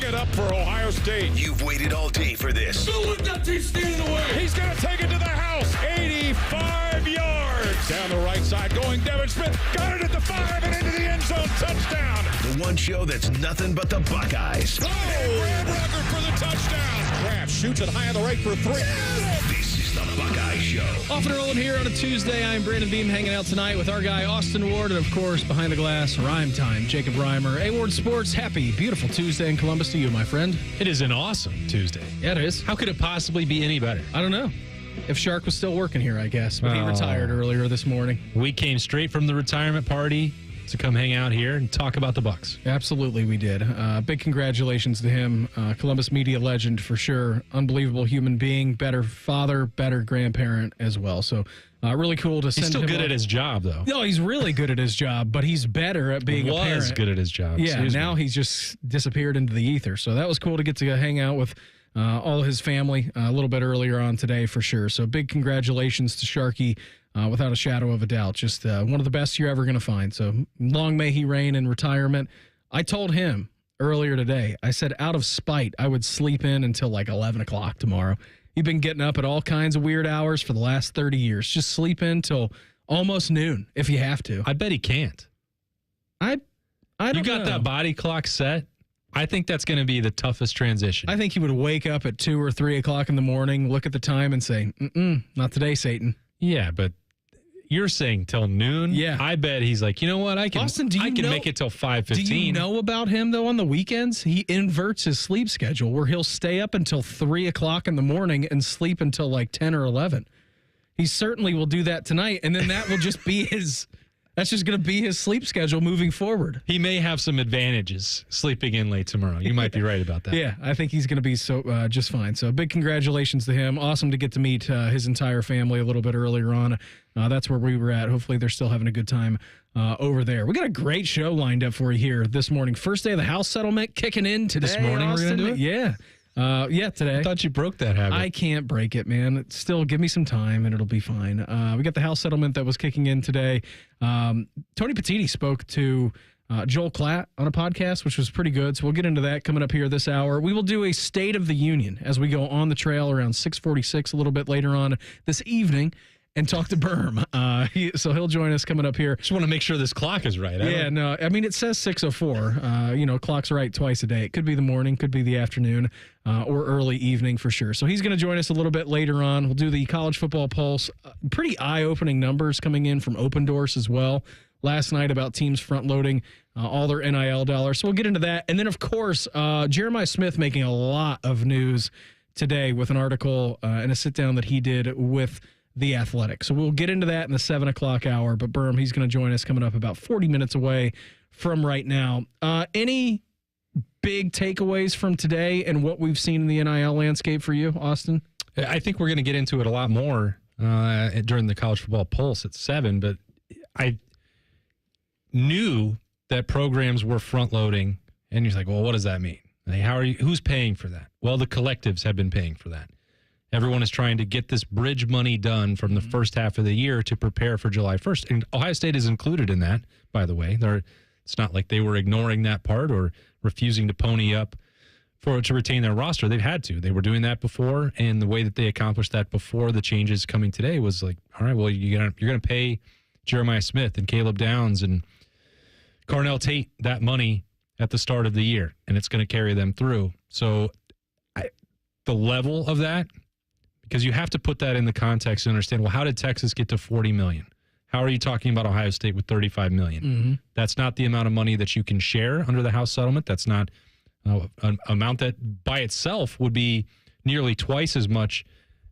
it up for Ohio State. You've waited all day for this. He's going to take it to the house. 85 yards. Down the right side going Devin Smith. Got it at the 5 and into the end zone. Touchdown. The one show that's nothing but the Buckeyes. Oh, Brad Rucker for the touchdown. Kraft shoots it high on the right for 3. This is the Buckeye Show. Off and rolling here on a Tuesday. I'm Brandon Beam hanging out tonight with our guy Austin Ward and, of course, behind the glass, Rhyme Time, Jacob Reimer. A-Ward Sports, happy, beautiful Tuesday in Columbus to you, my friend. It is an awesome Tuesday. Yeah, it is. How could it possibly be any better? I don't know. If Shark was still working here, I guess. But he retired earlier this morning. We came straight from the retirement party to come hang out here and talk about the Bucks. Absolutely, we did. Big congratulations to him. Columbus media legend for sure. Unbelievable human being. Better father, better grandparent as well. So really cool to send him. He's still good at his job, though. No, he's really good at his job, but he's better at being a parent. Was good at his job. Yeah, now he's just disappeared into the ether. So that was cool to get to hang out with all his family a little bit earlier on today for sure. So big congratulations to Sharky. Without a shadow of a doubt, just one of the best you're ever going to find. So long may he reign in retirement. I told him earlier today, I said out of spite, I would sleep in until like 11 o'clock tomorrow. You've been getting up at all kinds of weird hours for the last 30 years. Just sleep in till almost noon if you have to. I bet he can't. I don't know. You got that body clock set? I think that's going to be the toughest transition. I think he would wake up at 2 or 3 o'clock in the morning, look at the time and say, not today, Satan. Yeah, but you're saying till noon? Yeah. I bet he's like, you know what? I can Austin, make it till 5:15. Do you know about him, though, on the weekends? He inverts his sleep schedule where he'll stay up until 3 o'clock in the morning and sleep until like 10 or 11. He certainly will do that tonight, and then that will just be his... That's just going to be his sleep schedule moving forward. He may have some advantages sleeping in late tomorrow. You might be right about that. Yeah, I think he's going to be just fine. So big congratulations to him. Awesome to get to meet his entire family a little bit earlier on. That's where we were at. Hopefully they're still having a good time over there. We got a great show lined up for you here this morning. First day of the house settlement kicking in today. This morning Austin. we're going to do it? Yeah, today. I thought you broke that habit. I can't break it, man. Still, give me some time, and it'll be fine. We got the house settlement that was kicking in today. Tony Petiti spoke to Joel Klatt on a podcast, which was pretty good. So we'll get into that coming up here this hour. We will do a State of the Union as we go on the trail around 6:46 a little bit later on this evening. And talk to Berm. So he'll join us coming up here. Just want to make sure this clock is right. I mean, it says 6:04. Clock's right twice a day. It could be the morning, could be the afternoon, or early evening for sure. So he's going to join us a little bit later on. We'll do the college football pulse. Pretty eye-opening numbers coming in from Open Doors as well last night about teams front-loading all their NIL dollars. So we'll get into that. And then, of course, Jeremiah Smith making a lot of news today with an article and a sit-down that he did with The Athletic. So we'll get into that in the 7 o'clock hour. But Berm, he's going to join us coming up about 40 minutes away from right now. Any big takeaways from today and what we've seen in the NIL landscape for you, Austin? I think we're going to get into it a lot more during the college football pulse at 7. But I knew that programs were front loading, and you're like, well, what does that mean? Like, who's paying for that? Well, the collectives have been paying for that. Everyone is trying to get this bridge money done from the first half of the year to prepare for July 1st. And Ohio State is included in that, by the way. It's not like they were ignoring that part or refusing to pony up to retain their roster. They've had to. They were doing that before, and the way that they accomplished that before the changes coming today was like, all right, well, you're going to pay Jeremiah Smith and Caleb Downs and Carnell Tate that money at the start of the year, and it's going to carry them through. So the level of that, because you have to put that in the context and understand, well, how did Texas get to $40 million? How are you talking about Ohio State with $35 million? Mm-hmm. That's not the amount of money that you can share under the House settlement. That's not an amount that by itself would be nearly twice as much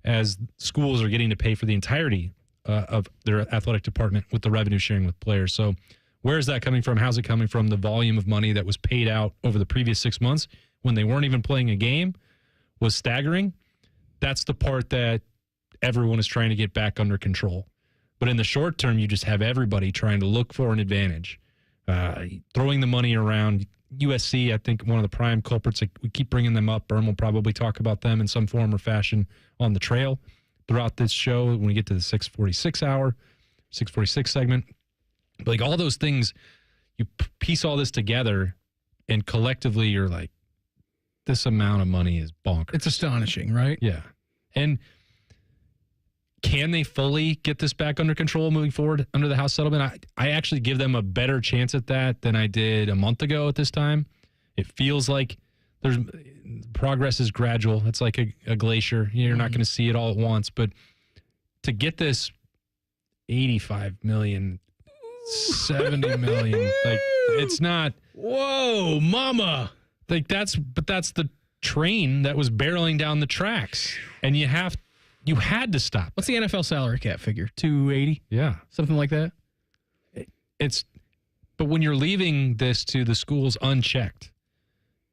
as schools are getting to pay for the entirety of their athletic department with the revenue sharing with players. So where is that coming from? How's it coming from? The volume of money that was paid out over the previous 6 months when they weren't even playing a game was staggering. That's the part that everyone is trying to get back under control. But in the short term, you just have everybody trying to look for an advantage, throwing the money around. USC, I think, one of the prime culprits. We keep bringing them up. Berm will probably talk about them in some form or fashion on the trail throughout this show when we get to the 646 segment. But like all those things, you piece all this together, and collectively you're like, this amount of money is bonkers. It's astonishing, right? Yeah. And can they fully get this back under control moving forward under the House settlement? I actually give them a better chance at that than I did a month ago at this time. It feels like there's progress is gradual. It's like a glacier. You're not going to see it all at once. But to get this 85 million, 70 million, like it's not. Whoa, mama. Like that's the train that was barreling down the tracks. And you had to stop. What's the NFL salary cap figure? 280? Yeah. Something like that? But when you're leaving this to the schools unchecked,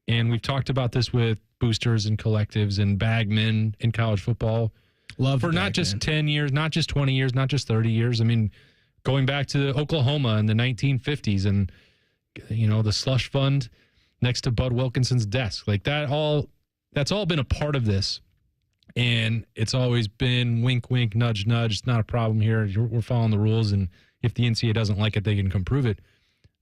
and we've talked about this with boosters and collectives and bagmen in college football for not just 10 years, not just 20 years, not just 30 years. I mean, going back to Oklahoma in the 1950s and, the slush fund next to Bud Wilkinson's desk, like that's all been a part of this. And it's always been wink, wink, nudge, nudge. It's not a problem here. We're following the rules. And if the NCAA doesn't like it, they can come prove it.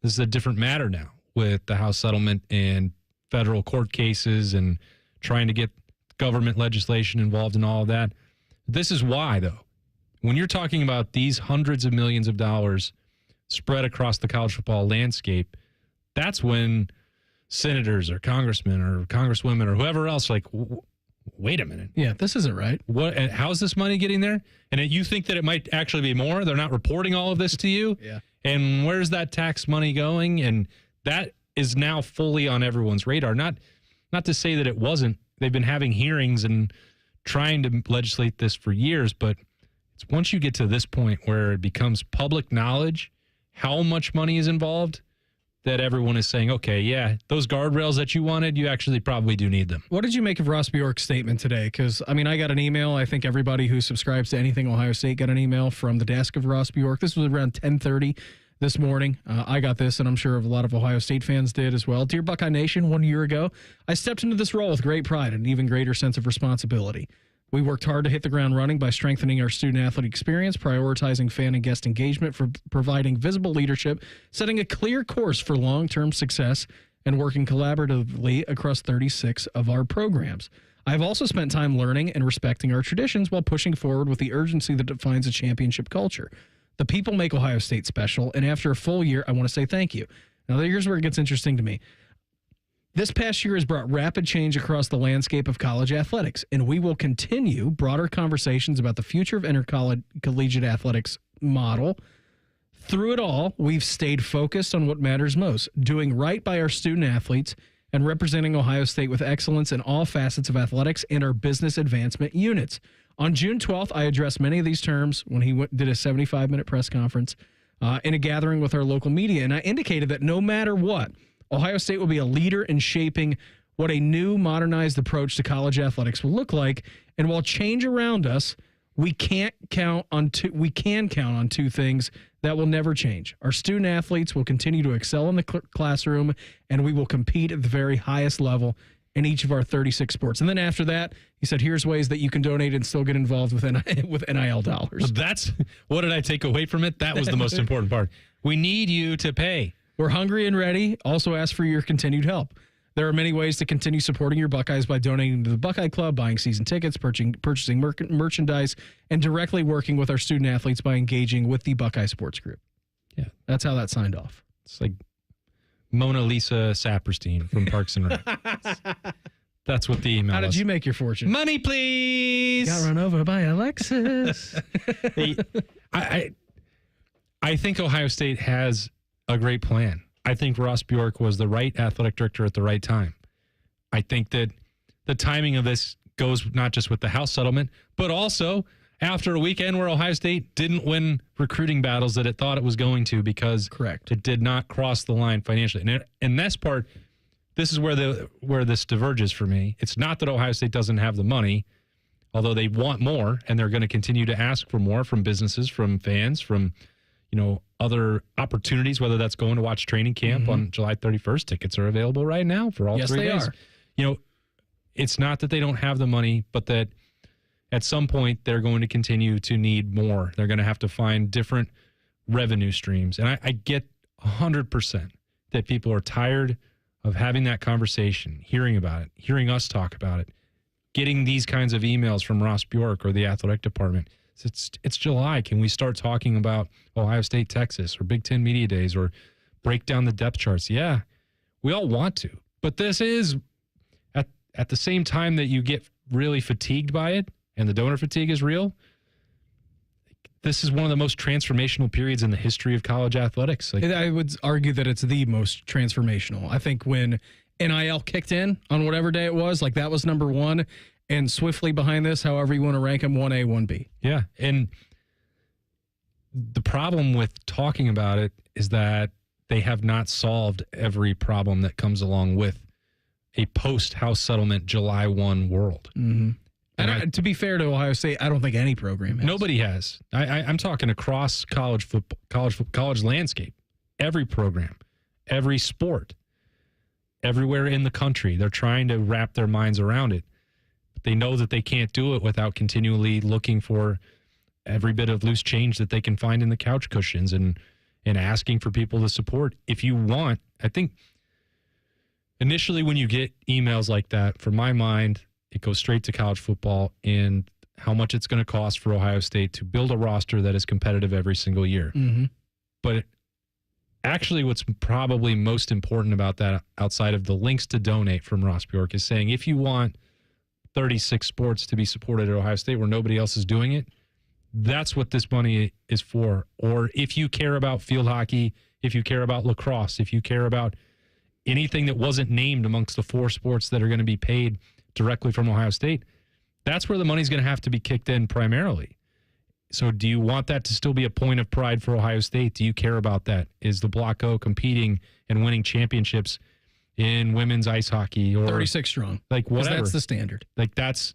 This is a different matter now with the House settlement and federal court cases and trying to get government legislation involved in all of that. This is why, though, when you're talking about these hundreds of millions of dollars spread across the college football landscape, that's when senators or congressmen or congresswomen or whoever else like, wait a minute. Yeah, this isn't right. What? And how's this money getting there? And you think that it might actually be more? They're not reporting all of this to you? Yeah. And where's that tax money going? And that is now fully on everyone's radar. Not to say that it wasn't. They've been having hearings and trying to legislate this for years, but it's once you get to this point where it becomes public knowledge how much money is involved, that everyone is saying, okay, yeah, those guardrails that you wanted, you actually probably do need them. What did you make of Ross Bjork's statement today? Because, I got an email. I think everybody who subscribes to anything Ohio State got an email from the desk of Ross Bjork. This was around 10:30 this morning. I got this, and I'm sure a lot of Ohio State fans did as well. Dear Buckeye Nation, 1 year ago, I stepped into this role with great pride and an even greater sense of responsibility. We worked hard to hit the ground running by strengthening our student-athlete experience, prioritizing fan and guest engagement, for providing visible leadership, setting a clear course for long-term success, and working collaboratively across 36 of our programs. I've also spent time learning and respecting our traditions while pushing forward with the urgency that defines a championship culture. The people make Ohio State special, and after a full year, I want to say thank you. Now, here's where it gets interesting to me. This past year has brought rapid change across the landscape of college athletics, and we will continue broader conversations about the future of intercollegiate athletics model. Through it all, we've stayed focused on what matters most, doing right by our student athletes and representing Ohio State with excellence in all facets of athletics and our business advancement units. On June 12th, I addressed many of these terms when he did a 75-minute press conference in a gathering with our local media, and I indicated that no matter what, Ohio State will be a leader in shaping what a new modernized approach to college athletics will look like. And while change around us, we can count on two things that will never change. Our student athletes will continue to excel in the classroom, and we will compete at the very highest level in each of our 36 sports. And then after that, he said, here's ways that you can donate and still get involved with NIL dollars. That's what did I take away from it? That was the most important part. We need you to pay. We're hungry and ready. Also ask for your continued help. There are many ways to continue supporting your Buckeyes by donating to the Buckeye Club, buying season tickets, purchasing merchandise, and directly working with our student athletes by engaging with the Buckeye Sports Group. Yeah, that's how that signed off. It's like Mona Lisa Saperstein from Parks and Rec. That's what the email How did was. you make your fortune? Money, please. Got run over by a Lexus. I think Ohio State has a great plan. I think Ross Bjork was the right athletic director at the right time. I think that the timing of this goes not just with the House settlement, but also after a weekend where Ohio State didn't win recruiting battles that it thought it was going to because it did not cross the line financially. And this part, this is where this diverges for me. It's not that Ohio State doesn't have the money, although they want more, and they're going to continue to ask for more from businesses, from fans, from other opportunities, whether that's going to watch training camp on July 31st. Tickets are available right now for all 3 days. Are. It's not that they don't have the money, but that at some point they're going to continue to need more. They're going to have to find different revenue streams. And I get 100% that people are tired of having that conversation, hearing about it, hearing us talk about it, getting these kinds of emails from Ross Bjork or the athletic department. It's July. Can we start talking about Ohio State, Texas, or Big Ten Media Days, or break down the depth charts? Yeah, we all want to. But this is, at the same time that you get really fatigued by it, and the donor fatigue is real, this is one of the most transformational periods in the history of college athletics. I would argue that it's the most transformational. I think when NIL kicked in on whatever day it was, that was number one, and swiftly behind this, however you want to rank them, 1A, 1B. Yeah, and the problem with talking about it is that they have not solved every problem that comes along with a post-House settlement July 1 world. Mm-hmm. And to be fair to Ohio State, I don't think any program has. Nobody has. I'm talking across college football, college landscape. Every program, every sport, everywhere in the country, they're trying to wrap their minds around it. But they know that they can't do it without continually looking for every bit of loose change that they can find in the couch cushions and asking for people to support. If you want, I think initially when you get emails like that, from my mind, it goes straight to college football and how much it's going to cost for Ohio State to build a roster that is competitive every single year. Mm-hmm. But actually what's probably most important about that, outside of the links to donate from Ross Bjork, is saying if you want 36 sports to be supported at Ohio State where nobody else is doing it, that's what this money is for. Or if you care about field hockey, if you care about lacrosse, if you care about anything that wasn't named amongst the 4 sports that are going to be paid directly from Ohio State, that's where the money's going to have to be kicked in primarily. So do you want that to still be a point of pride for Ohio State? Do you care about that? Is the Block O competing and winning championships in women's ice hockey, or 36 strong? Whatever. That's the standard. That's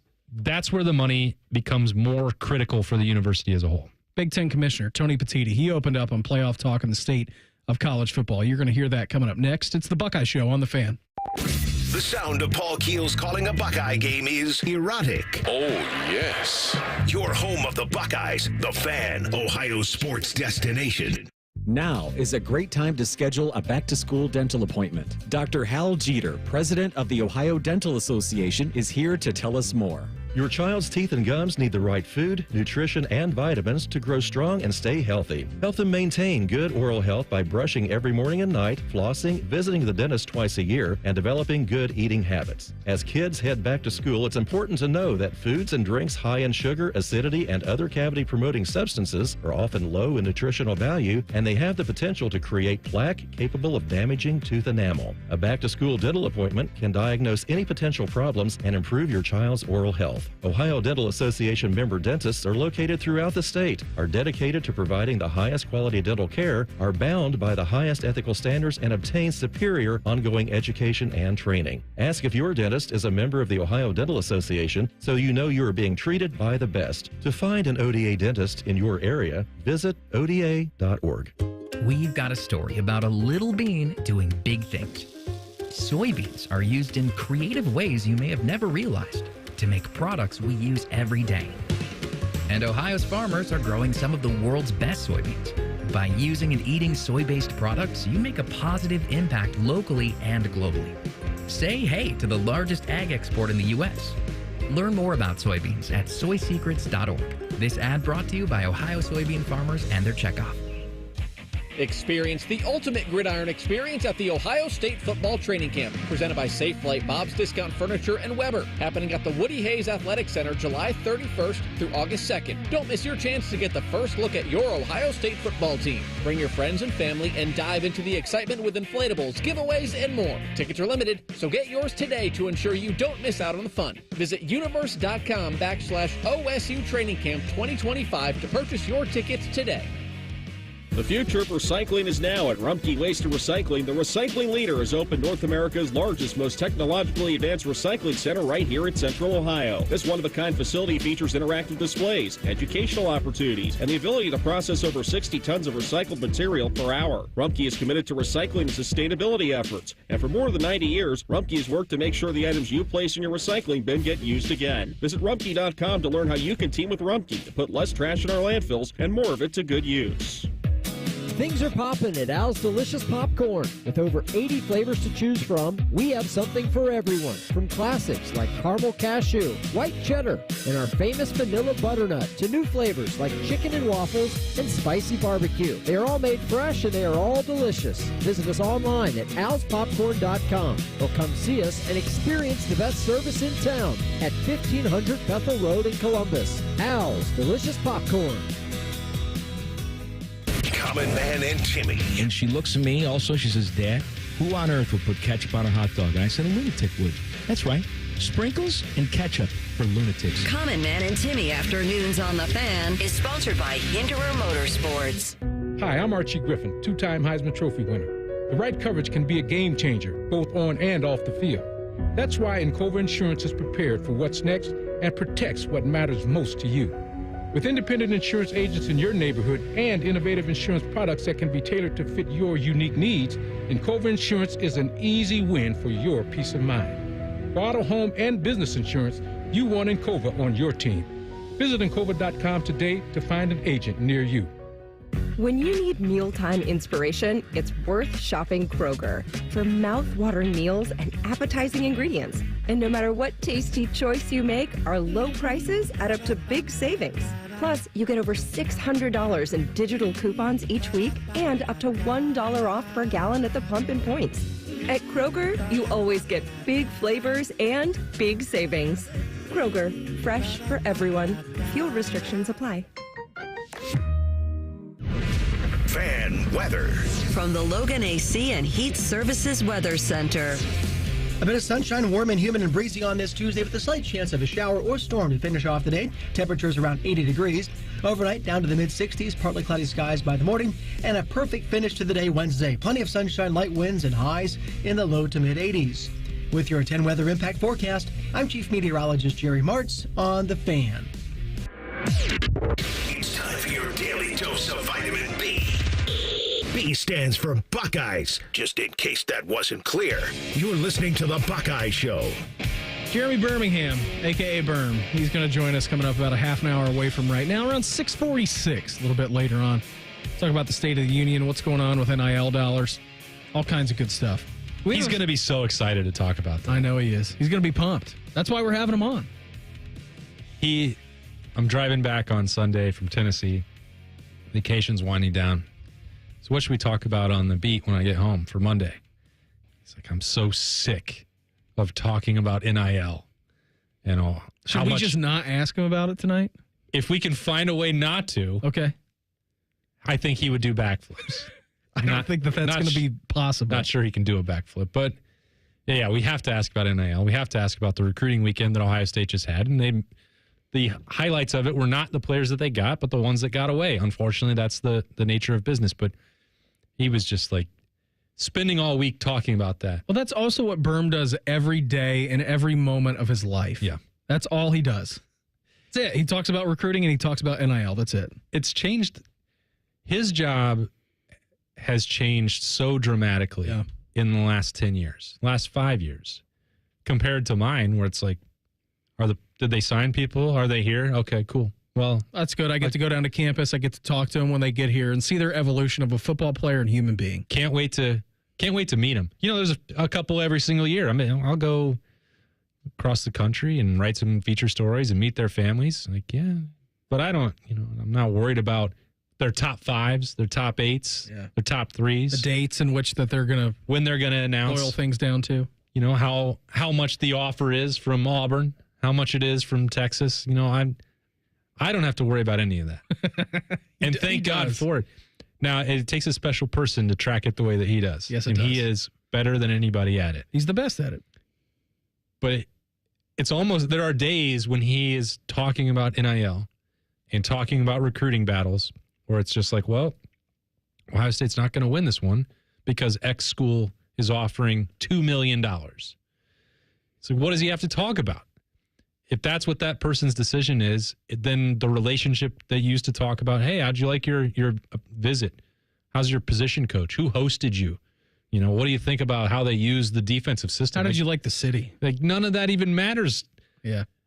where the money becomes more critical for the university as a whole. Big Ten Commissioner Tony Petiti, he opened up on playoff talk in the state of college football. You're going to hear that coming up next. It's the Buckeye Show on The Fan. The sound of Paul Keels calling a Buckeye game is erotic. Oh, yes. Your home of the Buckeyes, The Fan, Ohio sports destination. Now is a great time to schedule a back-to-school dental appointment. Dr. Hal Jeter, president of the Ohio Dental Association, is here to tell us more. Your child's teeth and gums need the right food, nutrition, and vitamins to grow strong and stay healthy. Help them maintain good oral health by brushing every morning and night, flossing, visiting the dentist twice a year, and developing good eating habits. As kids head back to school, it's important to know that foods and drinks high in sugar, acidity, and other cavity-promoting substances are often low in nutritional value, and they have the potential to create plaque capable of damaging tooth enamel. A back-to-school dental appointment can diagnose any potential problems and improve your child's oral health. Ohio Dental Association member dentists are located throughout the state, are dedicated to providing the highest quality dental care, are bound by the highest ethical standards, and obtain superior ongoing education and training. Ask if your dentist is a member of the Ohio Dental Association so you know you are being treated by the best. To find an ODA dentist in your area, visit oda.org. We've got a story about a little bean doing big things. Soybeans are used in creative ways you may have never realized to make products we use every day. And Ohio's farmers are growing some of the world's best soybeans. By using and eating soy-based products, you make a positive impact locally and globally. Say hey to the largest ag export in the U.S. Learn more about soybeans at soysecrets.org. This ad brought to you by Ohio soybean farmers and their checkoff. Experience the ultimate gridiron experience at the Ohio State Football Training Camp, presented by Safe Flight, Bob's Discount Furniture, and Weber, happening at the Woody Hayes Athletic Center July 31st through August 2nd. Don't miss your chance to get the first look at your Ohio State football team. Bring your friends and family and dive into the excitement with inflatables, giveaways, and more. Tickets are limited, so get yours today to ensure you don't miss out on the fun. Visit universe.com/OSU Training Camp 2025 to purchase your tickets today. The future of recycling is now at Rumpke Waste and Recycling. The recycling leader has opened North America's largest, most technologically advanced recycling center right here in Central Ohio. This one-of-a-kind facility features interactive displays, educational opportunities, and the ability to process over 60 tons of recycled material per hour. Rumpke is committed to recycling and sustainability efforts, and for more than 90 years, Rumpke has worked to make sure the items you place in your recycling bin get used again. Visit Rumpke.com to learn how you can team with Rumpke to put less trash in our landfills and more of it to good use. Things are popping at Al's Delicious Popcorn. With over 80 flavors to choose from, we have something for everyone. From classics like caramel cashew, white cheddar, and our famous vanilla butternut to new flavors like chicken and waffles and spicy barbecue. They are all made fresh and they are all delicious. Visit us online at alspopcorn.com or come see us and experience the best service in town at 1500 Bethel Road in Columbus. Al's Delicious Popcorn. Common Man and Timmy. And she looks at me also. She says, Dad, who on earth would put ketchup on a hot dog? And I said, a lunatic would. That's right. Sprinkles and ketchup for lunatics. Common Man and Timmy Afternoons on the Fan is sponsored by Hinderer Motorsports. Hi, I'm Archie Griffin, two-time Heisman Trophy winner. The right coverage can be a game changer, both on and off the field. That's why Encova Insurance is prepared for what's next and protects what matters most to you. With independent insurance agents in your neighborhood and innovative insurance products that can be tailored to fit your unique needs, Encova Insurance is an easy win for your peace of mind. For auto, home, and business insurance, you want Encova on your team. Visit Encova.com today to find an agent near you. When you need mealtime inspiration, it's worth shopping Kroger for mouth-watering meals and appetizing ingredients. And no matter what tasty choice you make, our low prices add up to big savings. Plus, you get over $600 in digital coupons each week and up to $1 off per gallon at the pump and points. At Kroger, you always get big flavors and big savings. Kroger, fresh for everyone. Fuel restrictions apply. Fan weather. From the Logan AC and Heat Services Weather Center. A bit of sunshine, warm and humid and breezy on this Tuesday with a slight chance of a shower or storm to finish off the day. Temperatures around 80 degrees. Overnight down to the mid-60s, partly cloudy skies by the morning, and a perfect finish to the day Wednesday. Plenty of sunshine, light winds, and highs in the low to mid-80s. With your 10 weather impact forecast, I'm Chief Meteorologist Jerry Martz on The Fan. It's time for your daily dose of vitamin B. B stands for Buckeyes, just in case that wasn't clear. You're listening to The Buckeye Show. Jeremy Birmingham, a.k.a. Birm. He's going to join us coming up about a half an hour away from right now, around 6:46, a little bit later on. Talk about the State of the Union, what's going on with NIL dollars, all kinds of good stuff. He's going to be so excited to talk about that. I know he is. He's going to be pumped. That's why we're having him on. I'm driving back on Sunday from Tennessee. Vacation's winding down. So what should we talk about on the beat when I get home for Monday? He's like, I'm so sick of talking about NIL and all. Should we just not ask him about it tonight? If we can find a way not to. Okay. I think he would do backflips. I don't think that's going to be possible. Not sure he can do a backflip, but yeah, we have to ask about NIL. We have to ask about the recruiting weekend that Ohio State just had, and the highlights of it were not the players that they got, but the ones that got away. Unfortunately, that's the nature of business, but he was just like spending all week talking about that. Well, that's also what Berm does every day in every moment of his life. Yeah. That's all he does. That's it. He talks about recruiting and he talks about NIL. That's it. It's changed. His job has changed so dramatically in the last 10 years, last 5 years, compared to mine, where it's like, did they sign people? Are they here? Okay, cool. Well, that's good. I get to go down to campus. I get to talk to them when they get here and see their evolution of a football player and human being. Can't wait to meet them. You know, there's a couple every single year. I mean, I'll go across the country and write some feature stories and meet their families. Like, yeah, but I'm not worried about their top fives, their top eights, their top threes, the dates in which that when they're gonna announce, boil things down to. You know how much the offer is from Auburn, how much it is from Texas. You know, I don't have to worry about any of that. And thank God for it. Now, it takes a special person to track it the way that he does. Yes, it does. He is better than anybody at it. He's the best at it. But it's almost, there are days when he is talking about NIL and talking about recruiting battles where it's just like, well, Ohio State's not going to win this one because X school is offering $2 million. So what does he have to talk about? If that's what that person's decision is, then the relationship that you used to talk about, hey, how'd you like your visit? How's your position coach? Who hosted you? You know, what do you think about how they use the defensive system? How did you like the city? Like, none of that even matters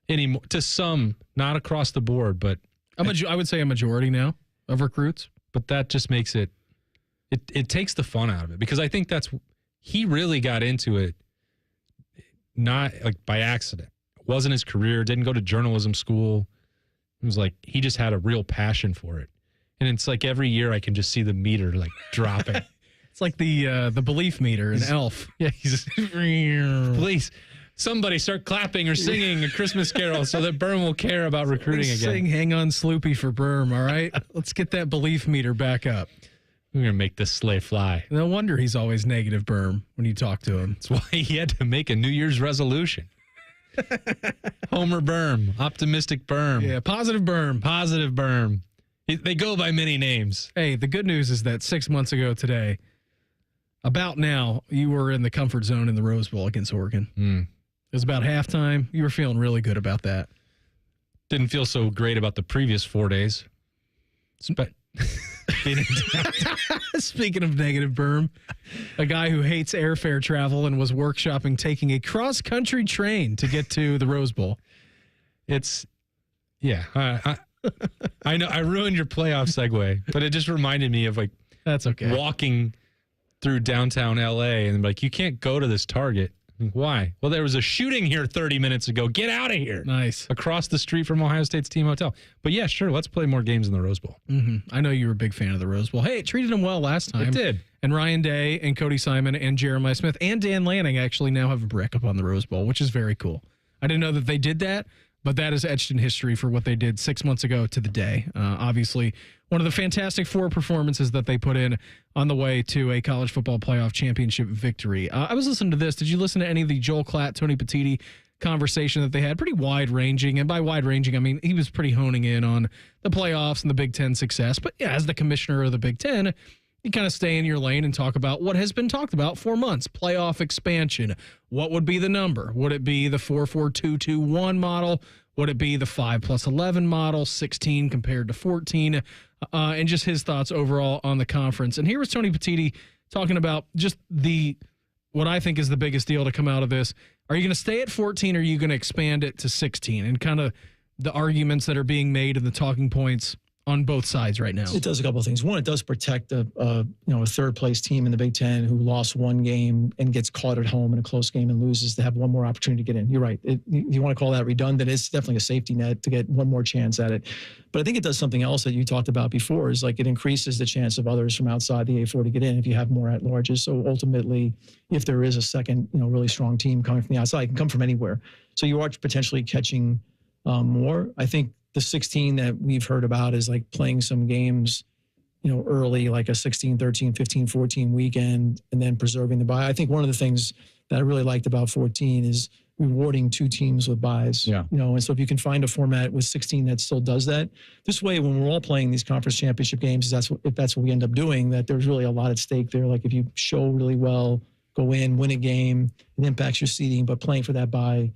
anymore. To some, not across the board, but I would say a majority now of recruits. But that just makes it It takes the fun out of it, because I think he really got into it not like by accident. It wasn't his career, didn't go to journalism school. It was like he just had a real passion for it. And it's like every year I can just see the meter like dropping. It's like the belief meter in Elf. Yeah, he's please, somebody start clapping or singing a Christmas carol so that Berm will care about recruiting again. Sing "Hang On Sloopy" for Berm, all right? Let's get that belief meter back up. We're going to make this sleigh fly. No wonder he's always negative, Berm, when you talk to him. That's why he had to make a New Year's resolution. Homer Berm, optimistic Berm. Yeah, positive Berm. Positive Berm. They go by many names. Hey, the good news is that 6 months ago today, about now, you were in the comfort zone in the Rose Bowl against Oregon. It was about halftime. You were feeling really good about that. Didn't feel so great about the previous 4 days. Speaking of negative Berm, a guy who hates airfare travel and was workshopping taking a cross-country train to get to the Rose Bowl. I know I ruined your playoff segue, but it just reminded me of that's okay. Walking through downtown LA and you can't go to this Target. Why? Well, there was a shooting here 30 minutes ago. Get out of here. Nice. Across the street from Ohio State's team hotel. But yeah, sure. Let's play more games in the Rose Bowl. Mm-hmm. I know you were a big fan of the Rose Bowl. Hey, it treated them well last time. It did. And Ryan Day and Cody Simon and Jeremiah Smith and Dan Lanning actually now have a brick up on the Rose Bowl, which is very cool. I didn't know that they did that, but that is etched in history for what they did 6 months ago to the day. Obviously, one of the fantastic 4 performances that they put in on the way to a college football playoff championship victory. I was listening to this. Did you listen to any of the Joel Klatt, Tony Petiti conversation that they had? Pretty wide-ranging. And by wide-ranging, I mean, he was pretty honing in on the playoffs and the Big Ten success. But yeah, as the commissioner of the Big Ten, you kind of stay in your lane and talk about what has been talked about for months. Playoff expansion. What would be the number? Would it be the 4-4-2-2-1 model? Would it be the 5+11 model, 16 compared to 14? And just his thoughts overall on the conference. And here was Tony Petiti talking about just what I think is the biggest deal to come out of this. Are you going to stay at 14 or are you going to expand it to 16? And kind of the arguments that are being made and the talking points on both sides right now. It does a couple of things. One, it does protect a third place team in the Big Ten who lost one game and gets caught at home in a close game and loses to have one more opportunity to get in. You're right. You want to call that redundant. It's definitely a safety net to get one more chance at it. But I think it does something else that you talked about before is it increases the chance of others from outside the A4 to get in if you have more at-larges. So ultimately, if there is a second, really strong team coming from the outside, it can come from anywhere. So you are potentially catching more. I think the 16 that we've heard about is playing some games, early, like a 16, 13, 15, 14 weekend, and then preserving the bye. I think one of the things that I really liked about 14 is rewarding 2 teams with byes. Yeah. And so if you can find a format with 16 that still does that, this way, when we're all playing these conference championship games, if that's what we end up doing, that there's really a lot at stake there. If you show really well, go in, win a game, it impacts your seeding, but playing for that bye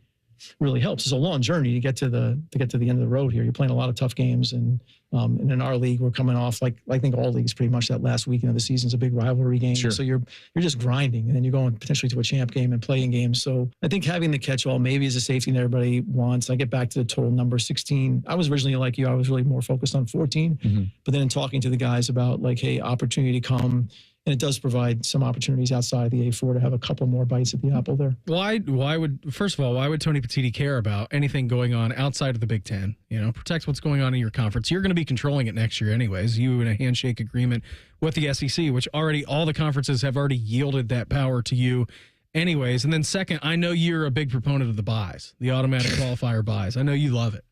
really helps. It's a long journey to get to the end of the road here. You're playing a lot of tough games, and in our league, we're coming off I think all leagues pretty much that last weekend of the season is a big rivalry game. Sure. So you're just grinding, and then you're going potentially to a champ game and playing games. So I think having the catch-all maybe is a safety net everybody wants. I get back to the total number 16. I was originally like you. I was really more focused on 14, but then in talking to the guys about hey, opportunity to come. And it does provide some opportunities outside the A4 to have a couple more bites at the apple there. Why would Tony Petiti care about anything going on outside of the Big Ten? Protect what's going on in your conference. You're going to be controlling it next year anyways. You in a handshake agreement with the SEC, which already all the conferences have already yielded that power to you anyways. And then second, I know you're a big proponent of the buys, the automatic qualifier buys. I know you love it.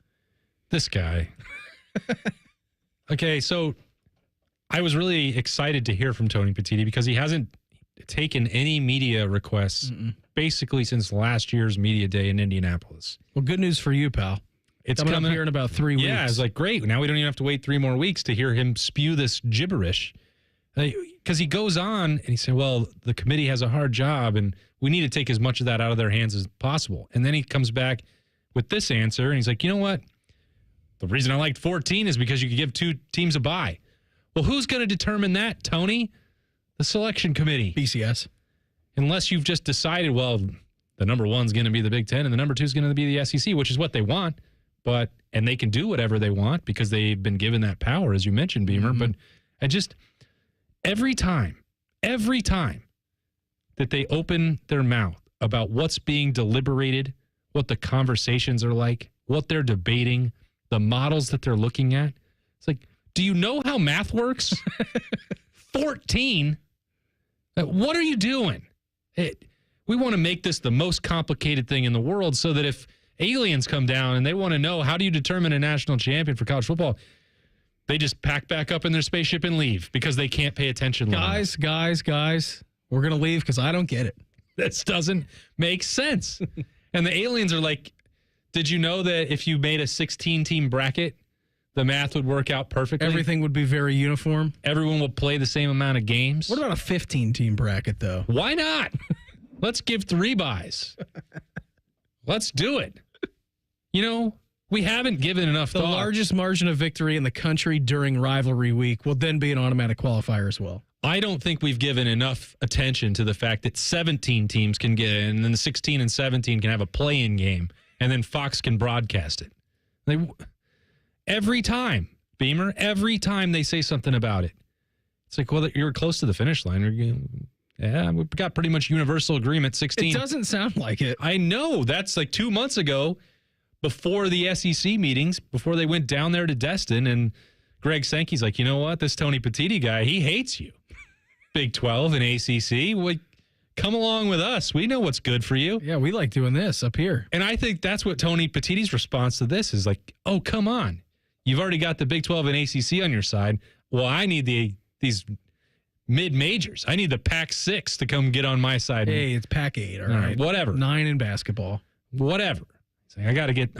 This guy. Okay, so I was really excited to hear from Tony Petiti because he hasn't taken any media requests basically since last year's media day in Indianapolis. Well, good news for you, pal. It's coming up here in about 3 weeks. Yeah, it's great. Now we don't even have to wait 3 more weeks to hear him spew this gibberish. Because he goes on and he said, well, the committee has a hard job and we need to take as much of that out of their hands as possible. And then he comes back with this answer and he's like, you know what? The reason I liked 14 is because you could give 2 teams a bye. Well, who's going to determine that, Tony? The selection committee. BCS. Unless you've just decided, well, the number 1's going to be the Big Ten and the number 2's going to be the SEC, which is what they want. And they can do whatever they want because they've been given that power, as you mentioned, Beamer. But every time that they open their mouth about what's being deliberated, what the conversations are like, what they're debating, the models that they're looking at, it's like, do you know how math works? 14? What are you doing? We want to make this the most complicated thing in the world so that if aliens come down and they want to know how do you determine a national champion for college football, they just pack back up in their spaceship and leave because they can't pay attention. Guys, we're going to leave because I don't get it. This doesn't make sense. And the aliens are like, did you know that if you made a 16-team bracket, the math would work out perfectly? Everything would be very uniform. Everyone will play the same amount of games. What about a 15-team bracket, though? Why not? Let's give 3 buys. Let's do it. You know, we haven't given enough thought. The largest margin of victory in the country during rivalry week will then be an automatic qualifier as well. I don't think we've given enough attention to the fact that 17 teams can get in, and then the 16 and 17 can have a play-in game, and then Fox can broadcast it. Every time, Beamer, every time they say something about it, it's like, well, you're close to the finish line. Yeah, we've got pretty much universal agreement, 16. It doesn't sound like it. I know. That's like 2 months ago, before the SEC meetings, before they went down there to Destin, and Greg Sankey's like, you know what? This Tony Petiti guy, he hates you. Big 12 and ACC. Come along with us. We know what's good for you. Yeah, we like doing this up here. And I think that's what Tony Petiti's response to this is like, oh, come on. You've already got the Big 12 and ACC on your side. Well, I need these mid-majors. I need the Pac-6 to come get on my side. Hey, it's Pac-8, all right. Whatever. 9 in basketball. Whatever. It's like, I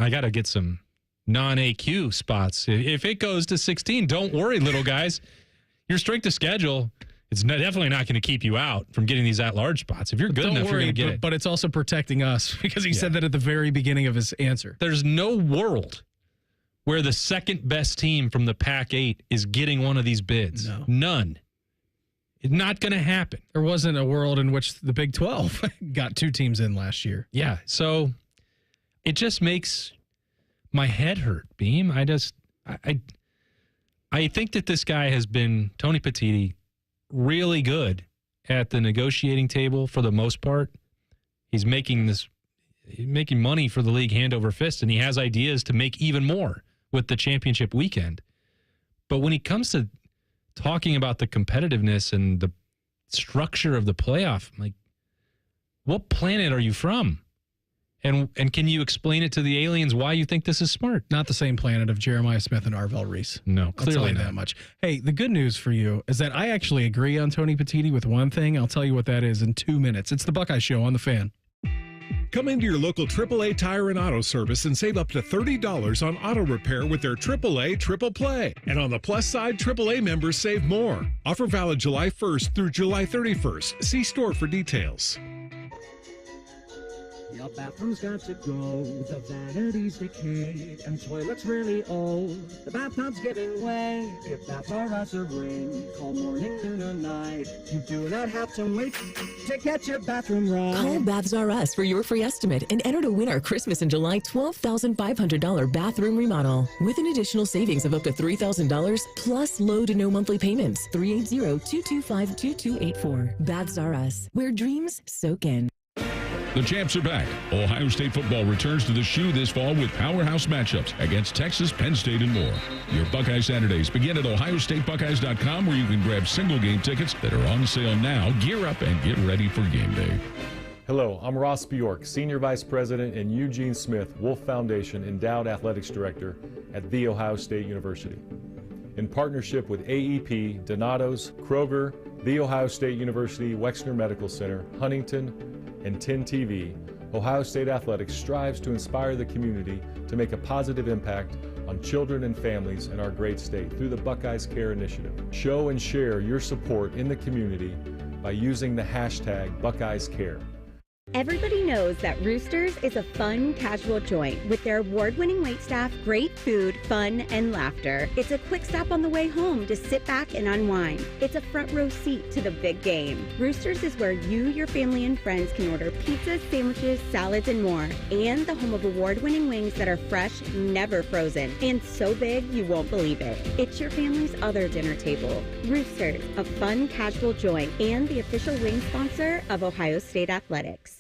gotta get some non-AQ spots. If it goes to 16, don't worry, little guys. Your strength of schedule, it's definitely not going to keep you out from getting these at-large spots. If you're good enough, you're going to get it. But it's also protecting us because he said that at the very beginning of his answer. There's no world where the second best team from the Pac-8 is getting one of these bids. No. None. It's not going to happen. There wasn't a world in which the Big 12 got 2 teams in last year. Yeah, so it just makes my head hurt, Beam. I think that this guy has been, Tony Petiti, really good at the negotiating table for the most part. He's making money for the league hand over fist, and he has ideas to make even more with the championship weekend. But when he comes to talking about the competitiveness and the structure of the playoff, I'm like, what planet are you from? And can you explain it to the aliens why you think this is smart? Not the same planet of Jeremiah Smith and Arvell Reese. No, clearly not that much. Hey, the good news for you is that I actually agree on Tony Petiti with one thing. I'll tell you what that is in 2 minutes. It's the Buckeye Show on the Fan. Come into your local AAA Tire and Auto Service and save up to $30 on auto repair with their AAA Triple Play. And on the plus side, AAA members save more. Offer valid July 1st through July 31st. See store for details. Your bathroom's got to go, the vanity's decayed, and toilet's really old. The bathtub's giving way. If that's our answer ring, call morning, noon, or night. You do not have to wait to get your bathroom right. Call Baths R Us for your free estimate and enter to win our Christmas in July $12,500 bathroom remodel with an additional savings of up to $3,000 plus low to no monthly payments. 380-225-2284. Baths R Us, where dreams soak in. The champs are back. Ohio State football returns to the Shoe this fall with powerhouse matchups against Texas, Penn State, and more. Your Buckeye Saturdays begin at ohiostatebuckeyes.com, where you can grab single game tickets that are on sale now. Gear up and get ready for game day. Hello, I'm Ross Bjork, Senior Vice President and Eugene Smith, Wolf Foundation Endowed Athletics Director at The Ohio State University. In partnership with AEP, Donato's, Kroger, The Ohio State University, Wexner Medical Center, Huntington, and 10 TV, Ohio State Athletics strives to inspire the community to make a positive impact on children and families in our great state through the Buckeyes Care Initiative. Show and share your support in the community by using the hashtag Buckeyes Care. Everybody knows that Roosters is a fun, casual joint with their award-winning waitstaff, great food, fun, and laughter. It's a quick stop on the way home to sit back and unwind. It's a front row seat to the big game. Roosters is where you, your family, and friends can order pizzas, sandwiches, salads, and more. And the home of award-winning wings that are fresh, never frozen, and so big you won't believe it. It's your family's other dinner table. Roosters, a fun, casual joint, and the official wing sponsor of Ohio State Athletics.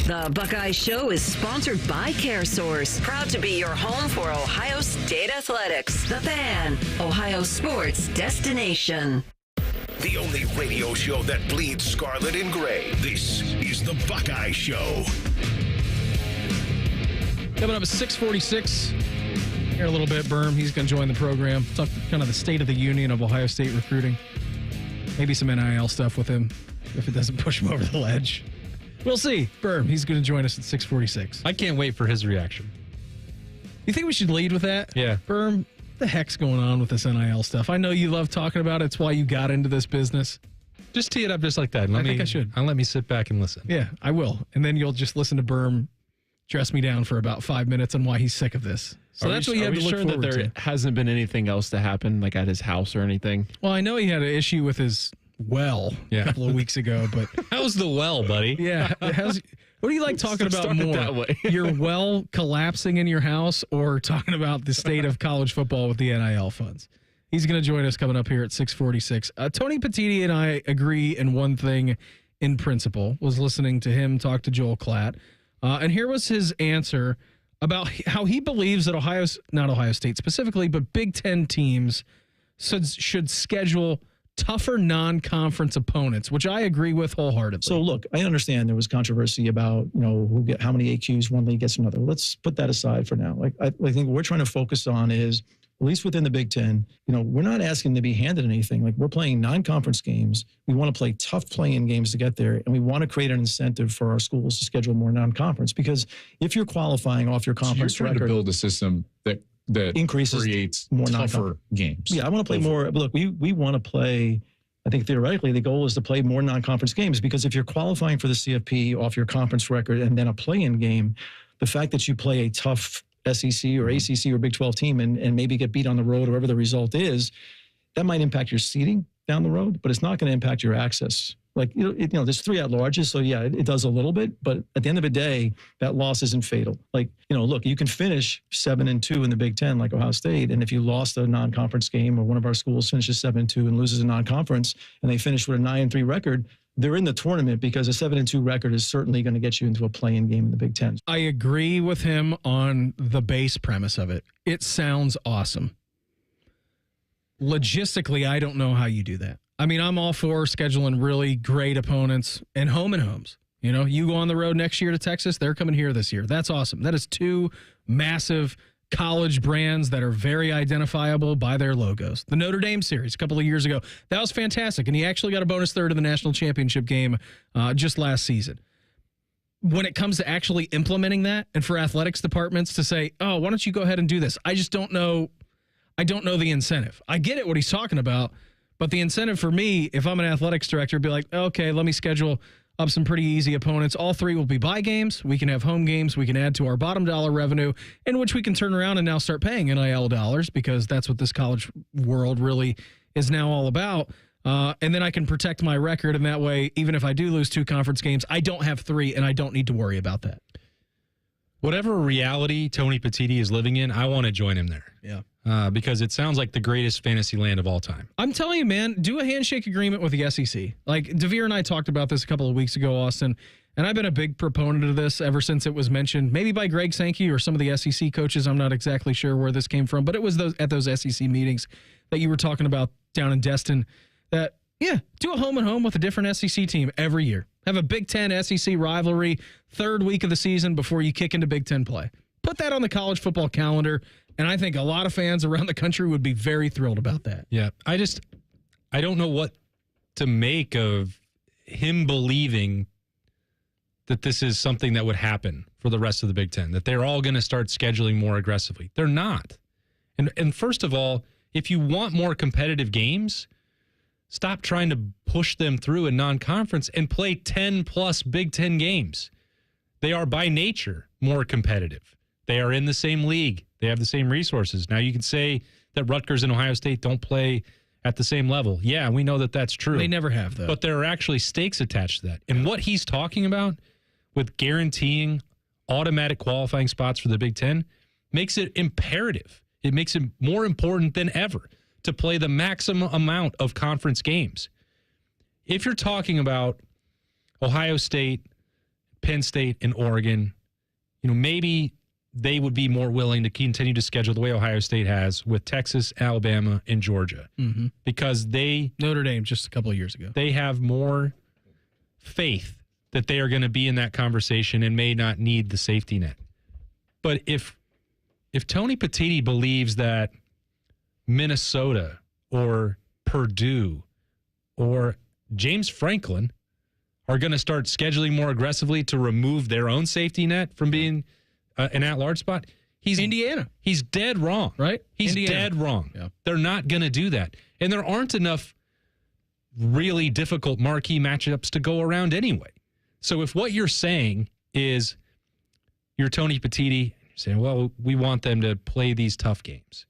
The Buckeye Show is sponsored by CareSource, proud to be your home for Ohio State Athletics. The Fan, Ohio sports destination. The only radio show that bleeds scarlet and gray. This is the Buckeye Show. Coming up at 6:46. Here a little bit, Berm. He's going to join the program. Talk kind of the state of the union of Ohio State recruiting. Maybe some NIL stuff with him if it doesn't push him over the ledge. We'll see. Berm, he's going to join us at 6:46. I can't wait for his reaction. You think we should lead with that? Yeah. Berm, what the heck's going on with this NIL stuff? I know you love talking about it. It's why you got into this business. Just tee it up just like that. I think I should. Let me sit back and listen. Yeah, I will. And then you'll just listen to Berm dress me down for about 5 minutes on why he's sick of this. So that's what you have to look forward to. Are we sure that there hasn't been anything else to happen, like at his house or anything? Well, I know he had an issue with his well a couple of weeks ago, but how's the well, buddy? Yeah, what do you like talking about more? That way. Your well collapsing in your house, or talking about the state of college football with the NIL funds? He's going to join us coming up here at 6:46. Tony Petiti and I agree in one thing in principle. Was listening to him talk to Joel Klatt, and here was his answer about how he believes that not Ohio State specifically, but Big Ten teams should schedule tougher non-conference opponents, which I agree with wholeheartedly. So look, I understand there was controversy about, how many AQs one league gets another. Let's put that aside for now. Like I think what we're trying to focus on is, at least within the Big Ten, we're not asking to be handed anything. Like, we're playing non-conference games. We want to play tough playing games to get there, and we want to create an incentive for our schools to schedule more non-conference. Because if you're qualifying off your conference record, to build a system that increases creates more tougher games. Yeah, I want to play more. Look, we want to play. I think theoretically the goal is to play more non-conference games, because if you're qualifying for the CFP off your conference record and then a play-in game, the fact that you play a tough SEC or ACC or Big 12 team and maybe get beat on the road or whatever the result is, that might impact your seeding down the road, but it's not going to impact your access. Like, there's 3 at-larges, so yeah, it does a little bit, but at the end of the day, that loss isn't fatal. Like, look, you can finish 7-2 in the Big Ten like Ohio State, and if you lost a non-conference game, or one of our schools finishes 7-2 and loses a non-conference, and they finish with a 9-3 record, they're in the tournament, because a 7-2 record is certainly going to get you into a play-in game in the Big Ten. I agree with him on the base premise of it. It sounds awesome. Logistically, I don't know how you do that. I mean, I'm all for scheduling really great opponents and homes. You go on the road next year to Texas, they're coming here this year. That's awesome. That is 2 massive college brands that are very identifiable by their logos. The Notre Dame series a couple of years ago, that was fantastic. And he actually got a bonus third in the national championship game just last season. When it comes to actually implementing that, and for athletics departments to say, oh, why don't you go ahead and do this? I just don't know. I don't know the incentive. I get it, what he's talking about. But the incentive for me, if I'm an athletics director, would be like, okay, let me schedule up some pretty easy opponents. All 3 will be bye games. We can have home games. We can add to our bottom dollar revenue, in which we can turn around and now start paying NIL dollars, because that's what this college world really is now all about. And then I can protect my record, and that way, even if I do lose 2 conference games, I don't have 3, and I don't need to worry about that. Whatever reality Tony Petiti is living in, I want to join him there. Yeah. Because it sounds like the greatest fantasy land of all time. I'm telling you, man, do a handshake agreement with the SEC. Like, DeVere and I talked about this a couple of weeks ago, Austin, and I've been a big proponent of this ever since it was mentioned, maybe by Greg Sankey or some of the SEC coaches. I'm not exactly sure where this came from, but it was at those SEC meetings that you were talking about down in Destin, that, yeah, do a home-and-home with a different SEC team every year. Have a Big Ten SEC rivalry 3rd week of the season before you kick into Big Ten play. Put that on the college football calendar, and I think a lot of fans around the country would be very thrilled about that. Yeah, I don't know what to make of him believing that this is something that would happen for the rest of the Big Ten, that they're all going to start scheduling more aggressively. They're not. And first of all, if you want more competitive games, Stop trying to push them through in non-conference and play 10-plus Big Ten games. They are by nature more competitive. They are in the same league. They have the same resources. Now, you can say that Rutgers and Ohio State don't play at the same level. Yeah, we know that that's true. They never have, though. But there are actually stakes attached to that. And what he's talking about with guaranteeing automatic qualifying spots for the Big Ten makes it imperative. It makes it more important than ever to play the maximum amount of conference games. If you're talking about Ohio State, Penn State, and Oregon, maybe they would be more willing to continue to schedule the way Ohio State has with Texas, Alabama, and Georgia. Mm-hmm. Because Notre Dame just a couple of years ago. They have more faith that they are going to be in that conversation and may not need the safety net. But if Tony Petiti believes that Minnesota or Purdue or James Franklin are going to start scheduling more aggressively to remove their own safety net from being an at-large spot, he's Indiana. He's dead wrong. Right? He's Indiana. dead wrong. Yeah. They're not going to do that. And there aren't enough really difficult marquee matchups to go around anyway. So if what you're saying is you're Tony Petiti, you're saying, well, we want them to play these tough games.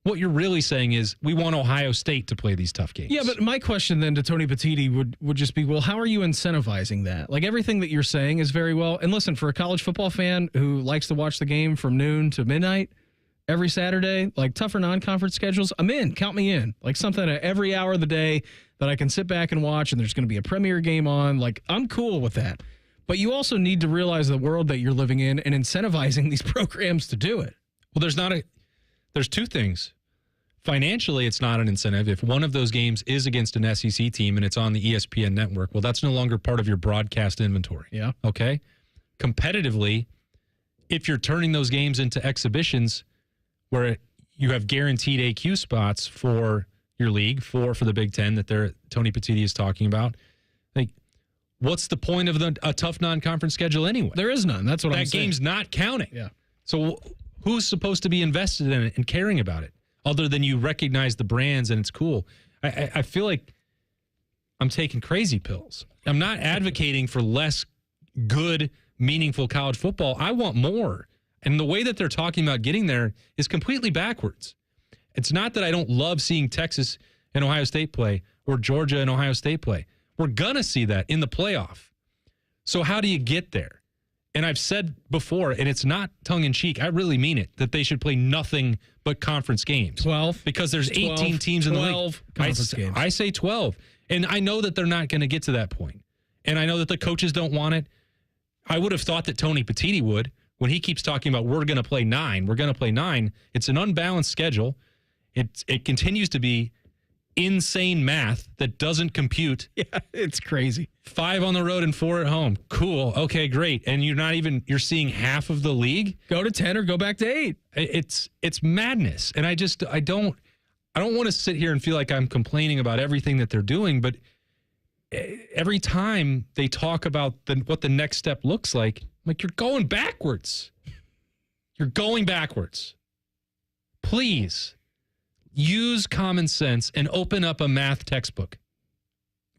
What you're really saying is we want Ohio State to play these tough games. Yeah, but my question then to Tony Petiti would just be, well, how are you incentivizing that? Like, everything that you're saying is very well. And listen, for a college football fan who likes to watch the game from noon to midnight every Saturday, like tougher non-conference schedules, I'm in. Count me in. Like something at every hour of the day that I can sit back and watch, and there's going to be a premier game on. Like, I'm cool with that. But you also need to realize the world that you're living in and incentivizing these programs to do it. Well, there's two things. Financially, it's not an incentive. If one of those games is against an SEC team and it's on the ESPN network, well, that's no longer part of your broadcast inventory. Yeah. Okay? Competitively, if you're turning those games into exhibitions where you have guaranteed AQ spots for your league, for the Big Ten that Tony Petiti is talking about, like, what's the point of a tough non-conference schedule anyway? There is none. That's what I'm saying. That game's not counting. Yeah. So who's supposed to be invested in it and caring about it? Other than you recognize the brands and it's cool. I feel like I'm taking crazy pills. I'm not advocating for less good, meaningful college football. I want more. And the way that they're talking about getting there is completely backwards. It's not that I don't love seeing Texas and Ohio State play or Georgia and Ohio State play. We're going to see that in the playoff. So how do you get there? And I've said before, and it's not tongue-in-cheek, I really mean it, that they should play nothing but conference games. 12. Because there's 18 teams in the league. 12 conference games. I say 12. And I know that they're not going to get to that point. And I know that the coaches don't want it. I would have thought that Tony Petiti would. When he keeps talking about we're going to play 9, it's an unbalanced schedule. It continues to be insane math that doesn't compute. Yeah, it's crazy. 5 on the road and 4 at home. Cool. Okay, great. And you're seeing half of the league. Go to 10 or go back to 8. It's madness. And I don't want to sit here and feel like I'm complaining about everything that they're doing, but every time they talk about what the next step looks like, I'm like, you're going backwards. You're going backwards. Please use common sense and open up a math textbook.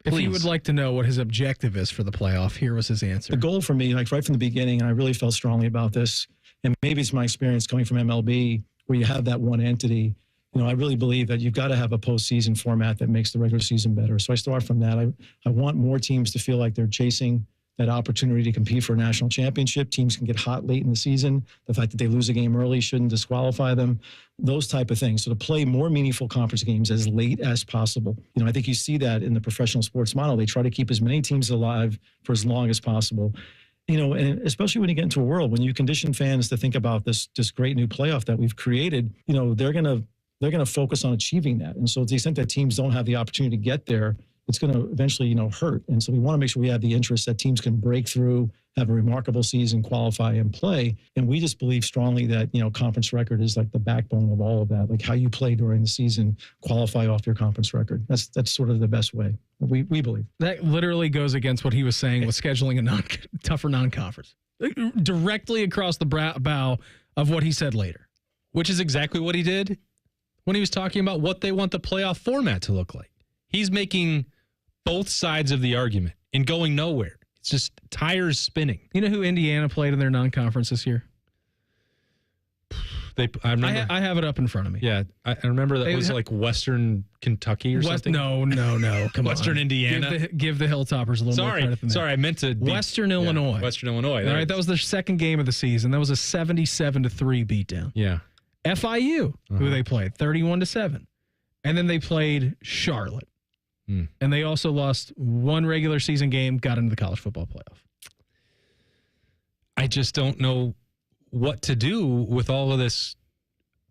If you would like to know what his objective is for the playoff, here was his answer. The goal for me, like right from the beginning, and I really felt strongly about this, and maybe it's my experience coming from MLB, where you have that one entity. I really believe that you've got to have a postseason format that makes the regular season better. So I start from that. I want more teams to feel like they're chasing that opportunity to compete for a national championship. Teams can get hot late in the season. The fact that they lose a game early shouldn't disqualify them. Those type of things. So to play more meaningful conference games as late as possible. I think you see that in the professional sports model. They try to keep as many teams alive for as long as possible. And especially when you get into a world when you condition fans to think about this great new playoff that we've created, they're going to focus on achieving that. And so to the extent that teams don't have the opportunity to get there, it's going to eventually, hurt. And so we want to make sure we have the interest that teams can break through, have a remarkable season, qualify, and play. And we just believe strongly that, conference record is like the backbone of all of that. Like how you play during the season, qualify off your conference record. That's sort of the best way. We believe. That literally goes against what he was saying with scheduling a tougher non-conference. Directly across the bow of what he said later. Which is exactly what he did when he was talking about what they want the playoff format to look like. He's making both sides of the argument and going nowhere. It's just tires spinning. You know who Indiana played in their non-conference this year? I remember. I have it up in front of me. Yeah, I remember that was like Western Kentucky or something. No. Come Western on. Indiana. Give the Hilltoppers a little more credit than that. Sorry, I meant to. Western Illinois. Western Illinois. All right, that was their second game of the season. That was a 77-3 beatdown. Yeah. FIU, who they played, 31-7. And then they played Charlotte. And they also lost one regular season game, got into the college football playoff. I just don't know what to do with all of this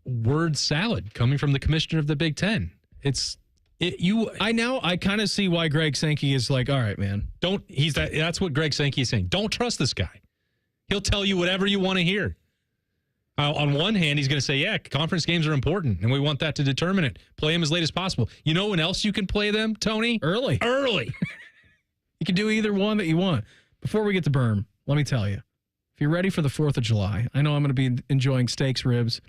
word salad coming from the commissioner of the Big Ten. I kind of see why Greg Sankey is like, all right, man. That's what Greg Sankey is saying. Don't trust this guy. He'll tell you whatever you want to hear. On one hand, he's going to say, yeah, conference games are important, and we want that to determine it. Play them as late as possible. You know when else you can play them, Tony? Early. You can do either one that you want. Before we get to Berm, let me tell you, if you're ready for the 4th of July, I know I'm going to be enjoying steaks, ribs,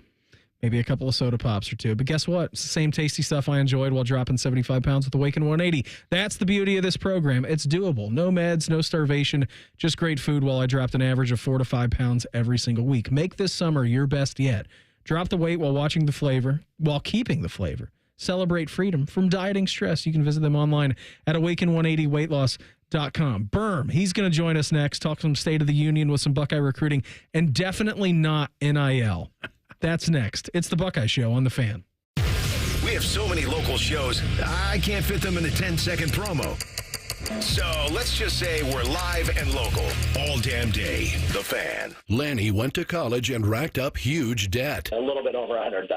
maybe a couple of soda pops or two. But guess what? It's the same tasty stuff I enjoyed while dropping 75 pounds with Awaken 180. That's the beauty of this program. It's doable. No meds, no starvation, just great food while I dropped an average of 4 to 5 pounds every single week. Make this summer your best yet. Drop the weight while keeping the flavor. Celebrate freedom from dieting stress. You can visit them online at awaken180weightloss.com. Berm, he's going to join us next, talk some State of the Union with some Buckeye recruiting, and definitely not NIL. That's next. It's the Buckeye Show on The Fan. We have so many local shows, I can't fit them in a 10-second promo. So let's just say we're live and local all damn day. The Fan. Lanny went to college and racked up huge debt. A little bit over $100,000.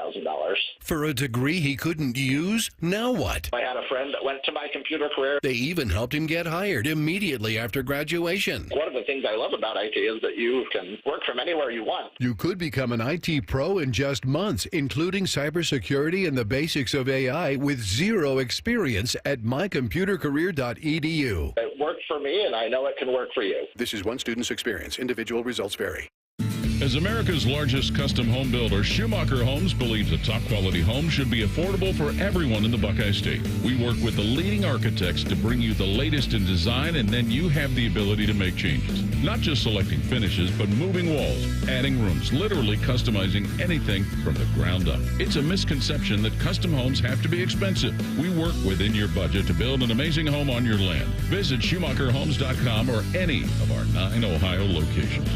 For a degree he couldn't use? Now what? I had a friend that went to my computer career. They even helped him get hired immediately after graduation. One of the things I love about IT is that you can work from anywhere you want. You could become an IT pro in just months, including cybersecurity and the basics of AI with zero experience at mycomputercareer.edu. It worked for me, and I know it can work for you. This is one student's experience. Individual results vary. As America's largest custom home builder, Schumacher Homes believes a top-quality home should be affordable for everyone in the Buckeye State. We work with the leading architects to bring you the latest in design, and then you have the ability to make changes. Not just selecting finishes, but moving walls, adding rooms, literally customizing anything from the ground up. It's a misconception that custom homes have to be expensive. We work within your budget to build an amazing home on your land. Visit SchumacherHomes.com or any of our 9 Ohio locations.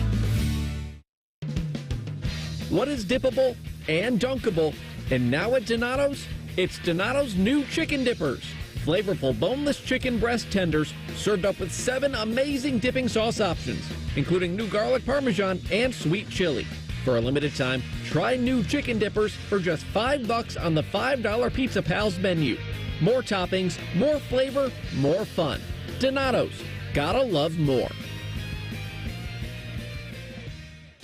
What is dippable and dunkable? And now at Donato's, it's Donato's new chicken dippers. Flavorful boneless chicken breast tenders served up with 7 amazing dipping sauce options, including new garlic parmesan and sweet chili. For a limited time, try new chicken dippers for just $5 on the $5 Pizza Pals menu. More toppings, more flavor, more fun. Donato's. Gotta love more.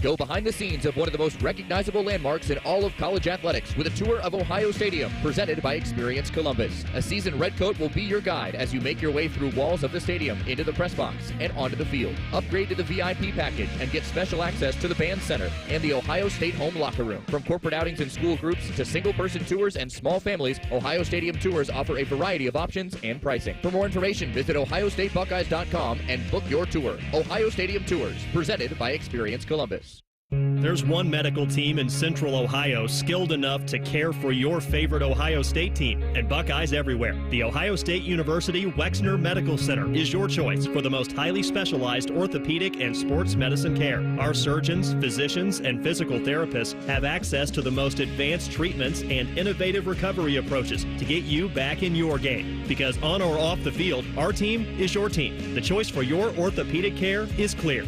Go behind the scenes of one of the most recognizable landmarks in all of college athletics with a tour of Ohio Stadium presented by Experience Columbus. A seasoned redcoat will be your guide as you make your way through walls of the stadium, into the press box, and onto the field. Upgrade to the VIP package and get special access to the band center and the Ohio State home locker room. From corporate outings and school groups to single-person tours and small families, Ohio Stadium tours offer a variety of options and pricing. For more information, visit ohiostatebuckeyes.com and book your tour. Ohio Stadium Tours, presented by Experience Columbus. There's one medical team in Central Ohio skilled enough to care for your favorite Ohio State team, and Buckeyes everywhere. The Ohio State University Wexner Medical Center is your choice for the most highly specialized orthopedic and sports medicine care. Our surgeons, physicians, and physical therapists have access to the most advanced treatments and innovative recovery approaches to get you back in your game. Because on or off the field, our team is your team. The choice for your orthopedic care is clear.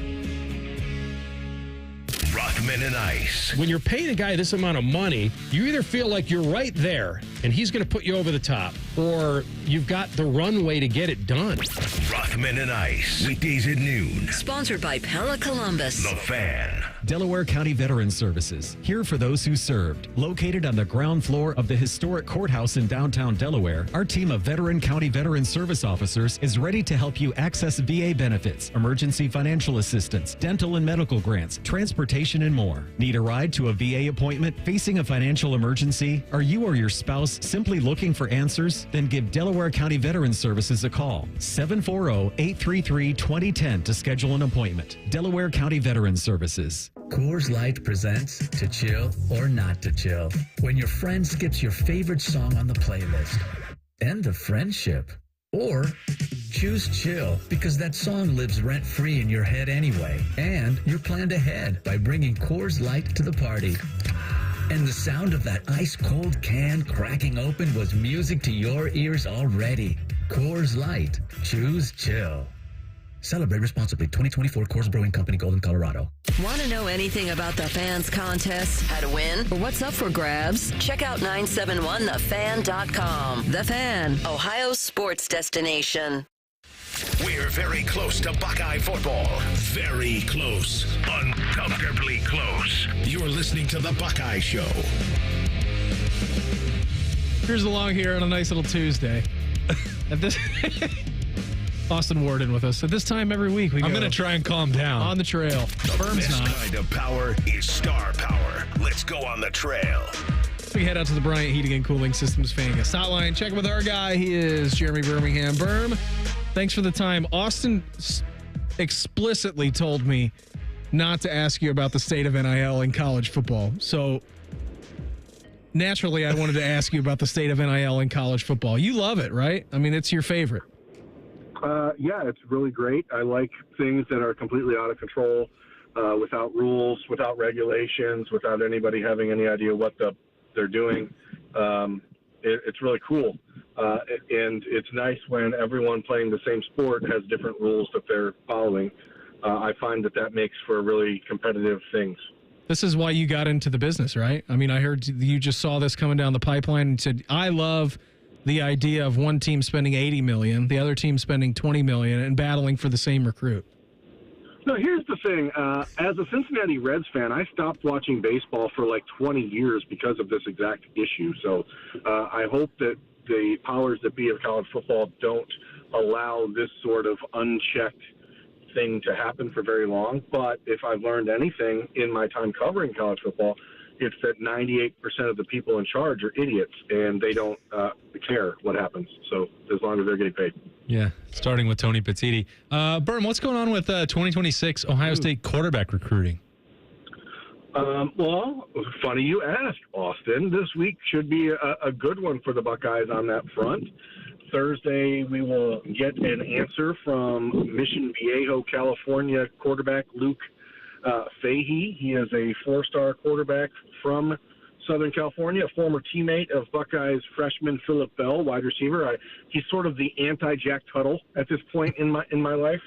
Rockman and Ice. When you're paying a guy this amount of money, you either feel like you're right there and he's going to put you over the top, or you've got the runway to get it done. Rockman and Ice. Weekdays at noon. Sponsored by Pella Columbus. The Fan. Delaware County Veterans Services, here for those who served. Located on the ground floor of the historic courthouse in downtown Delaware, our team of veteran county veteran service officers is ready to help you access VA benefits, emergency financial assistance, dental and medical grants, transportation, and more. Need a ride to a VA appointment? Facing a financial emergency? Are you or your spouse simply looking for answers? Then give Delaware County Veterans Services a call. 740-833-2010 to schedule an appointment. Delaware County Veterans Services. Coors Light presents To Chill or Not to Chill. When your friend skips your favorite song on the playlist. End the friendship. Or choose chill because that song lives rent-free in your head anyway. And you're planned ahead by bringing Coors Light to the party. And the sound of that ice-cold can cracking open was music to your ears already. Coors Light. Choose chill. Celebrate responsibly. 2024 Coors Brewing Company, Golden, Colorado. Want to know anything about the fans contest, how to win, or what's up for grabs? Check out 971thefan.com. The Fan, Ohio's sports destination. We're very close to Buckeye football. Very close. Uncomfortably close. You're listening to The Buckeye Show. Here's along here on a nice little Tuesday. At this, Austin Warden with us. At this time every week, I'm going to try and calm down. On the trail. The best kind of power is star power. Let's go on the trail. We head out to the Bryant Heating and Cooling Systems Fan Hotline. Check with our guy. He is Jeremy Birmingham. Berm, thanks for the time. Austin explicitly told me not to ask you about the state of NIL in college football. So naturally, I wanted to ask you about the state of NIL in college football. You love it, right? I mean, it's your favorite. Yeah, it's really great. I like things that are completely out of control, without rules, without regulations, without anybody having any idea what they're doing. It's really cool. And it's nice when everyone playing the same sport has different rules that they're following. I find that makes for really competitive things. This is why you got into the business, right? I mean, I heard you just saw this coming down the pipeline and said, I love the idea of one team spending $80 million, the other team spending $20 million, and battling for the same recruit. No, here's the thing. As a Cincinnati Reds fan, I stopped watching baseball for like 20 years because of this exact issue. So I hope that the powers that be of college football don't allow this sort of unchecked thing to happen for very long. But if I've learned anything in my time covering college football, it's that 98% of the people in charge are idiots, and they don't care what happens. So as long as they're getting paid. Yeah, starting with Tony Petiti. Berm, what's going on with 2026 Ohio State quarterback recruiting? Well, funny you ask, Austin. This week should be a good one for the Buckeyes on that front. Thursday, we will get an answer from Mission Viejo, California quarterback Luke Fahey. He is a four-star quarterback from Southern California, a former teammate of Buckeyes freshman Phillip Bell, wide receiver. He's sort of the anti-Jack Tuttle at this point in my life.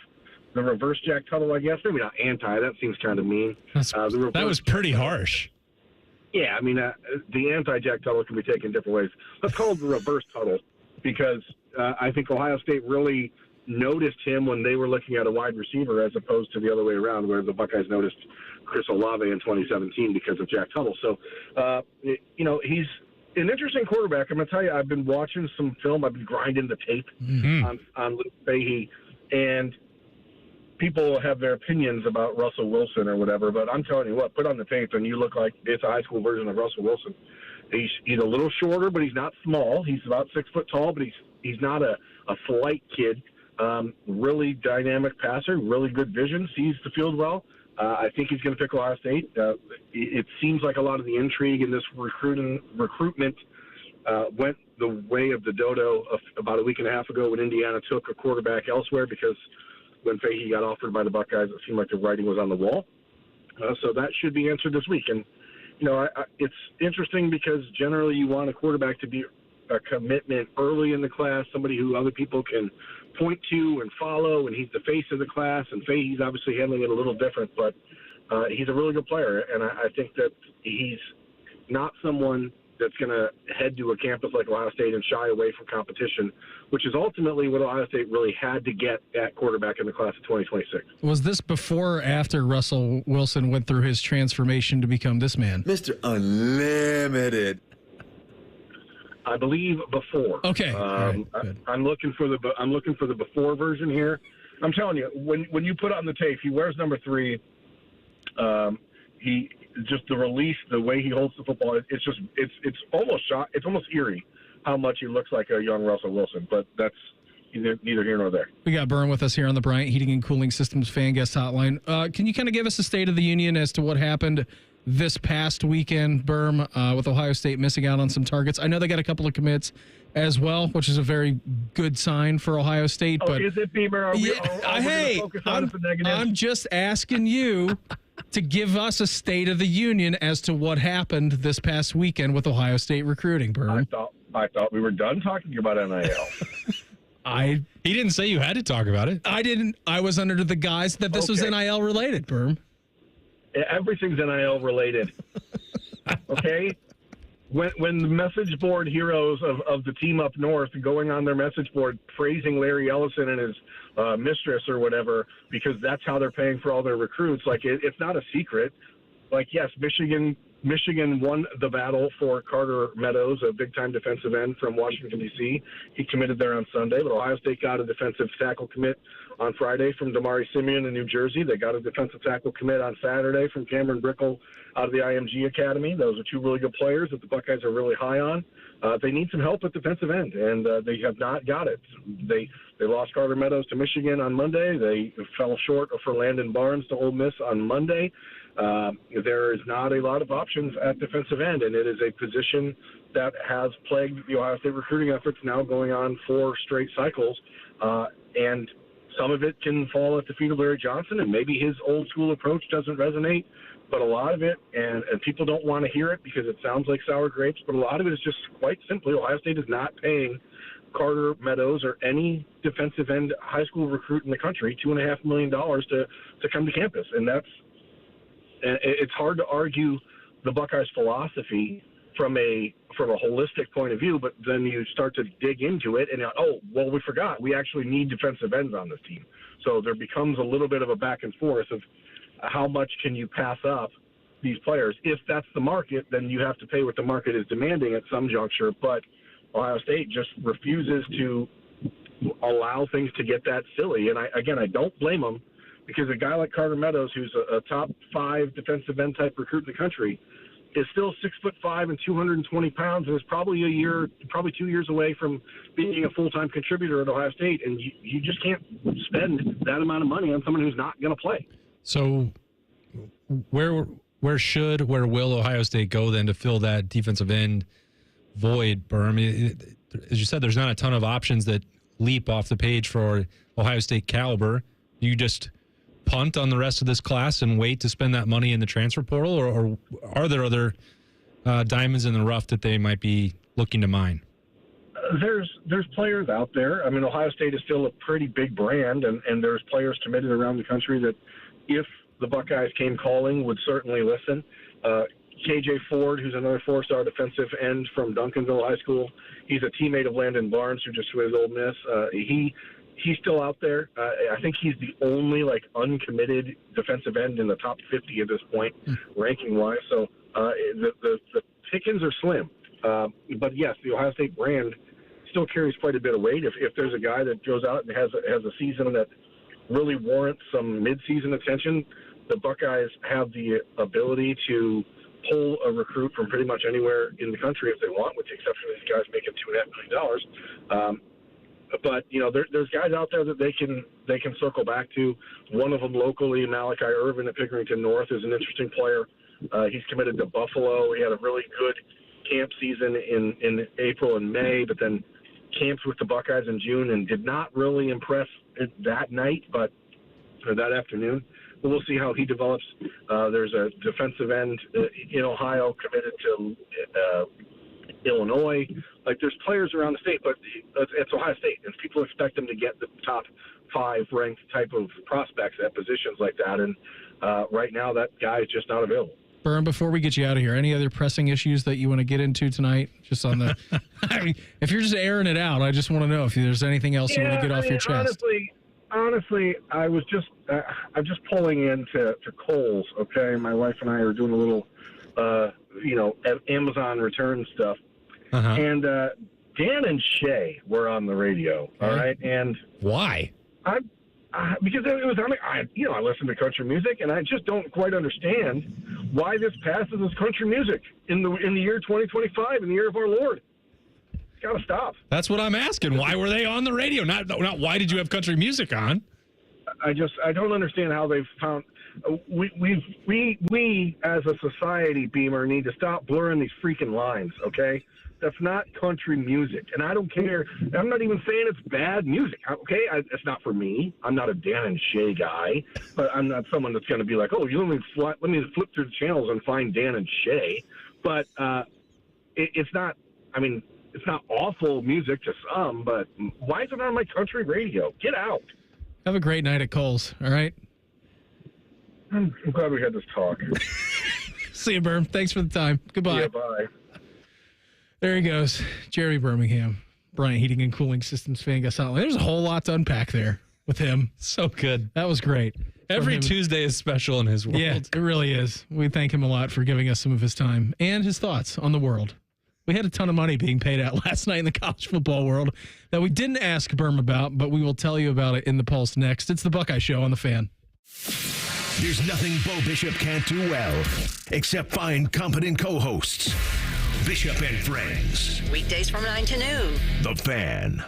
The reverse Jack Tuttle, I guess. Maybe not anti. That seems kind of mean. That was pretty harsh. Yeah, I mean, the anti-Jack Tuttle can be taken different ways. Let's call it the reverse Tuttle because I think Ohio State really noticed him when they were looking at a wide receiver as opposed to the other way around where the Buckeyes noticed Chris Olave in 2017 because of Jack Tuttle. So, he's an interesting quarterback. I'm going to tell you, I've been watching some film. I've been grinding the tape on Luke Fahey, and people have their opinions about Russell Wilson or whatever, but I'm telling you what, put on the tape and you look like it's a high school version of Russell Wilson. He's a little shorter, but he's not small. He's about 6 foot tall, but he's not a slight kid. Really dynamic passer, really good vision, sees the field well. I think he's going to pick Ohio State. It seems like a lot of the intrigue in this recruitment went the way of the dodo about a week and a half ago when Indiana took a quarterback elsewhere because when Fahey got offered by the Buckeyes, it seemed like the writing was on the wall. So that should be answered this week. And, it's interesting because generally you want a quarterback to be a commitment early in the class, somebody who other people can point to and follow, and he's the face of the class, and Fahey's obviously handling it a little different, but he's a really good player, and I think that he's not someone that's going to head to a campus like Ohio State and shy away from competition, which is ultimately what Ohio State really had to get at quarterback in the class of 2026. Was this before or after Russell Wilson went through his transformation to become this man? Mr. Unlimited. I believe before. Okay. I'm looking for the before version here. I'm telling you, when you put on the tape, he wears number 3. He just the release, the way he holds the football, it's almost eerie how much he looks like a young Russell Wilson. But that's neither here nor there. We got Byrne with us here on the Bryant Heating and Cooling Systems Fan Guest Hotline. Can you kind of give us a state of the union as to what happened this past weekend, Byrne, with Ohio State missing out on some targets? I know they got a couple of commits as well, which is a very good sign for Ohio State. But is it, Beamer? Are we focus on the negative? I'm just asking you to give us a state of the union as to what happened this past weekend with Ohio State recruiting, Byrne. I thought we were done talking about NIL. He didn't say you had to talk about it. I didn't. I was under the guise that this was NIL related, Byrne. Everything's NIL related. Okay? When the message board heroes of the team up north going on their message board praising Larry Ellison and his mistress or whatever, because that's how they're paying for all their recruits, like it's not a secret. Like, yes, Michigan won the battle for Carter Meadows, a big-time defensive end from Washington, D.C. He committed there on Sunday, but Ohio State got a defensive tackle commit on Friday from Damari Simeon in New Jersey. They got a defensive tackle commit on Saturday from Cameron Brickle out of the IMG Academy. Those are 2 really good players that the Buckeyes are really high on. They need some help at defensive end, and they have not got it. They lost Carter Meadows to Michigan on Monday. They fell short for Landon Barnes to Ole Miss on Monday. There is not a lot of options at defensive end, and it is a position that has plagued the Ohio State recruiting efforts now going on 4 straight cycles. And some of it can fall at the feet of Larry Johnson, and maybe his old school approach doesn't resonate. But a lot of it, and people don't want to hear it because it sounds like sour grapes, but a lot of it is just quite simply Ohio State is not paying Carter Meadows or any defensive end high school recruit in the country $2.5 million to come to campus. And it's hard to argue the Buckeyes' philosophy from a holistic point of view, but then you start to dig into it and, we forgot. We actually need defensive ends on this team. So there becomes a little bit of a back and forth of how much can you pass up these players. If that's the market, then you have to pay what the market is demanding at some juncture. But Ohio State just refuses to allow things to get that silly. And I don't blame them, because a guy like Carter Meadows, who's a top 5 defensive end type recruit in the country, is still 6'5" and 220 pounds, and is probably 2 years away from being a full-time contributor at Ohio State. And you just can't spend that amount of money on someone who's not going to play. So where will Ohio State go then to fill that defensive end void, Berm? As you said, there's not a ton of options that leap off the page for Ohio State caliber. You just punt on the rest of this class and wait to spend that money in the transfer portal, or are there other diamonds in the rough that they might be looking to mine? There's players out there. I mean, Ohio State is still a pretty big brand, and there's players committed around the country that, if the Buckeyes came calling, would certainly listen. KJ Ford, who's another 4-star defensive end from Duncanville High School, he's a teammate of Landon Barnes, who just was Ole Miss. He's still out there. I think he's the only uncommitted defensive end in the top 50 at this point, ranking-wise. So the pickings are slim. But yes, the Ohio State brand still carries quite a bit of weight. If there's a guy that goes out and has a season that really warrants some midseason attention, the Buckeyes have the ability to pull a recruit from pretty much anywhere in the country if they want, with the exception of these guys making $2.5 million. But there's guys out there that they can circle back to. One of them locally, Malachi Irvin at Pickerington North, is an interesting player. He's committed to Buffalo. He had a really good camp season in April and May, but then camps with the Buckeyes in June and did not really impress that night, but that afternoon. But we'll see how he develops. There's a defensive end in Ohio committed to Illinois. There's players around the state, but it's Ohio State, and people expect them to get the top 5 ranked type of prospects at positions like that. And right now, that guy is just not available. Berm, before we get you out of here, any other pressing issues that you want to get into tonight? Just on the, I mean, if you're just airing it out, I just want to know if there's anything else you want to get off your chest. Honestly, I'm just pulling into Kohl's. Okay, my wife and I are doing a little, Amazon return stuff, and Dan and Shay were on the radio. All right, and why? Because it was I listen to country music, and I just don't quite understand why this passes as country music in the year 2025, in the year of our Lord. It's got to stop. That's what I'm asking. Why were they on the radio? Not why did you have country music on? I don't understand how they've found. We as a society, Beamer, need to stop blurring these freaking lines. Okay. That's not country music, and I don't care. I'm not even saying it's bad music, okay? It's not for me. I'm not a Dan and Shay guy, but I'm not someone that's going to be like, oh, let me flip through the channels and find Dan and Shay. But it's not. I mean, it's not awful music to some, but why is it on my country radio? Get out. Have a great night at Kohl's. All right. I'm glad we had this talk. See you, Berm. Thanks for the time. Goodbye. Yeah, bye. There he goes, Jeremy Birmingham, Bryant Heating and Cooling Systems fan. There's a whole lot to unpack there with him. So good. That was great. Every Tuesday is special in his world. Yeah, it really is. We thank him a lot for giving us some of his time and his thoughts on the world. We had a ton of money being paid out last night in the college football world that we didn't ask Berm about, but we will tell you about it in the Pulse next. It's the Buckeye Show on the Fan. There's nothing Bo Bishop can't do well, except find competent co-hosts. Bishop and Friends. Weekdays from 9 to noon. The Fan.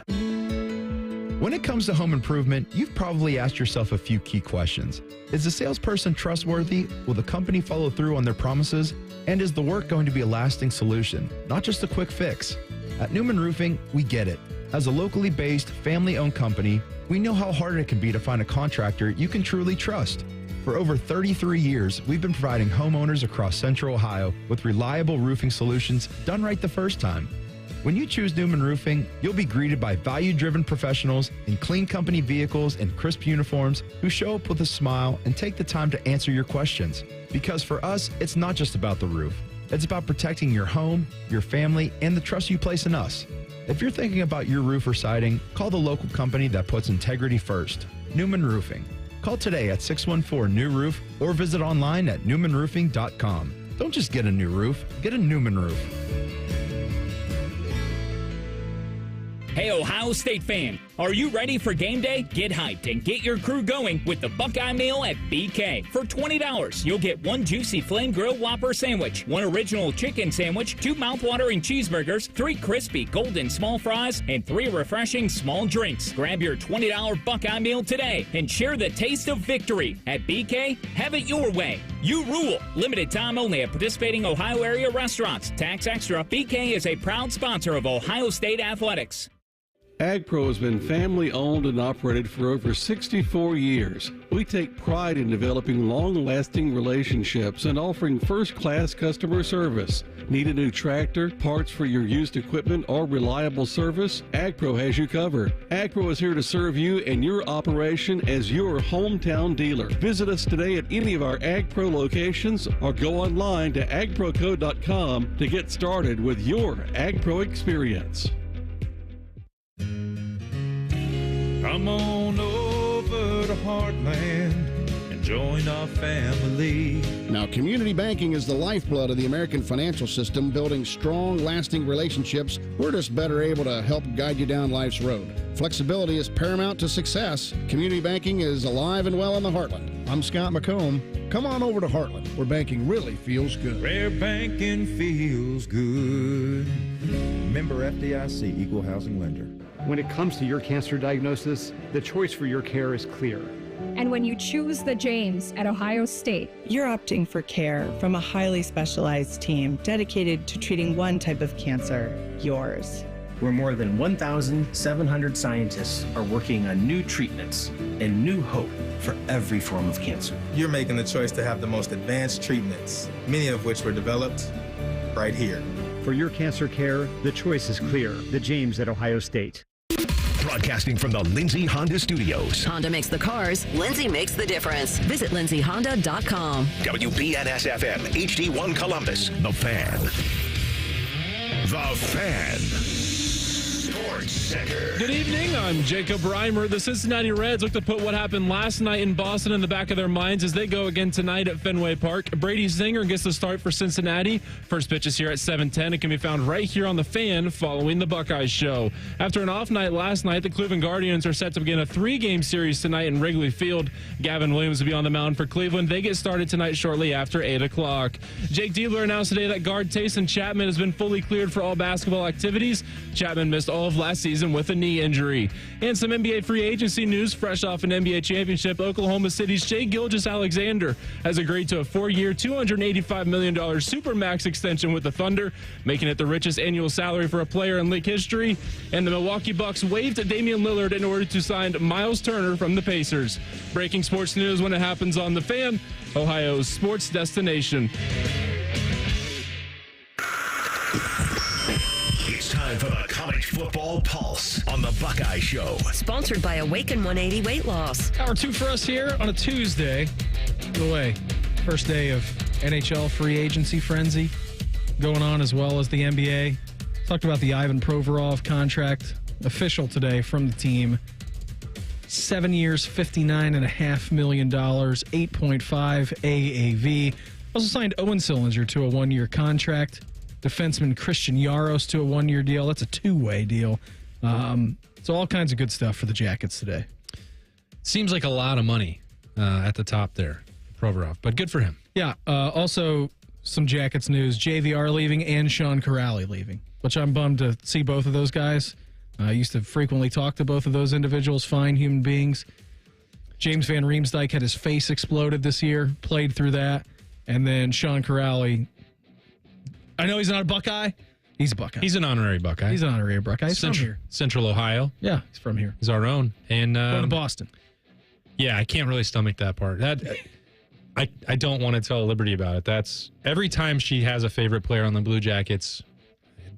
When it comes to home improvement, you've probably asked yourself a few key questions. Is the salesperson trustworthy? Will the company follow through on their promises? And is the work going to be a lasting solution, not just a quick fix? At Newman Roofing, we get it. As a locally based, family-owned company, we know how hard it can be to find a contractor you can truly trust. For over 33 years, we've been providing homeowners across Central Ohio with reliable roofing solutions done right the first time. When you choose Newman Roofing, you'll be greeted by value-driven professionals in clean company vehicles and crisp uniforms who show up with a smile and take the time to answer your questions. Because for us, it's not just about the roof. It's about protecting your home, your family, and the trust you place in us. If you're thinking about your roof or siding, call the local company that puts integrity first. Newman Roofing. Call today at 614-NEW-ROOF or visit online at newmanroofing.com. Don't just get a new roof, get a Newman roof. Hey, Ohio State fan, are you ready for game day? Get hyped and get your crew going with the Buckeye Meal at BK. For $20, you'll get one juicy flame grill Whopper sandwich, one original chicken sandwich, 2 mouthwatering cheeseburgers, 3 crispy golden small fries, and 3 refreshing small drinks. Grab your $20 Buckeye Meal today and share the taste of victory. At BK, have it your way. You rule. Limited time only at participating Ohio area restaurants. Tax extra. BK is a proud sponsor of Ohio State Athletics. AgPro has been family owned and operated for over 64 years. We take pride in developing long-lasting relationships and offering first-class customer service. Need a new tractor, parts for your used equipment, or reliable service? AgPro has you covered. AgPro is here to serve you and your operation as your hometown dealer. Visit us today at any of our AgPro locations or go online to agproco.com to get started with your AgPro experience. Come on over to Heartland and join our family. Now, community banking is the lifeblood of the American financial system, building strong, lasting relationships. We're just better able to help guide you down life's road. Flexibility is paramount to success. Community banking is alive and well in the Heartland. I'm Scott McComb. Come on over to Heartland, where banking really feels good. Where banking feels good. Member FDIC, Equal Housing Lender. When it comes to your cancer diagnosis, the choice for your care is clear. And when you choose the James at Ohio State, you're opting for care from a highly specialized team dedicated to treating one type of cancer, yours. Where more than 1,700 scientists are working on new treatments and new hope for every form of cancer. You're making the choice to have the most advanced treatments, many of which were developed right here. For your cancer care, the choice is clear. The James at Ohio State. Broadcasting from the Lindsay Honda Studios. Honda makes the cars. Lindsay makes the difference. Visit lindsayhonda.com. WBNS-FM, HD1 Columbus. The Fan. The Fan. Sports Center. Good evening. I'm Jacob Reimer. The Cincinnati Reds look to put what happened last night in Boston in the back of their minds as they go again tonight at Fenway Park. Brady Singer gets the start for Cincinnati. First pitch is here at 7:10. It can be found right here on the Fan following the Buckeye Show. After an off night last night, the Cleveland Guardians are set to begin a 3-game series tonight in Wrigley Field. Gavin Williams will be on the mound for Cleveland. They get started tonight shortly after 8 o'clock. Jake Diebler announced today that guard Tayson Chapman has been fully cleared for all basketball activities. Chapman missed all of last season with a knee injury. And some NBA free agency news fresh off an NBA championship. Oklahoma City's Shai Gilgeous-Alexander has agreed to a 4-year, $285 million Supermax extension with the Thunder, making it the richest annual salary for a player in league history. And the Milwaukee Bucks waived Damian Lillard in order to sign Miles Turner from the Pacers. Breaking sports news when it happens on The Fan, Ohio's sports destination. It's time for the College Football Pulse on the Buckeye Show. Sponsored by Awaken 180 Weight Loss. Hour 2 for us here on a Tuesday. By the way, first day of NHL free agency frenzy going on, as well as the NBA. Talked about the Ivan Provorov contract, official today from the team. 7 years, $59.5 million, 8.5 AAV. Also signed Owen Sillinger to a 1-year contract. Defenseman Christian Yaros to a 1-year deal. That's a 2-way deal. So all kinds of good stuff for the Jackets today. Seems like a lot of money at the top there, Provorov, but good for him. Yeah. Also, some Jackets news. JVR leaving and Sean Corrali leaving, which I'm bummed to see both of those guys. I used to frequently talk to both of those individuals, fine human beings. James Van Riemsdyk had his face exploded this year, played through that. And then Sean Corrali, I know he's not a Buckeye. He's a Buckeye. He's an honorary Buckeye. He's an honorary Buckeye. He's from here. Central Ohio. Yeah, he's from here. He's our own. And going to Boston. Yeah, I can't really stomach that part. I don't want to tell Liberty about it. That's every time she has a favorite player on the Blue Jackets,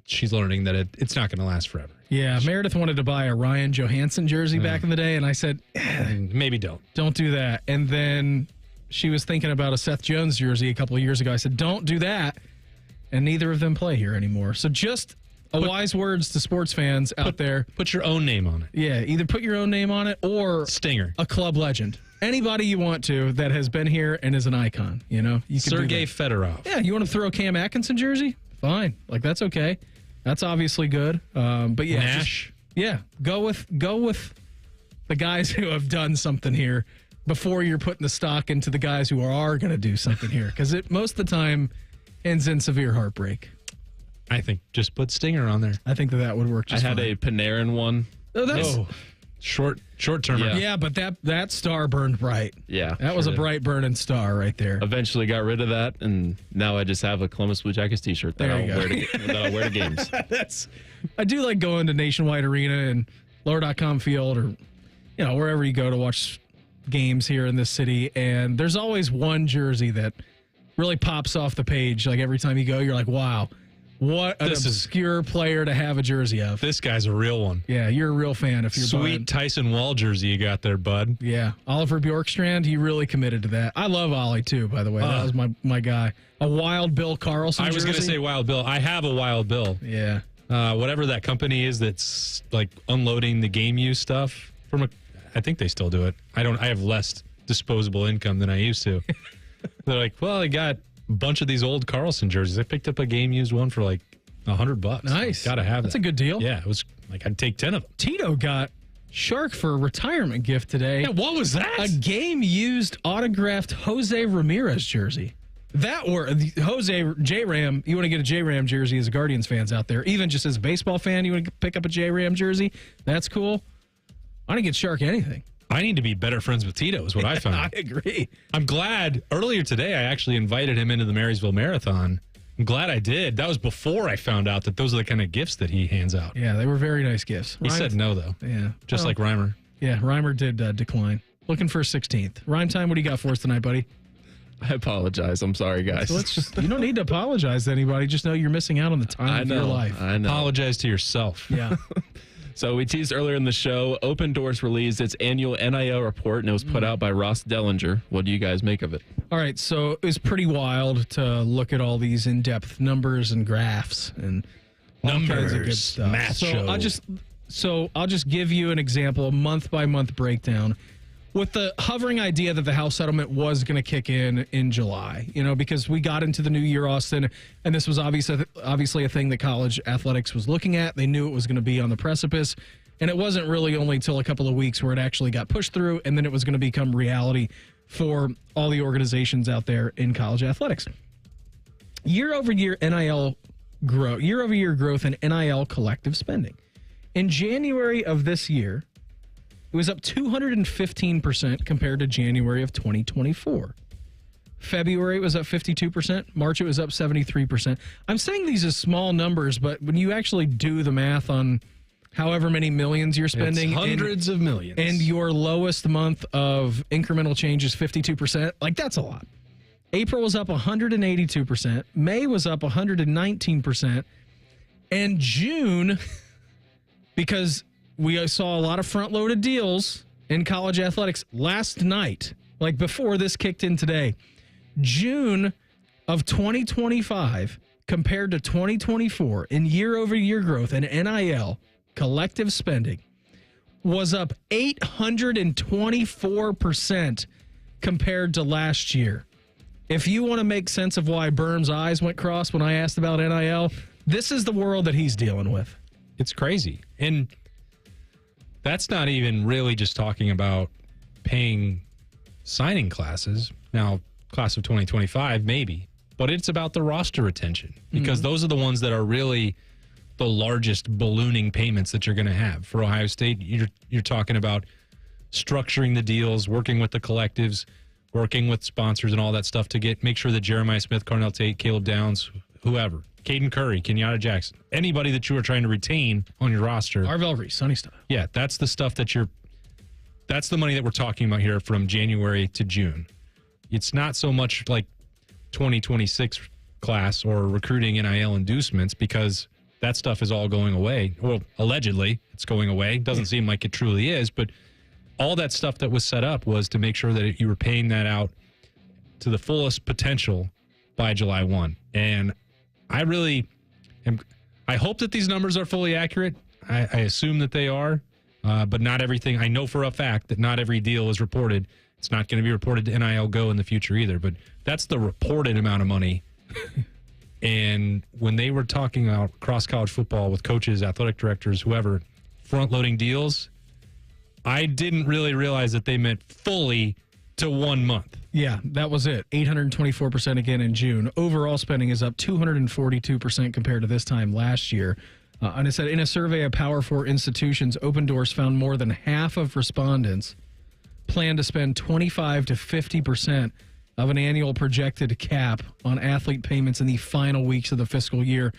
she's learning that it's not going to last forever. Yeah, Meredith wanted to buy a Ryan Johansson jersey back in the day, and I said, maybe don't. Don't do that. And then she was thinking about a Seth Jones jersey a couple of years ago. I said, don't do that. And neither of them play here anymore. So just wise words to sports fans out there. Put your own name on it. Yeah, either put your own name on it or Stinger, a club legend. Anybody you want to that has been here and is an icon, you know? You can Sergei Fedorov. Yeah, you want to throw a Cam Atkinson jersey? Fine. Like, that's okay. That's obviously good. But yeah. Nash. Go with the guys who have done something here before you're putting the stock into the guys who are going to do something here. Because it most of the time ends in severe heartbreak. I think just put Stinger on there. I think that would work just I had fine. a Panarin one. Oh, that's short-termer. Yeah, but that star burned bright. Yeah. That was a bright burning star right there. Eventually got rid of that, and now I just have a Columbus Blue Jackets t-shirt that I'll wear to games. I do like going to Nationwide Arena and Lower.com Field, or wherever you go to watch games here in this city, and there's always one jersey that really pops off the page. Like every time you go, you're like, wow, what an obscure player to have a jersey of. This guy's a real one. Yeah, you're a real fan if you're Sweet Tyson Wall jersey you got there, bud. Yeah, Oliver Bjorkstrand, he really committed to that. I love Ollie too, by the way. That was my guy. A Wild Bill Carlson I was going to say Wild Bill. I have a Wild Bill. Yeah. Whatever that company is that's like unloading the game use stuff from I think they still do it. I have less disposable income than I used to. They're like, well, I got a bunch of these old Carlson jerseys. I picked up a game used one for like $100. Nice. Gotta have That's a good deal. Yeah, it was like I'd take 10 of them. Tito got Shark for a retirement gift today. Yeah, what was that? A game used autographed Jose Ramirez jersey. That or Jose J-Ram, you want to get a J-Ram jersey as a Guardians fans out there. Even just as a baseball fan, you want to pick up a J-Ram jersey. That's cool. I didn't get Shark anything. I need to be better friends with Tito is what I found. I agree. I'm glad earlier today I actually invited him into the Marysville Marathon. I'm glad I did. That was before I found out that those are the kind of gifts that he hands out. Yeah, they were very nice gifts. He said no, though. Yeah. Just like Reimer. Yeah, Reimer did decline. Looking for a 16th. Rhyme time, what do you got for us tonight, buddy? I apologize. I'm sorry, guys. So you don't need to apologize to anybody. Just know you're missing out on the time of your life. I know. Apologize to yourself. Yeah. So we teased earlier in the show, Open Doors released its annual NIL report, and it was put out by Ross Dellinger. What do you guys make of it? All right, so it was pretty wild to look at all these in-depth numbers and graphs and all kinds of good stuff. Math show. I'll just give you an example, a month-by-month breakdown with the hovering idea that the House settlement was going to kick in July, because we got into the new year, Austin, and this was obviously a thing that college athletics was looking at. They knew it was going to be on the precipice, and it wasn't really only till a couple of weeks where it actually got pushed through, and then it was going to become reality for all the organizations out there in college athletics. Year-over-year growth in NIL collective spending. In January of this year, it was up 215% compared to January of 2024. February, it was up 52%. March, it was up 73%. I'm saying these as small numbers, but when you actually do the math on however many millions you're spending, it's hundreds of millions, and your lowest month of incremental change is 52%, that's a lot. April was up 182%. May was up 119%. And June, because we saw a lot of front-loaded deals in college athletics last night, before this kicked in today. June of 2025 compared to 2024 in year-over-year growth in NIL collective spending was up 824% compared to last year. If you want to make sense of why Berm's eyes went cross when I asked about NIL, this is the world that he's dealing with. It's crazy. And that's not even really just talking about paying signing classes. Now, class of 2025, maybe. But it's about the roster retention, because those are the ones that are really the largest ballooning payments that you're going to have. For Ohio State, you're talking about structuring the deals, working with the collectives, working with sponsors and all that stuff to make sure that Jeremiah Smith, Carnell Tate, Caleb Downs, whoever, Caden Curry, Kenyatta Jackson, anybody that you are trying to retain on your roster. Arvell Reese, Sonny stuff. Yeah, that's the stuff that's the money that we're talking about here from January to June. It's not so much like 2026 class or recruiting NIL inducements, because that stuff is all going away. Well, allegedly it's going away. Doesn't seem like it truly is, but all that stuff that was set up was to make sure that you were paying that out to the fullest potential by July 1. And I hope that these numbers are fully accurate. I assume that they are, but not everything. I know for a fact that not every deal is reported. It's not going to be reported to NIL Go in the future either, but that's the reported amount of money. And when they were talking about cross college football with coaches, athletic directors, whoever, front-loading deals, I didn't really realize that they meant fully to 1 month. Yeah, that was it. 824% again in June. Overall spending is up 242% compared to this time last year. And it said in a survey of Power 4 institutions, Open Doors found more than half of respondents plan to spend 25 to 50% of an annual projected cap on athlete payments in the final weeks of the fiscal year,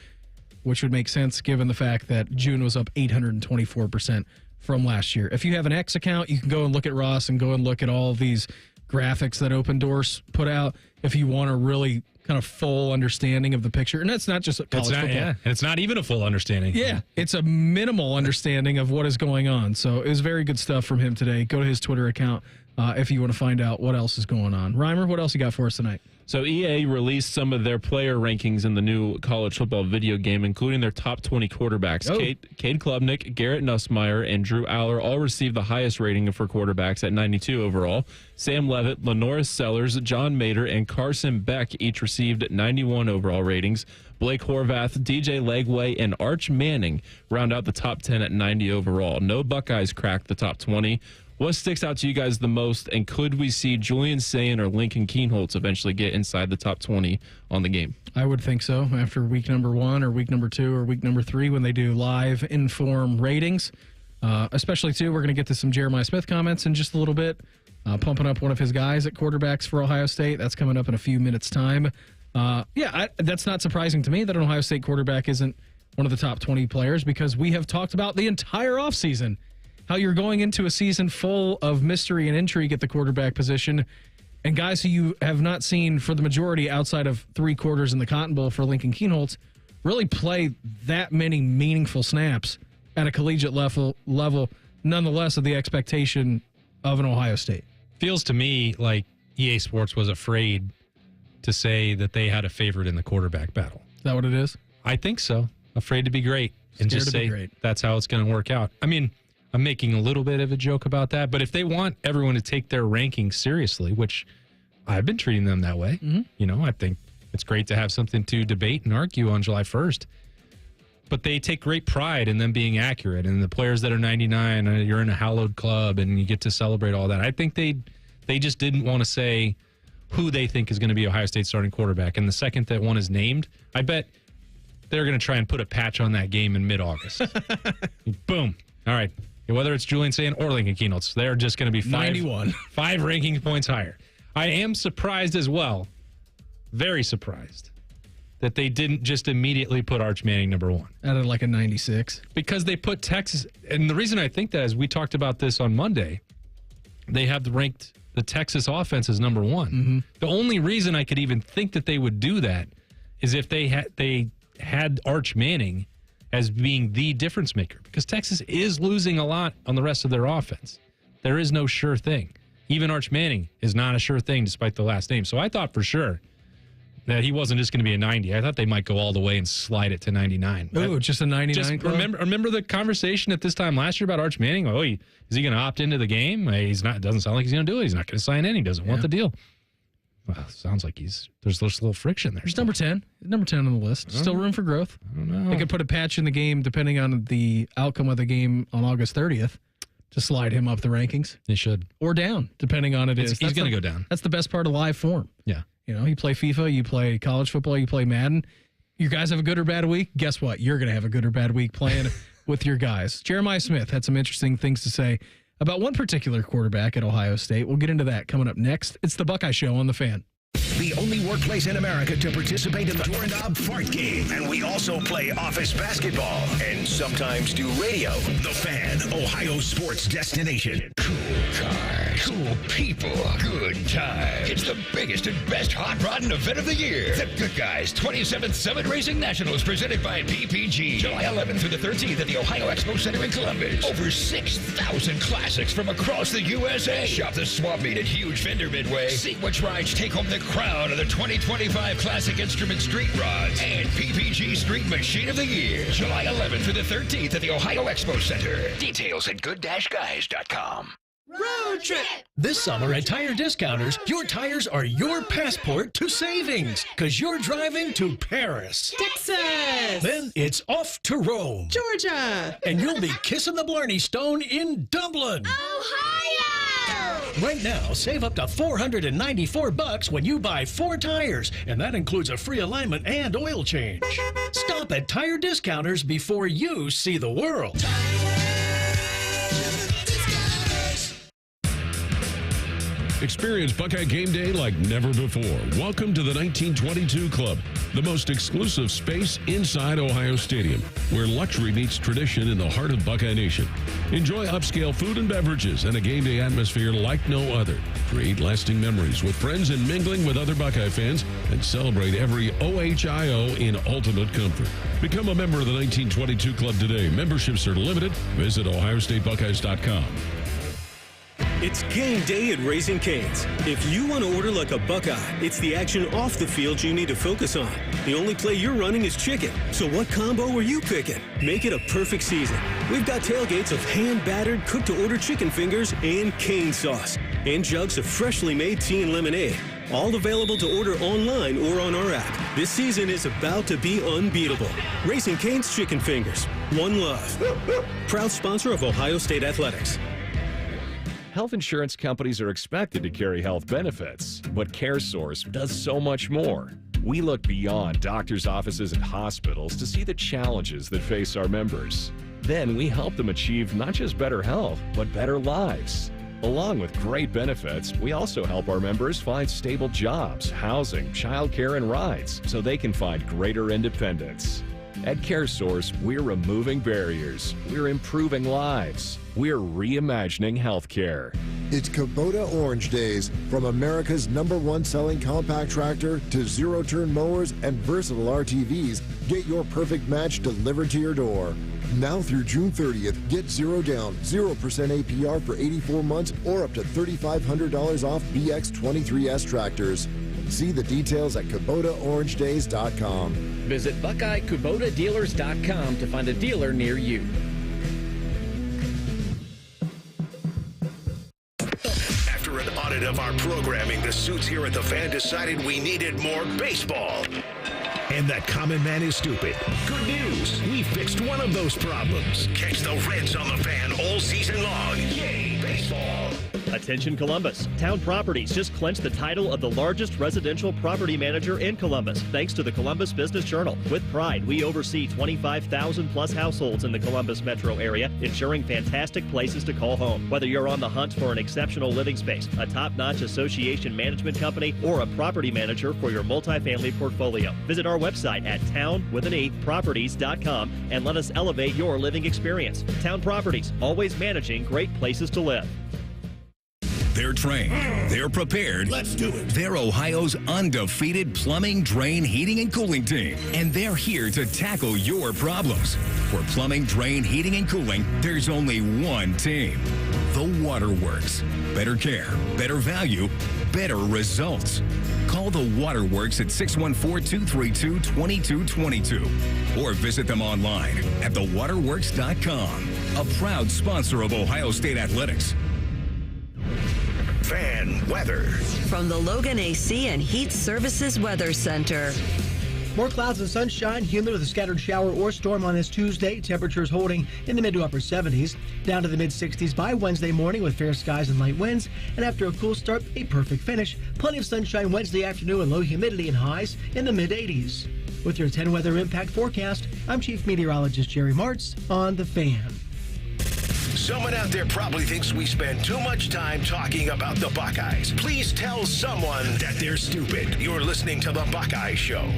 which would make sense given the fact that June was up 824% from last year. If you have an X account, you can go and look at Ross and go and look at all of these graphics that Open Doors put out if you want a really kind of full understanding of the picture. And that's not just college football. Yeah, and it's not even a full understanding. Yeah, it's a minimal understanding of what is going on. So it was very good stuff from him today. Go to his Twitter account if you want to find out what else is going on. Reimer, what else you got for us tonight? So EA released some of their player rankings in the new college football video game, including their top 20 quarterbacks. Cade Klubnik, Garrett Nussmeier, and Drew Aller all received the highest rating for quarterbacks at 92 overall. Sam Levitt, Lenoris Sellers, John Mader, and Carson Beck each received 91 overall ratings. Blake Horvath, DJ Legway, and Arch Manning round out the top 10 at 90 overall. No Buckeyes cracked the top 20. What sticks out to you guys the most, and could we see Julian Sayin or Lincoln Kienholz eventually get inside the top 20 on the game? I would think so after week number 1 or week number 2 or week number 3 when they do live inform ratings. Especially, too, we're going to get to some Jeremiah Smith comments in just a little bit. Pumping up one of his guys at quarterbacks for Ohio State. That's coming up in a few minutes' time. That's not surprising to me that an Ohio State quarterback isn't one of the top 20 players, because we have talked about the entire offseason how you're going into a season full of mystery and intrigue at the quarterback position, and guys who you have not seen for the majority outside of 3 quarters in the Cotton Bowl for Lincoln Kienholz really play that many meaningful snaps at a collegiate level, nonetheless, of the expectation of an Ohio State. Feels to me like EA Sports was afraid to say that they had a favorite in the quarterback battle. Is that what it is? I think so. Afraid to be great. And Scared just to be say great. that's how it's going to work out. I mean, I'm making a little bit of a joke about that, but if they want everyone to take their rankings seriously, which I've been treating them that way, I think it's great to have something to debate and argue on July 1st. But they take great pride in them being accurate. And the players that are 99, you're in a hallowed club and you get to celebrate all that. I think they just didn't want to say who they think is going to be Ohio State's starting quarterback. And the second that one is named, I bet they're going to try and put a patch on that game in mid-August. Boom. All right. Whether it's Julian Sand or Lincoln Keynotes, they're just going to be 91. 5 ranking points higher. I am surprised as well, very surprised, that they didn't just immediately put Arch Manning number 1. At like a 96. Because they put Texas, and the reason I think that is we talked about this on Monday, they have ranked the Texas offense as number 1. The only reason I could even think that they would do that is if they had Arch Manning as being the difference maker, because Texas is losing a lot on the rest of their offense. There is no sure thing. Even Arch Manning is not a sure thing despite the last name. So I thought for sure that he wasn't just going to be a 90. I thought they might go all the way and slide it to 99. Oh, just a 99 club? Remember the conversation at this time last year about Arch Manning? Oh, is he going to opt into the game? He's not. It doesn't sound like he's going to do it. He's not going to sign in. He doesn't want the deal. Well, sounds like there's a little friction there. He's number 10. Number 10 on the list. Still room for growth. I don't know. They could put a patch in the game depending on the outcome of the game on August 30th to slide him up the rankings. They should. Or down, depending on He's going to go down. That's the best part of live form. Yeah. You play FIFA, you play college football, you play Madden. You guys have a good or bad week? Guess what? You're going to have a good or bad week playing with your guys. Jeremiah Smith had some interesting things to say about one particular quarterback at Ohio State. We'll get into that coming up next. It's the Buckeye Show on The Fan. The only workplace in America to participate in the Doorknob Fart Game. And we also play office basketball and sometimes do radio. The Fan, Ohio sports destination. Cool cars, cool people, good times. It's the biggest and best hot rodding event of the year. The Good Guys 27th Summit Racing Nationals presented by PPG. July 11th through the 13th at the Ohio Expo Center in Columbus. Over 6,000 classics from across the USA. Shop the swap meet at Huge Vendor Midway. See which rides take home the crown of the 2025 Classic Instrument Street Rods and PPG Street Machine of the Year. July 11th through the 13th at the Ohio Expo Center. Details at good-guys.com. Road trip! This summer at Tire Discounters, your tires are your passport to savings, because you're driving to Paris, Texas, then it's off to Rome, Georgia, and you'll be kissing the Blarney Stone in Dublin, Ohio! Right now, save up to $494 when you buy 4 tires, and that includes a free alignment and oil change. Stop at Tire Discounters before you see the world. Experience Buckeye Game Day like never before. Welcome to the 1922 Club, the most exclusive space inside Ohio Stadium, where luxury meets tradition in the heart of Buckeye Nation. Enjoy upscale food and beverages and a game day atmosphere like no other. Create lasting memories with friends and mingling with other Buckeye fans, and celebrate every OHIO in ultimate comfort. Become a member of the 1922 Club today. Memberships are limited. Visit OhioStateBuckeyes.com. It's game day at Raising Cane's. If you want to order like a Buckeye, it's the action off the field you need to focus on. The only play you're running is chicken. So what combo are you picking? Make it a perfect season. We've got tailgates of hand-battered, cooked-to-order chicken fingers and cane sauce. And jugs of freshly made tea and lemonade. All available to order online or on our app. This season is about to be unbeatable. Raising Cane's Chicken Fingers. One love. Proud sponsor of Ohio State Athletics. Health insurance companies are expected to carry health benefits, but CareSource does so much more. We look beyond doctors' offices and hospitals to see the challenges that face our members. Then we help them achieve not just better health, but better lives. Along with great benefits, we also help our members find stable jobs, housing, childcare, and rides so they can find greater independence. At CareSource, we're removing barriers. We're improving lives. We're reimagining healthcare. It's Kubota Orange Days. From America's #1 selling compact tractor to zero-turn mowers and versatile RTVs, get your perfect match delivered to your door. Now through June 30th, get 0 down, 0% APR for 84 months or up to $3,500 off BX23S tractors. See the details at KubotaOrangeDays.com. Visit BuckeyeKubotaDealers.com to find a dealer near you. After an audit of our programming, the suits here at the Fan decided we needed more baseball. And that common man is stupid. Good news. We fixed one of those problems. Catch the Reds on the Fan all season long. Yay, baseball. Attention Columbus. Town Properties just clinched the title of the largest residential property manager in Columbus, thanks to the Columbus Business Journal. With pride, we oversee 25,000 plus households in the Columbus metro area, ensuring fantastic places to call home. Whether you're on the hunt for an exceptional living space, a top-notch association management company, or a property manager for your multifamily portfolio, visit our website at town.properties.com and let us elevate your living experience. Town Properties, always managing great places to live. They're trained. They're prepared. Let's do it. They're Ohio's undefeated plumbing, drain, heating, and cooling team. And they're here to tackle your problems. For plumbing, drain, heating, and cooling, there's only one team. The Waterworks. Better care, better value, better results. Call the Waterworks at 614-232-2222 or visit them online at thewaterworks.com. A proud sponsor of Ohio State Athletics. Fan weather. From the Logan AC and Heat Services Weather Center. More clouds and sunshine, humid with a scattered shower or storm on this Tuesday. Temperatures holding in the mid to upper 70s, down to the mid 60s by Wednesday morning with fair skies and light winds. And after a cool start, a perfect finish. Plenty of sunshine Wednesday afternoon and low humidity and highs in the mid 80s. With your 10 weather impact forecast, I'm Chief Meteorologist Jerry Martz on The Fan. Someone out there probably thinks we spend too much time talking about the Buckeyes. Please tell someone that they're stupid. You're listening to the Buckeye Show.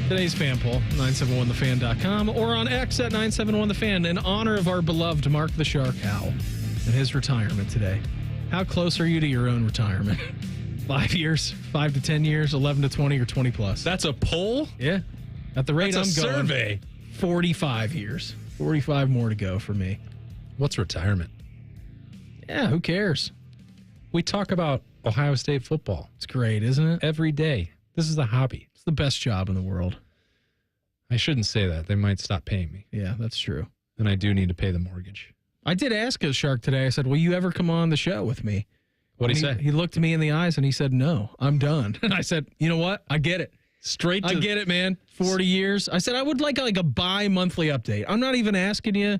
Today's fan poll, 971thefan.com or on X at 971thefan in honor of our beloved Mark the Shark Howell and his retirement today. How close are you to your own retirement? 5 years, 5 to 10 years, 11 to 20, or 20 plus? That's a poll? Yeah. At the rate That's I'm a going, survey. 45 years. 45 more to go for me. What's retirement? Yeah, who cares? We talk about Ohio State football. It's great, isn't it? Every day. This is a hobby. It's the best job in the world. I shouldn't say that. They might stop paying me. Yeah, that's true. And I do need to pay the mortgage. I did ask a Shark today. I said, will you ever come on the show with me? What'd he say? He looked me in the eyes and he said, no, I'm done. And I said, you know what? I get it. Straight to I get it, man. 40 years. I said I would like a bi-monthly update. I'm not even asking you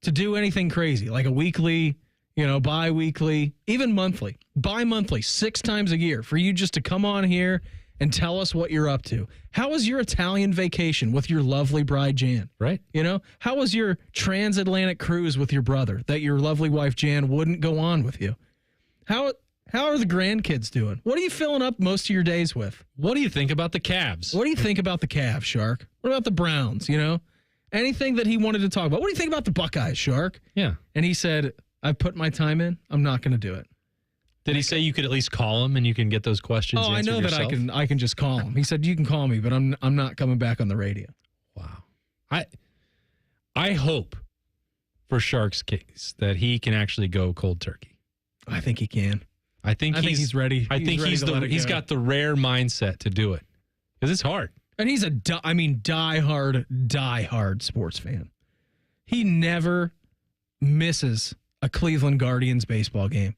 to do anything crazy, like a weekly, bi-weekly, even monthly, bi-monthly, 6 times a year for you just to come on here and tell us what you're up to. How was your Italian vacation with your lovely bride, Jan? Right. How was your transatlantic cruise with your brother that your lovely wife, Jan, wouldn't go on with you? How are the grandkids doing? What are you filling up most of your days with? What do you think about the Cavs? What do you think about the Cavs, Shark? What about the Browns, Anything that he wanted to talk about. What do you think about the Buckeyes, Shark? Yeah. And he said, I've put my time in. I'm not going to do it. Did he say you could at least call him and you can get those questions answered I know yourself? that I can just call him. He said, you can call me, but I'm not coming back on the radio. Wow. I hope for Shark's case that he can actually go cold turkey. I think he can. I think he's ready. I think he's got the rare mindset to do it because it's hard. And he's diehard sports fan. He never misses a Cleveland Guardians baseball game.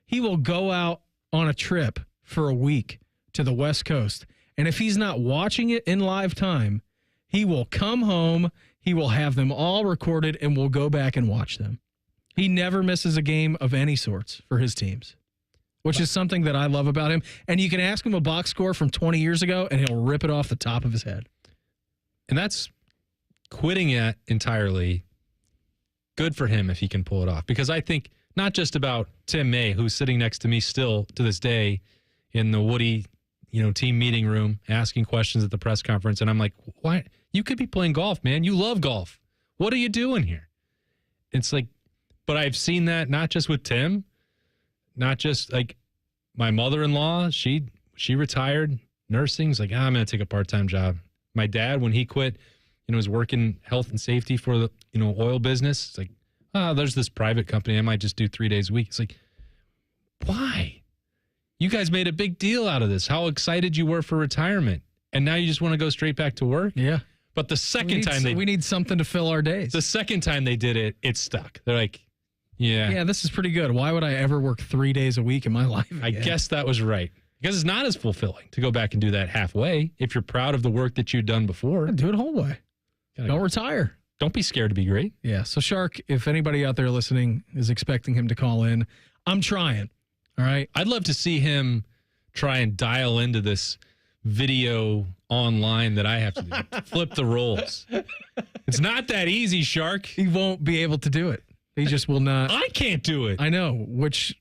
He will go out on a trip for a week to the West Coast, and if he's not watching it in live time, he will come home. He will have them all recorded, and we'll go back and watch them. He never misses a game of any sorts for his teams, which is something that I love about him. And you can ask him a box score from 20 years ago, and he'll rip it off the top of his head. And that's quitting it entirely. Good for him if he can pull it off. Because I think not just about Tim May, who's sitting next to me still to this day in the Woody, team meeting room, asking questions at the press conference. And I'm like, why? You could be playing golf, man. You love golf. What are you doing here? It's like, but I've seen that not just with Tim, not just like my mother-in-law, she retired nursing. She's like, I'm going to take a part-time job. My dad, when he quit, is working health and safety for the, oil business. It's like, there's this private company. I might just do 3 days a week. It's like, why? You guys made a big deal out of this. How excited you were for retirement. And now you just want to go straight back to work? Yeah. But the second time we need something to fill our days. The second time they did it, it stuck. They're like, yeah, this is pretty good. Why would I ever work 3 days a week in my life again? I guess that was right. Because it's not as fulfilling to go back and do that halfway. If you're proud of the work that you've done before, do it whole way. Don't retire. Don't be scared to be great. Yeah. So Shark, if anybody out there listening is expecting him to call in, I'm trying. All right. I'd love to see him try and dial into this video online that I have to do. Flip the roles. It's not that easy, Shark. He won't be able to do it. He just will not. I can't do it. I know, which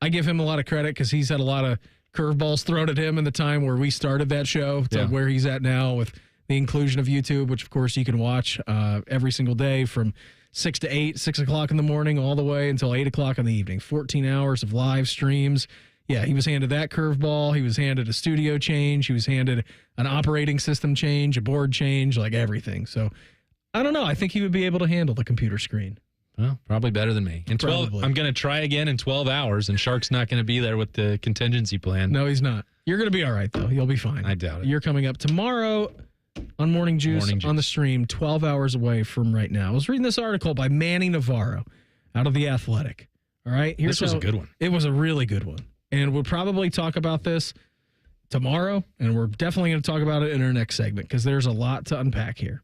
I give him a lot of credit because he's had a lot of curveballs thrown at him in the time where we started that show to where he's at now with the inclusion of YouTube, which of course you can watch every single day from 6 to 8, 6 o'clock in the morning, all the way until 8 o'clock in the evening. 14 hours of live streams. Yeah, he was handed that curveball. He was handed a studio change. He was handed an operating system change, a board change, like everything. So I don't know. I think he would be able to handle the computer screen. Well, probably better than me. In 12, Probably. I'm going to try again in 12 hours, and Shark's not going to be there with the contingency plan. No, he's not. You're going to be all right, though. You'll be fine. I doubt it. You're coming up tomorrow on Morning Juice on the stream, 12 hours away from right now. I was reading this article by Manny Navarro out of The Athletic. All right? This was a good one. It was a really good one. And we'll probably talk about this tomorrow, and we're definitely going to talk about it in our next segment because there's a lot to unpack here.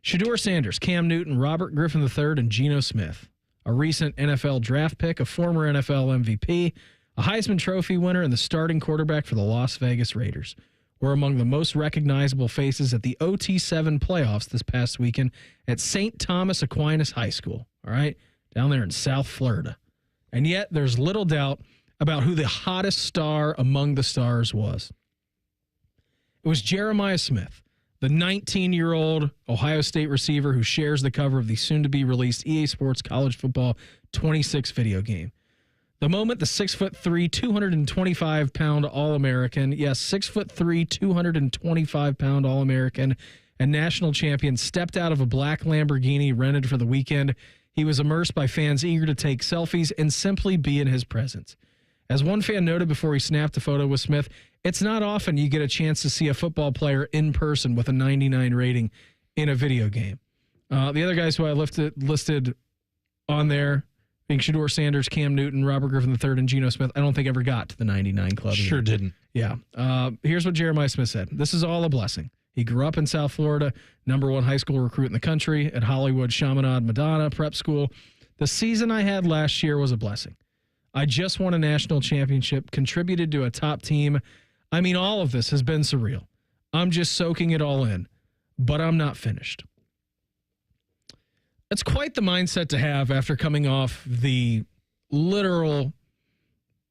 Shedeur Sanders, Cam Newton, Robert Griffin III, and Geno Smith. A recent NFL draft pick, a former NFL MVP, a Heisman Trophy winner, and the starting quarterback for the Las Vegas Raiders were among the most recognizable faces at the OT7 playoffs this past weekend at St. Thomas Aquinas High School, all right, down there in South Florida. And yet there's little doubt about who the hottest star among the stars was. It was Jeremiah Smith, the 19-year-old Ohio State receiver who shares the cover of the soon-to-be-released EA Sports College Football 26 video game. The moment the 6'3", 225-pound All-American, yes, 6'3", 225-pound All-American and national champion stepped out of a black Lamborghini rented for the weekend, he was immersed by fans eager to take selfies and simply be in his presence. As one fan noted before he snapped a photo with Smith, it's not often you get a chance to see a football player in person with a 99 rating in a video game. The other guys who I listed on there, being Shedeur Sanders, Cam Newton, Robert Griffin III, and Geno Smith, I don't think ever got to the 99 club. Sure didn't. Yeah. Here's what Jeremiah Smith said. This is all a blessing. He grew up in South Florida, #1 high school recruit in the country at Hollywood Chaminade Madonna Prep School. The season I had last year was a blessing. I just won a national championship, contributed to a top team. I mean, all of this has been surreal. I'm just soaking it all in, but I'm not finished. It's quite the mindset to have after coming off the literal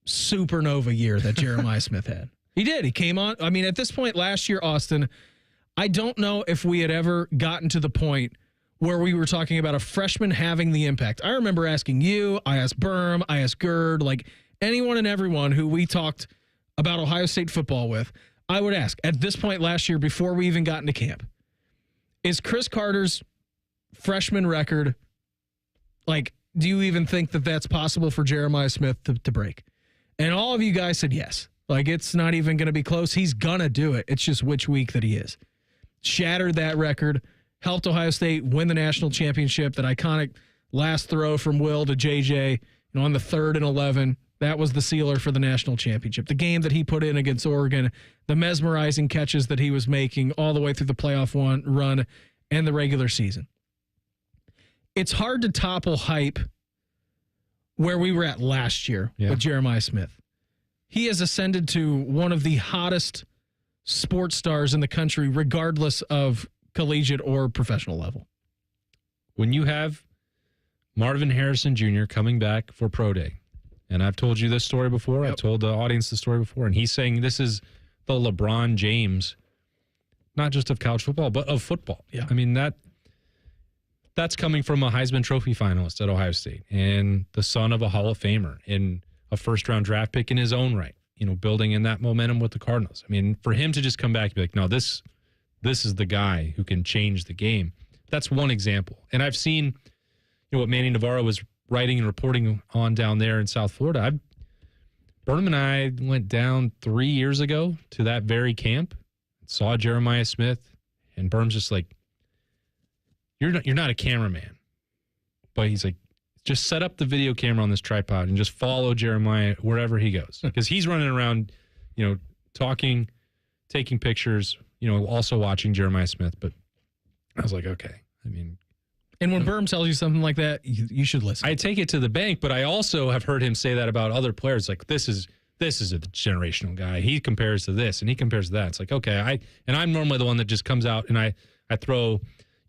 supernova year that Jeremiah Smith had. He did. He came on. I mean, at this point last year, Austin, I don't know if we had ever gotten to the point where we were talking about a freshman having the impact. I remember asking you, I asked Berm, I asked Gerd, like anyone and everyone who we talked about Ohio State football with, I would ask at this point last year before we even got into camp, is Chris Carter's freshman record, like, do you even think that that's possible for Jeremiah Smith to break? And all of you guys said yes. Like, it's not even going to be close. He's going to do it. It's just which week that he is. Shattered that record. Helped Ohio State win the national championship. That iconic last throw from Will to JJ, on the 3rd and 11. That was the sealer for the national championship. The game that he put in against Oregon, the mesmerizing catches that he was making all the way through the playoff run and the regular season. It's hard to topple hype where we were at last year with Jeremiah Smith. He has ascended to one of the hottest sports stars in the country, regardless of collegiate or professional level. When you have Marvin Harrison Jr. coming back for Pro Day, and I've told you this story before, I've told the audience the story before, and he's saying this is the LeBron James, not just of college football, but of football. Yeah. I mean, that's coming from a Heisman Trophy finalist at Ohio State and the son of a Hall of Famer and a first-round draft pick in his own right, building in that momentum with the Cardinals. I mean, for him to just come back and be like, no, this this is the guy who can change the game. That's one example. And I've seen what Manny Navarro was writing and reporting on down there in South Florida. Burnham and I went down 3 years ago to that very camp, saw Jeremiah Smith, and Burnham's just like, you're not a cameraman. But he's like, just set up the video camera on this tripod and just follow Jeremiah wherever he goes. Because he's running around, talking, taking pictures, also watching Jeremiah Smith. But I was like, okay. And when Berm tells you something like that, you should listen. I take it to the bank, but I also have heard him say that about other players. Like, this is a generational guy. He compares to this and he compares to that. It's like, okay, I'm normally the one that just comes out and I throw,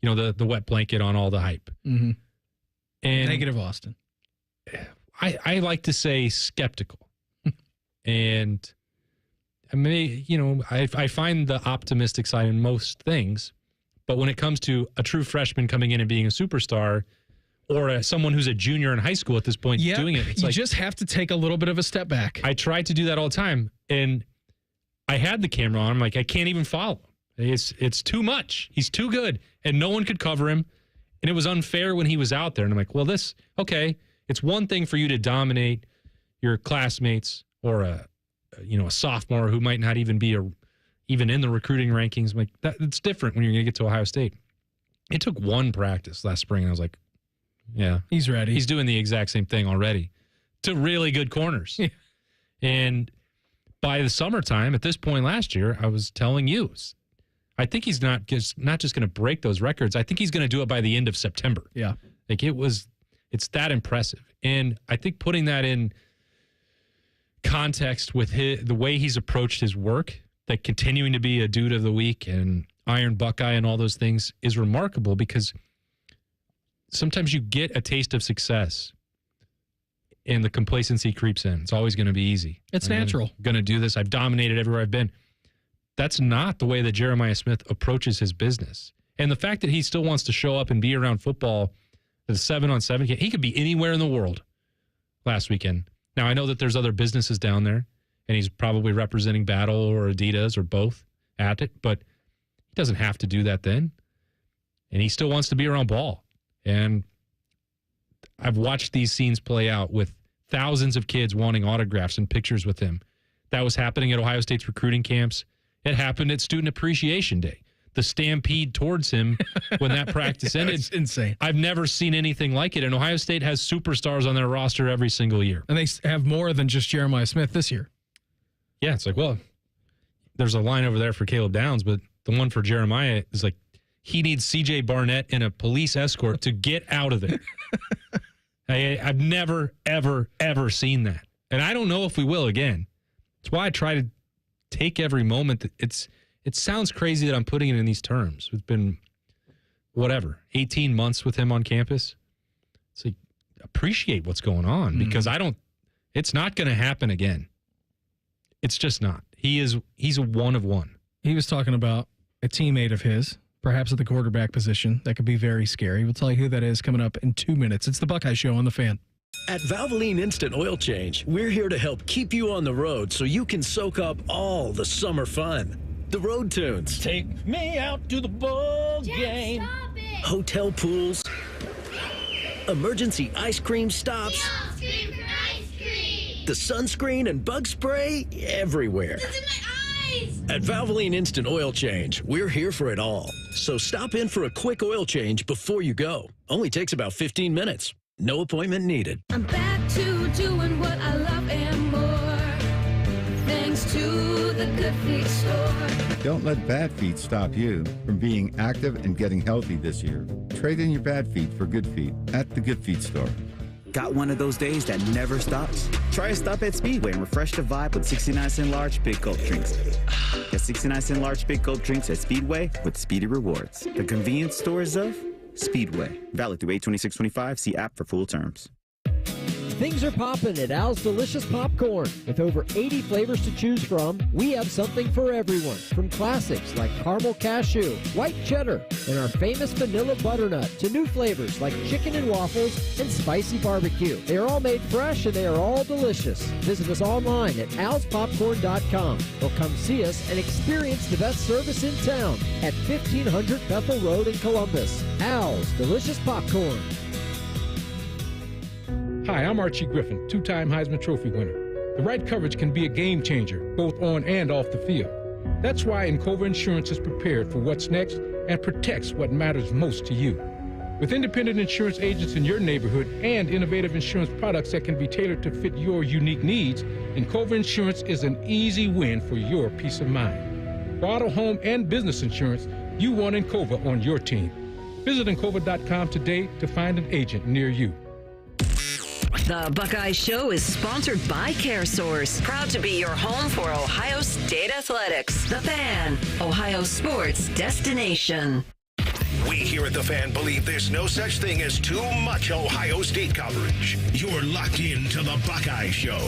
the wet blanket on all the hype. Mm-hmm. And negative Austin. I like to say skeptical. And I find the optimistic side in most things. But when it comes to a true freshman coming in and being a superstar, or someone who's a junior in high school at this point doing it, it's you just have to take a little bit of a step back. I try to do that all the time, and I had the camera on. I'm like, I can't even follow. It's too much. He's too good, and no one could cover him, and it was unfair when he was out there. And I'm like, well, it's one thing for you to dominate your classmates or a sophomore who might not even be even in the recruiting rankings. Like it's different when you're going to get to Ohio State. It took one practice last spring, and I was like, yeah. He's ready. He's doing the exact same thing already to really good corners. Yeah. And by the summertime, at this point last year, I was telling you, I think he's not just going to break those records. I think he's going to do it by the end of September. Yeah. Like it's that impressive. And I think putting that in context with the way he's approached his work, that continuing to be a dude of the week and Iron Buckeye and all those things is remarkable, because sometimes you get a taste of success and the complacency creeps in. It's always going to be easy. It's natural. I'm going to do this. I've dominated everywhere I've been. That's not the way that Jeremiah Smith approaches his business. And the fact that he still wants to show up and be around football, the 7-on-7, he could be anywhere in the world last weekend. Now, I know that there's other businesses down there, and he's probably representing Battle or Adidas or both at it, but he doesn't have to do that then. And he still wants to be around ball. And I've watched these scenes play out with thousands of kids wanting autographs and pictures with him. That was happening at Ohio State's recruiting camps. It happened at Student Appreciation Day. The stampede towards him when that practice ended. It's insane. I've never seen anything like it. And Ohio State has superstars on their roster every single year. And they have more than just Jeremiah Smith this year. Yeah, it's like, well, there's a line over there for Caleb Downs, but the one for Jeremiah is like, he needs C.J. Barnett and a police escort to get out of there. I've never, ever, ever seen that. And I don't know if we will again. That's why I try to take every moment. It sounds crazy that I'm putting it in these terms. It's been, 18 months with him on campus. It's like, appreciate what's going on, because it's not going to happen again. It's just not. He's a one of one. He was talking about a teammate of his, perhaps at the quarterback position, that could be very scary. We'll tell you who that is coming up in 2 minutes. It's the Buckeye Show on The Fan. At Valvoline Instant Oil Change, we're here to help keep you on the road so you can soak up all the summer fun. The road tunes. Take me out to the ball game. Hotel pools. Emergency ice cream stops. The sunscreen and bug spray everywhere. At Valvoline Instant Oil Change, we're here for it all. So stop in for a quick oil change before you go. Only takes about 15 minutes. No appointment needed. I'm back to doing what I love and more. Thanks to the Good Feet store. Don't let bad feet stop you from being active and getting healthy this year. Trade in your bad feet for good feet at the Good Feet store. Got one of those days that never stops? Try a stop at Speedway and refresh the vibe with 69-cent large Big Gulp drinks. Get 69-cent large Big Gulp drinks at Speedway with Speedy Rewards. The convenience stores of Speedway. Valid through 8/26/25. See app for full terms. Things are popping at Al's Delicious Popcorn. With over 80 flavors to choose from, we have something for everyone. From classics like caramel cashew, white cheddar, and our famous vanilla butternut to new flavors like chicken and waffles and spicy barbecue. They are all made fresh and they are all delicious. Visit us online at alspopcorn.com or come see us and experience the best service in town at 1500 Bethel Road in Columbus. Al's Delicious Popcorn. Hi, I'm Archie Griffin, two-time Heisman Trophy winner. The right coverage can be a game changer, both on and off the field. That's why Encova Insurance is prepared for what's next and protects what matters most to you. With independent insurance agents in your neighborhood and innovative insurance products that can be tailored to fit your unique needs, Encova Insurance is an easy win for your peace of mind. For auto, home, and business insurance, you want Encova on your team. Visit Encova.com today to find an agent near you. The Buckeye Show is sponsored by CareSource, proud to be your home for Ohio State athletics. The Fan, Ohio sports destination. We here at The Fan believe there's no such thing as too much Ohio State coverage. You're locked into The Buckeye Show.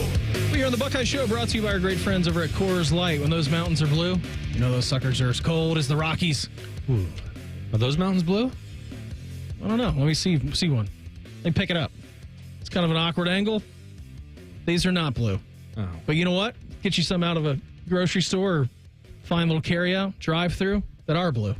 We are on The Buckeye Show, brought to you by our great friends over at Coors Light. When those mountains are blue, you know those suckers are as cold as the Rockies. Ooh. Are those mountains blue? I don't know. Let me see one. Let me pick it up. It's kind of an awkward angle. These are not blue. Oh. But you know what? Get you some out of a grocery store or fine little carryout, drive-through that are blue.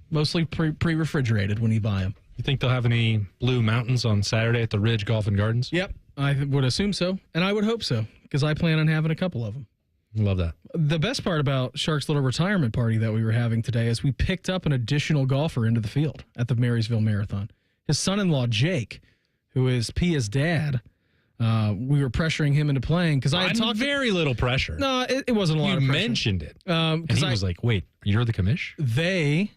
Mostly pre-refrigerated when you buy them. You think they'll have any blue mountains on Saturday at the Ridge Golf and Gardens? Yep, I would assume so. And I would hope so, because I plan on having a couple of them. Love that. The best part about Shark's little retirement party that we were having today is we picked up an additional golfer into the field at the Marysville Marathon. His son-in-law, Jake, who is Pia's dad, we were pressuring him into playing because I had talked very little pressure. No, it wasn't a lot of pressure. You mentioned it, and he was like, "Wait, you're the commish?" They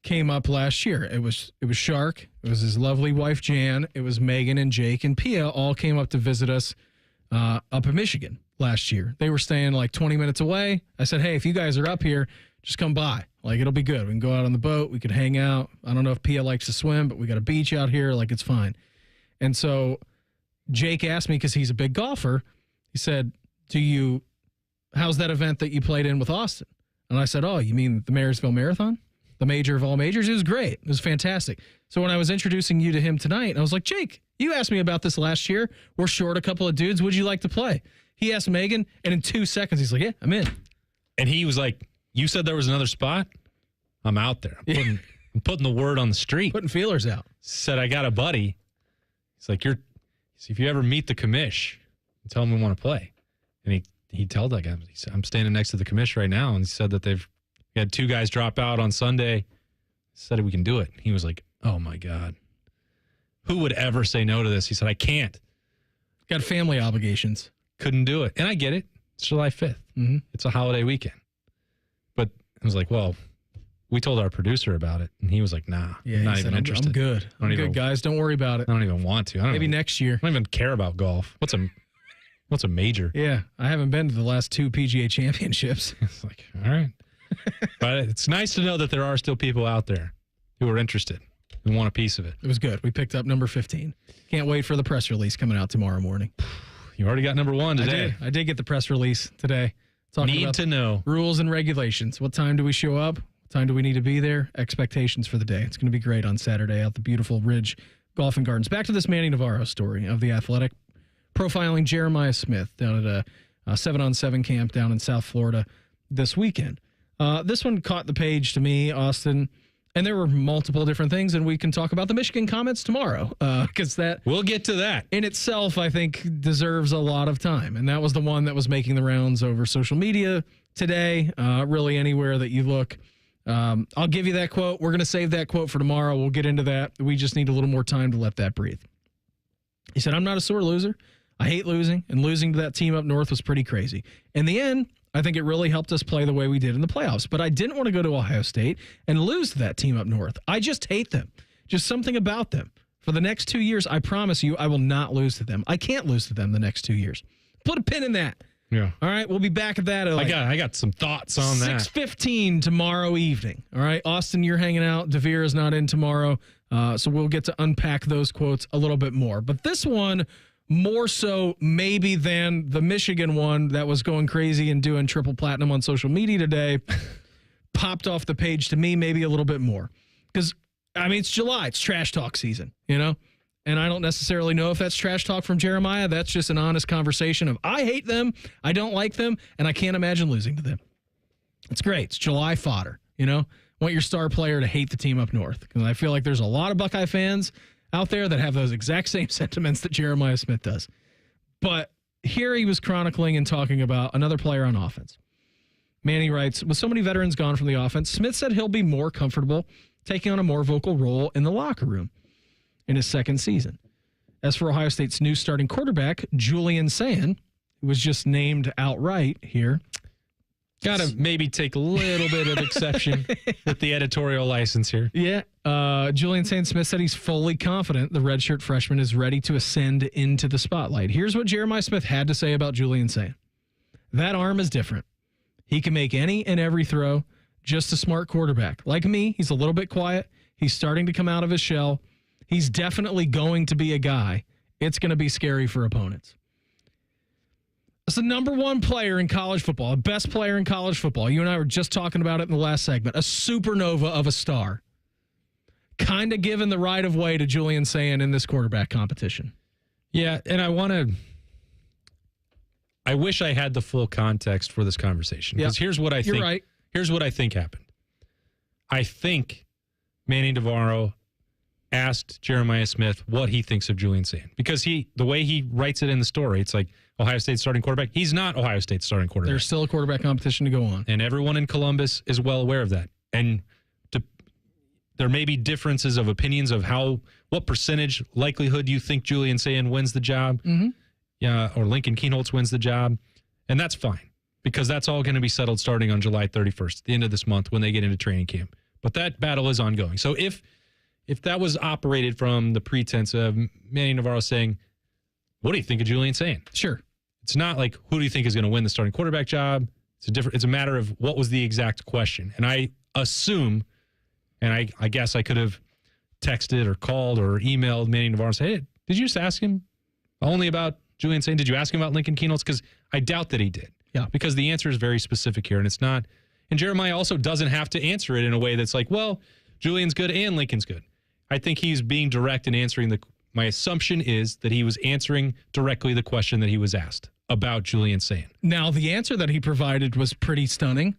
came up last year. It was Shark. It was his lovely wife Jan. It was Megan and Jake and Pia all came up to visit us up in Michigan last year. They were staying like 20 minutes away. I said, "Hey, if you guys are up here, just come by. Like it'll be good. We can go out on the boat. We could hang out. I don't know if Pia likes to swim, but we got a beach out here. Like it's fine." And so Jake asked me, because he's a big golfer, he said, how's that event that you played in with Austin? And I said, oh, you mean the Marysville Marathon? The major of all majors? It was great. It was fantastic. So when I was introducing you to him tonight, I was like, Jake, you asked me about this last year. We're short a couple of dudes. Would you like to play? He asked Megan, and in 2 seconds, he's like, yeah, I'm in. And he was like, you said there was another spot? I'm out there. I'm putting the word on the street. Putting feelers out. Said, I got a buddy. He's like, if you ever meet the commish, tell him we want to play. And he told that guy, he said, I'm standing next to the commish right now. And he said that they've had 2 guys drop out on Sunday. Said we can do it. He was like, oh my God. Who would ever say no to this? He said, I can't. Got family obligations. Couldn't do it. And I get it. It's July 5th. Mm-hmm. It's a holiday weekend. But I was like, well, we told our producer about it, and he was like, nah, yeah, I'm not even interested. I'm good. I'm good, guys. Don't worry about it. I don't even want to. Maybe next year. I don't even care about golf. What's a major? Yeah, I haven't been to the last 2 PGA championships. It's like, all right. But it's nice to know that there are still people out there who are interested and want a piece of it. It was good. We picked up number 15. Can't wait for the press release coming out tomorrow morning. You already got number 1 today. I did get the press release today. Talking about to know. Rules and regulations. What time do we show up? What time do we need to be there? Expectations for the day. It's going to be great on Saturday out the beautiful Ridge Golf and Gardens. Back to this Manny Navarro story of the Athletic profiling Jeremiah Smith down at a 7-on-7 camp down in South Florida this weekend. This one caught the page to me, Austin, and there were multiple different things, and we can talk about the Michigan comments tomorrow because we'll get to that in itself. I think deserves a lot of time, and that was the one that was making the rounds over social media today. Really, anywhere that you look, I'll give you that quote. We're going to save that quote for tomorrow. We'll get into that. We just need a little more time to let that breathe. He said, "I'm not a sore loser. I hate losing, and losing to that team up north was pretty crazy. In the end, I think it really helped us play the way we did in the playoffs. But I didn't want to go to Ohio State and lose to that team up north. I just hate them. Just something about them. For the next 2 years, I promise you, I will not lose to them. I can't lose to them the next 2 years." Put a pin in that. Yeah. All right, we'll be back at that. At I got some thoughts on that. 6:15 tomorrow evening. All right, Austin, you're hanging out. DeVere is not in tomorrow, so we'll get to unpack those quotes a little bit more. But this one more so maybe than the Michigan one that was going crazy and doing triple platinum on social media today, popped off the page to me maybe a little bit more. Because, I mean, it's July. It's trash talk season, you know? And I don't necessarily know if that's trash talk from Jeremiah. That's just an honest conversation of, I hate them, I don't like them, and I can't imagine losing to them. It's great. It's July fodder, you know? Want your star player to hate the team up north. Because I feel like there's a lot of Buckeye fans out there that have those exact same sentiments that Jeremiah Smith does. But here he was chronicling and talking about another player on offense. Manny writes, with so many veterans gone from the offense, Smith said he'll be more comfortable taking on a more vocal role in the locker room in his second season. As for Ohio State's new starting quarterback, Julian Sayin, who was just named outright here. Got to maybe take a little bit of exception with the editorial license here. Yeah. Julian Sayin-Smith said he's fully confident the redshirt freshman is ready to ascend into the spotlight. Here's what Jeremiah Smith had to say about Julian Sayin. That arm is different. He can make any and every throw. Just a smart quarterback. Like me, he's a little bit quiet. He's starting to come out of his shell. He's definitely going to be a guy. It's going to be scary for opponents. It's the number one player in college football, the best player in college football. You and I were just talking about it in the last segment. A supernova of a star. Kind of given the right of way to Julian Sayin in this quarterback competition. Yeah, and I wish I had the full context for this conversation. Because here's what I think. You're right. Here's what I think happened. I think Manny Navarro asked Jeremiah Smith what he thinks of Julian Sayin. Because the way he writes it in the story, it's like Ohio State's starting quarterback. He's not Ohio State's starting quarterback. There's still a quarterback competition to go on. And everyone in Columbus is well aware of that. And there may be differences of opinions of what percentage likelihood you think Julian Sayin wins the job. Mm-hmm. Yeah, or Lincoln Kienholz wins the job. And that's fine. Because that's all going to be settled starting on July 31st, the end of this month when they get into training camp. But that battle is ongoing. So if that was operated from the pretense of Manny Navarro saying, what do you think of Julian Sayin? Sure. It's not like, who do you think is going to win the starting quarterback job? It's a matter of what was the exact question. And I assume, and I guess I could have texted or called or emailed Manny Navarro and say, hey, did you just ask him only about Julian Sayin? Did you ask him about Lincoln Kienholz? Because I doubt that he did. Yeah. Because the answer is very specific here, and it's not. And Jeremiah also doesn't have to answer it in a way that's like, well, Julian's good and Lincoln's good. I think he's being direct and answering my assumption is that he was answering directly the question that he was asked about Julian Sayin. Now, the answer that he provided was pretty stunning.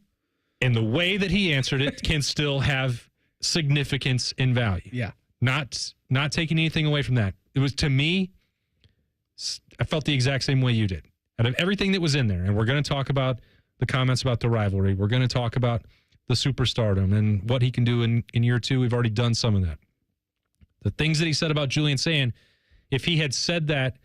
And the way that he answered it can still have significance and value. Yeah. Not taking anything away from that. It was, to me, I felt the exact same way you did. Out of everything that was in there, and we're going to talk about the comments about the rivalry. We're going to talk about the superstardom and what he can do in year two. We've already done some of that. The things that he said about Julian Sayin, if he had said that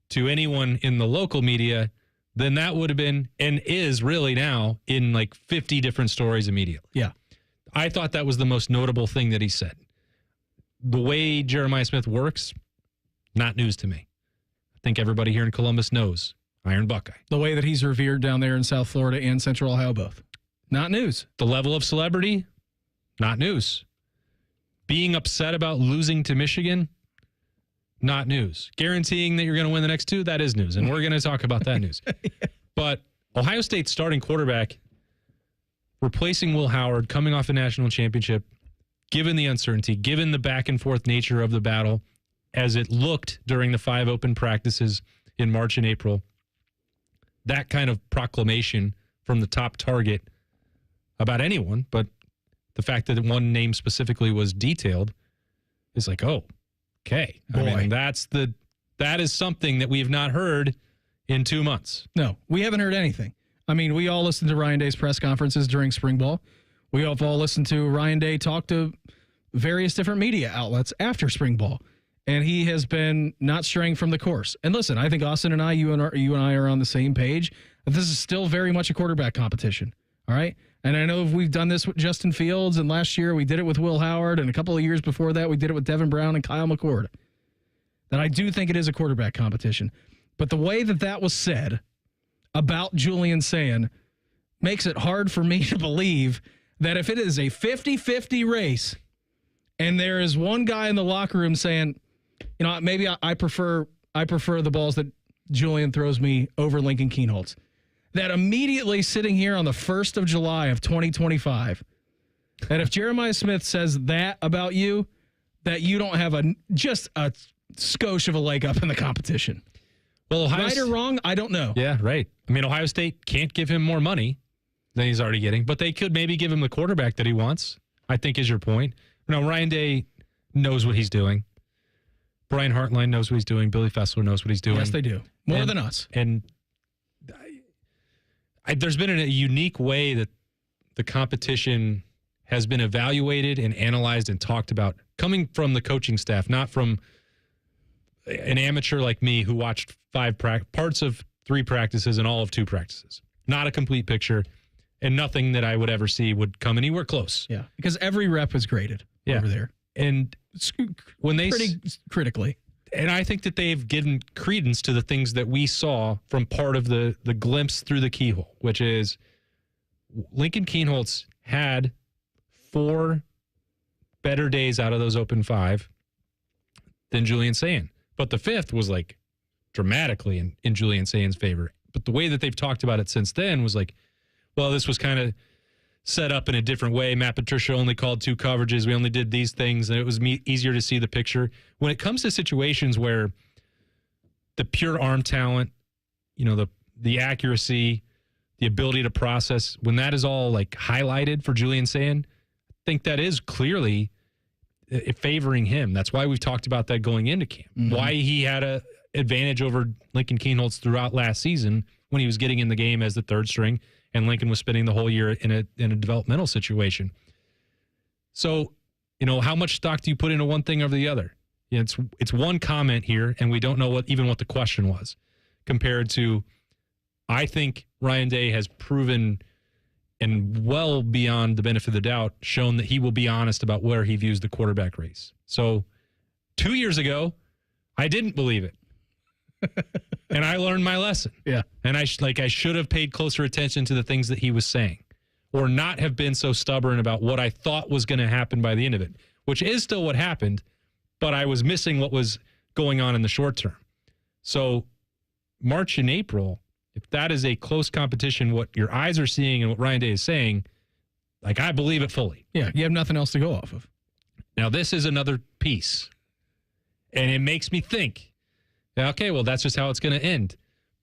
to anyone in the local media, then that would have been and is really now in like 50 different stories immediately. Yeah. I thought that was the most notable thing that he said. The way Jeremiah Smith works, not news to me. I think everybody here in Columbus knows Iron Buckeye. The way that he's revered down there in South Florida and Central Ohio both. Not news. The level of celebrity, not news. Being upset about losing to Michigan, not news. Guaranteeing that you're going to win the next two, that is news. And we're going to talk about that news. Yeah. But Ohio State's starting quarterback, replacing Will Howard, coming off a national championship, given the uncertainty, given the back and forth nature of the battle, as it looked during the 5 open practices in March and April, that kind of proclamation from the top target about anyone, but the fact that one name specifically was detailed is like, oh, okay. Boy. I mean, that is something that we have not heard in 2 months. No, we haven't heard anything. I mean, we all listened to Ryan Day's press conferences during spring ball. We have all listened to Ryan Day talk to various different media outlets after spring ball. And he has been not straying from the course. And listen, I think Austin and you and I are on the same page. This is still very much a quarterback competition. All right. And I know we've done this with Justin Fields, and last year we did it with Will Howard, and a couple of years before that we did it with Devin Brown and Kyle McCord. That I do think it is a quarterback competition. But the way that was said about Julian Sayin makes it hard for me to believe that if it is a 50-50 race and there is one guy in the locker room saying, you know, maybe I prefer I prefer the balls that Julian throws me over Lincoln Kienholz. That immediately sitting here on the 1st of July of 2025, that if Jeremiah Smith says that about you, that you don't have just a skosh of a leg up in the competition. Well, right or wrong, I don't know. Yeah, right. I mean, Ohio State can't give him more money than he's already getting, but they could maybe give him the quarterback that he wants, I think is your point. Now, Ryan Day knows what he's doing. Brian Hartline knows what he's doing. Billy Fessler knows what he's doing. Yes, they do. More than us. And there's been a unique way that the competition has been evaluated and analyzed and talked about coming from the coaching staff, not from an amateur like me who watched parts of 3 practices and all of 2 practices. Not a complete picture, and nothing that I would ever see would come anywhere close. Yeah, because every rep is graded over there. And when they pretty critically. And I think that they've given credence to the things that we saw from part of the glimpse through the keyhole, which is Lincoln Kienholz had 4 better days out of those open 5 than Julian Sayin. But the 5th was like dramatically in Julian Sayin's favor. But the way that they've talked about it since then was like, well, this was kind of set up in a different way. Matt Patricia only called 2 coverages. We only did these things, and it was easier to see the picture. When it comes to situations where the pure arm talent, the accuracy, the ability to process, when that is all like highlighted for Julian Sayin, I think that is clearly favoring him. That's why we've talked about that going into camp. Mm-hmm. Why he had a advantage over Lincoln Kienholz throughout last season when he was getting in the game as the 3rd string, and Lincoln was spending the whole year in a developmental situation. So, how much stock do you put into one thing over the other? It's one comment here, and we don't know what the question was, compared to, I think Ryan Day has proven, and well beyond the benefit of the doubt, shown that he will be honest about where he views the quarterback race. So 2 years ago, I didn't believe it. And I learned my lesson. Yeah. And I should have paid closer attention to the things that he was saying, or not have been so stubborn about what I thought was going to happen by the end of it, which is still what happened, but I was missing what was going on in the short term. So March and April, if that is a close competition, what your eyes are seeing and what Ryan Day is saying, I believe it fully. Yeah, you have nothing else to go off of. Now, this is another piece, and it makes me think, okay, well, that's just how it's going to end.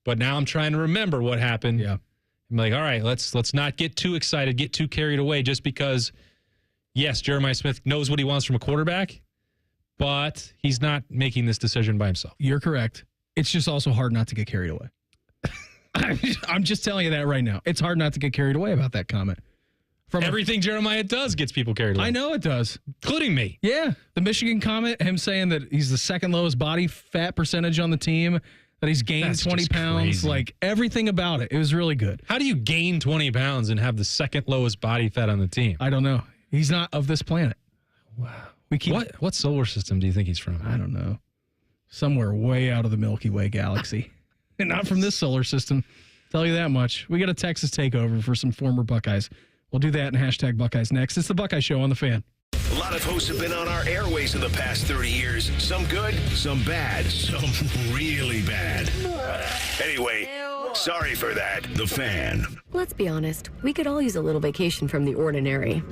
But now I'm trying to remember what happened. Yeah. I'm like, all right, let's not get too excited, get too carried away just because, yes, Jeremiah Smith knows what he wants from a quarterback, but he's not making this decision by himself. You're correct. It's just also hard not to get carried away. I'm just telling you that right now. It's hard not to get carried away about that comment. From everything Jeremiah does gets people carried away. I know it does. Including me. Yeah. The Michigan comment, him saying that he's the 2nd lowest body fat percentage on the team, that he's gained That's 20 pounds, crazy. Everything about it. It was really good. How do you gain 20 pounds and have the 2nd lowest body fat on the team? I don't know. He's not of this planet. Wow. What solar system do you think he's from? I don't know. Somewhere way out of the Milky Way galaxy. And not from this solar system. Tell you that much. We got a Texas takeover for some former Buckeyes. We'll do that in hashtag Buckeyes next. It's the Buckeye Show on the Fan. A lot of hosts have been on our airways in the past 30 years. Some good, some bad, some really bad. Anyway, sorry for that. The Fan. Let's be honest, we could all use a little vacation from the ordinary.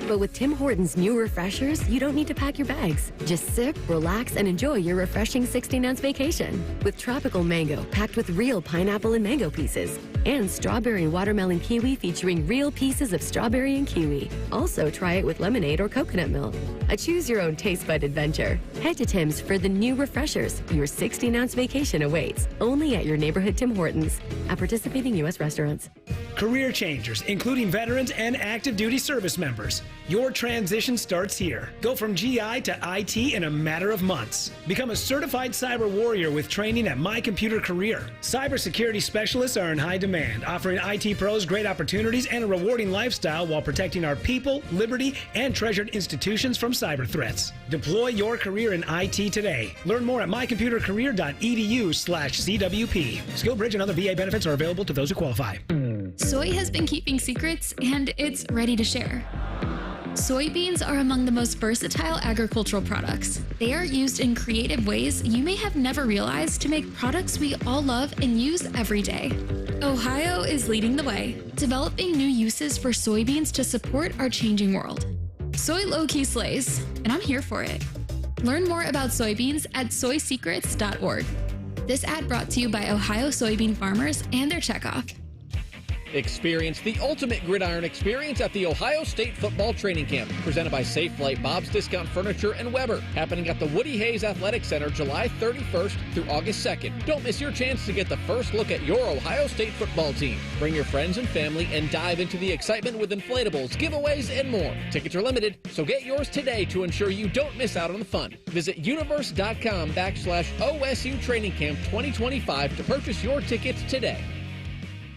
But with Tim Hortons' new refreshers, you don't need to pack your bags. Just sip, relax, and enjoy your refreshing 16-ounce vacation. With tropical mango packed with real pineapple and mango pieces. And strawberry watermelon kiwi featuring real pieces of strawberry and kiwi. Also, try it with lemonade or coconut milk. A choose-your-own taste bud adventure. Head to Tim's for the new refreshers. Your 16-ounce vacation awaits. Only at your neighborhood Tim Hortons. At participating U.S. restaurants. Career changers, including veterans and active duty service members. Your transition starts here. Go from GI to IT in a matter of months. Become a certified cyber warrior with training at My Computer Career. Cybersecurity specialists are in high demand, offering IT pros great opportunities and a rewarding lifestyle while protecting our people, liberty, and treasured institutions from cyber threats. Deploy your career in IT today. Learn more at mycomputercareer.edu/CWP. SkillBridge and other VA benefits are available to those who qualify. Soy has been keeping secrets, and it's ready to share. Soybeans are among the most versatile agricultural products. They are used in creative ways you may have never realized to make products we all love and use every day. Ohio is leading the way, developing new uses for soybeans to support our changing world. Soy low-key slays, and I'm here for it. Learn more about soybeans at soysecrets.org. This ad brought to you by Ohio soybean farmers and their checkoff. Experience the ultimate gridiron experience at the Ohio State Football Training Camp, presented by Safe Flight, Bob's Discount Furniture, and Weber, happening at the Woody Hayes Athletic Center July 31st through August 2nd. Don't miss your chance to get the first look at your Ohio State football team. Bring your friends and family and dive into the excitement with inflatables, giveaways, and more. Tickets are limited, so get yours today to ensure you don't miss out on the fun. Visit universe.com/OSU Training Camp 2025 to purchase your tickets today.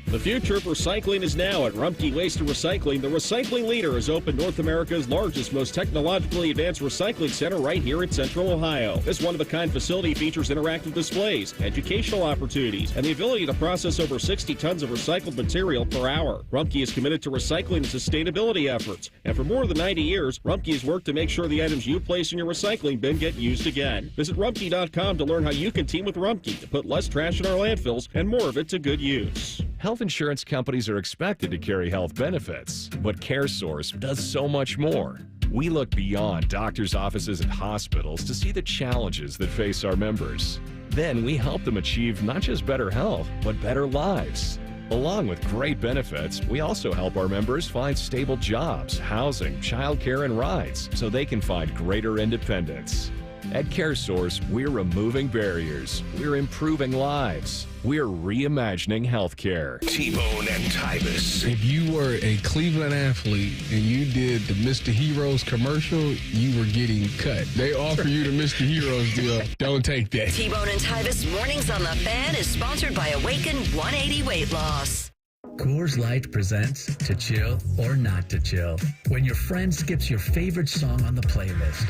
The future of recycling is now at Rumpke Waste and Recycling. The recycling leader has opened North America's largest, most technologically advanced recycling center right here in Central Ohio. This one-of-a-kind facility features interactive displays, educational opportunities, and the ability to process over 60 tons of recycled material per hour. Rumpke is committed to recycling and sustainability efforts, and for more than 90 years, Rumpke has worked to make sure the items you place in your recycling bin get used again. Visit Rumpke.com to learn how you can team with Rumpke to put less trash in our landfills and more of it to good use. Health insurance companies are expected to carry health benefits, but CareSource does so much more. We look beyond doctors' offices and hospitals to see the challenges that face our members. Then we help them achieve not just better health, but better lives. Along with great benefits, we also help our members find stable jobs, housing, childcare, and rides so they can find greater independence. At CareSource, we're removing barriers. We're improving lives. We're reimagining healthcare. T-Bone and Tybus. If you were a Cleveland athlete and you did the Mr. Heroes commercial, you were getting cut. They offer you the Mr. Heroes deal. Don't take that. T-Bone and Tybus Mornings on the Fan is sponsored by Awaken 180 Weight Loss. Coors Light presents To Chill or Not to Chill. When your friend skips your favorite song on the playlist.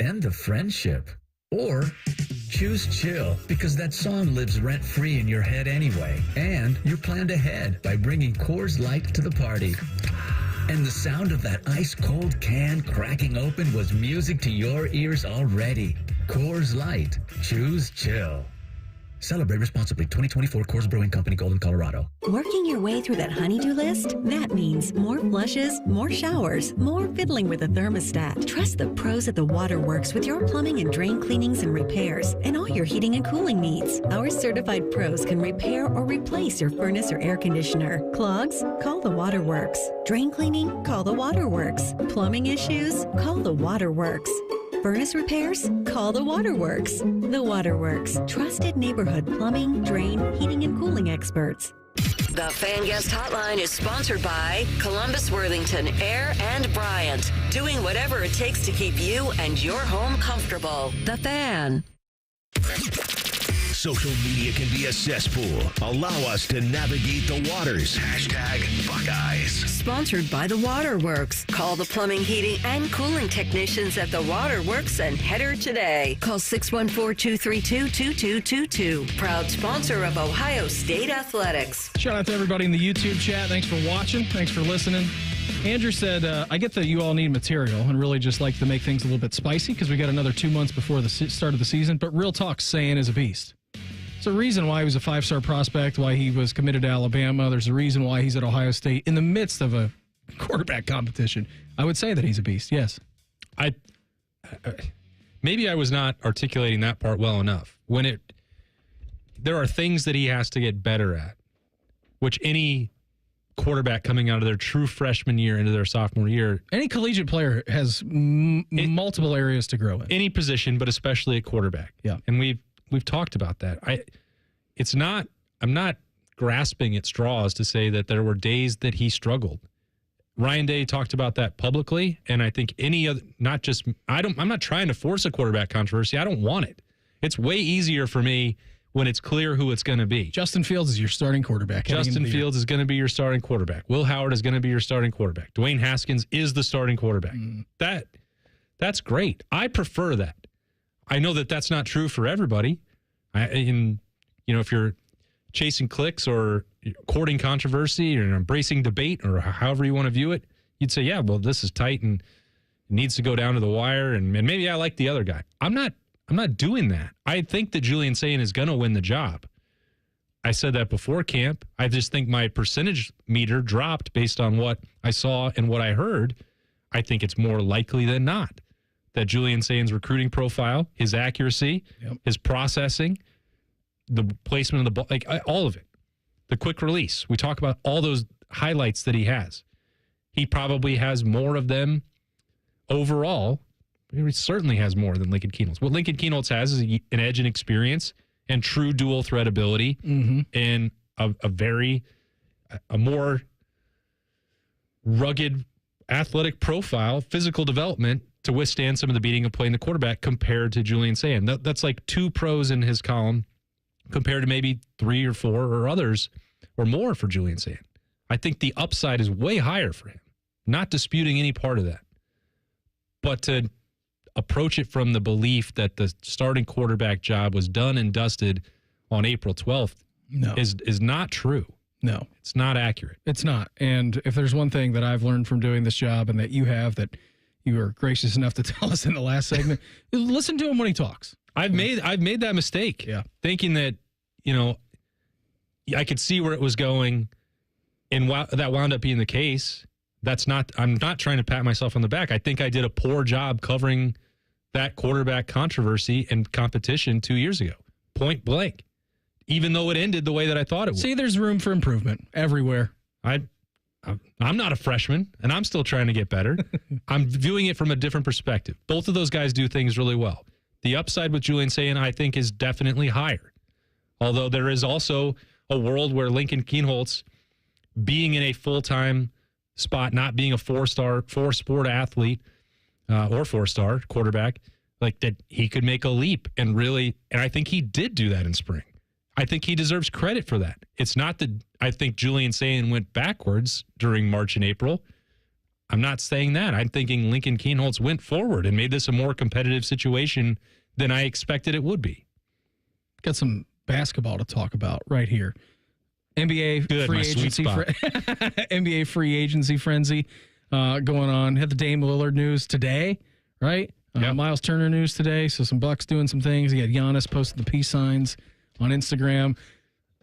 End the friendship. Or choose chill because that song lives rent-free in your head anyway. And you planned ahead by bringing Coors Light to the party. And the sound of that ice-cold can cracking open was music to your ears already. Coors Light. Choose chill. Celebrate responsibly. 2024 Coors Brewing Company, Golden, Colorado. Working your way through that honey-do list? That means more flushes, more showers, more fiddling with the thermostat. Trust the pros at the Waterworks with your plumbing and drain cleanings and repairs and all your heating and cooling needs. Our certified pros can repair or replace your furnace or air conditioner. Clogs? Call the Waterworks. Drain cleaning? Call the Waterworks. Plumbing issues? Call the Waterworks. Furnace repairs? Call the Waterworks. The Waterworks, trusted neighborhood plumbing, drain, heating, and cooling experts. The Fan Guest Hotline is sponsored by Columbus, Worthington, Air, and Bryant. Doing whatever it takes to keep you and your home comfortable. The Fan. Social media can be a cesspool. Allow us to navigate the waters. #Buckeyes. Sponsored by the Waterworks. Call the plumbing, heating, and cooling technicians at the Waterworks and header today. Call 614-232-2222. Proud sponsor of Ohio State Athletics. Shout out to everybody in the YouTube chat. Thanks for watching. Thanks for listening. Andrew said, I get that you all need material and really just like to make things a little bit spicy because we got another 2 months before the start of the season. But real talk, Sayan is a beast. There's a reason why he was a 5-star prospect, why he was committed to Alabama. There's a reason why he's at Ohio State in the midst of a quarterback competition. I would say that he's a beast, yes. Maybe I was not articulating that part well enough. There are things that he has to get better at, which any quarterback coming out of their true freshman year into their sophomore year. Any collegiate player has multiple areas to grow in. Any position, but especially at quarterback. Yeah. And we've talked about that. I'm not grasping at straws to say that there were days that he struggled. Ryan Day talked about that publicly, and I think any other, I'm not trying to force a quarterback controversy. I don't want it. It's way easier for me when it's clear who it's going to be. Justin Fields is your starting quarterback. Justin Fields is going to be your starting quarterback. Will Howard is going to be your starting quarterback. Dwayne Haskins is the starting quarterback. That's great. I prefer that. I know that that's not true for everybody. If you're chasing clicks or courting controversy or embracing debate or however you want to view it, you'd say, yeah, well, this is tight and It needs to go down to the wire, and maybe I like the other guy. I'm not doing that. I think that Julian Sayin is going to win the job. I said that before camp. I just think my percentage meter dropped based on what I saw and what I heard. I think it's more likely than not that Julian Sayin's recruiting profile, his accuracy, his processing, the placement of the ball, like all of it, the quick release. We talk about all those highlights that he has. He probably has more of them overall. He certainly has more than Lincoln Kienholz. What Lincoln Kienholz has is an edge in experience and true dual threat ability, and a more rugged athletic profile, physical development to withstand some of the beating of playing the quarterback compared to Julian Sayin. That's like 2 pros in his column compared to maybe 3 or 4 or others or more for Julian Sayin. I think the upside is way higher for him. Not disputing any part of that. But to approach it from the belief that the starting quarterback job was done and dusted on April 12th is not true. No. It's not accurate. It's not. And if there's one thing that I've learned from doing this job and that you have that you were gracious enough to tell us in the last segment, listen to him when he talks. I've made that mistake. Yeah. Thinking that, I could see where it was going and that wound up being the case. I'm not trying to pat myself on the back. I think I did a poor job covering that quarterback controversy and competition 2 years ago. Point blank. Even though it ended the way that I thought it would. See, there's room for improvement everywhere. I'm not a freshman, and I'm still trying to get better. I'm viewing it from a different perspective. Both of those guys do things really well. The upside with Julian Sayin, I think, is definitely higher. Although there is also a world where Lincoln Kienholz, being in a full-time spot, not being a four-sport athlete or 4-star quarterback, like that he could make a leap and I think he did do that in spring. I think he deserves credit for that. It's not that I think Julian Sayin went backwards during March and April. I'm not saying that. I'm thinking Lincoln Kienholz went forward and made this a more competitive situation than I expected it would be. Got some basketball to talk about right here. NBA free agency NBA free agency frenzy going on. Had the Dame Lillard news today, right? Miles Turner news today. So some Bucks doing some things. He had Giannis posting the peace signs on Instagram,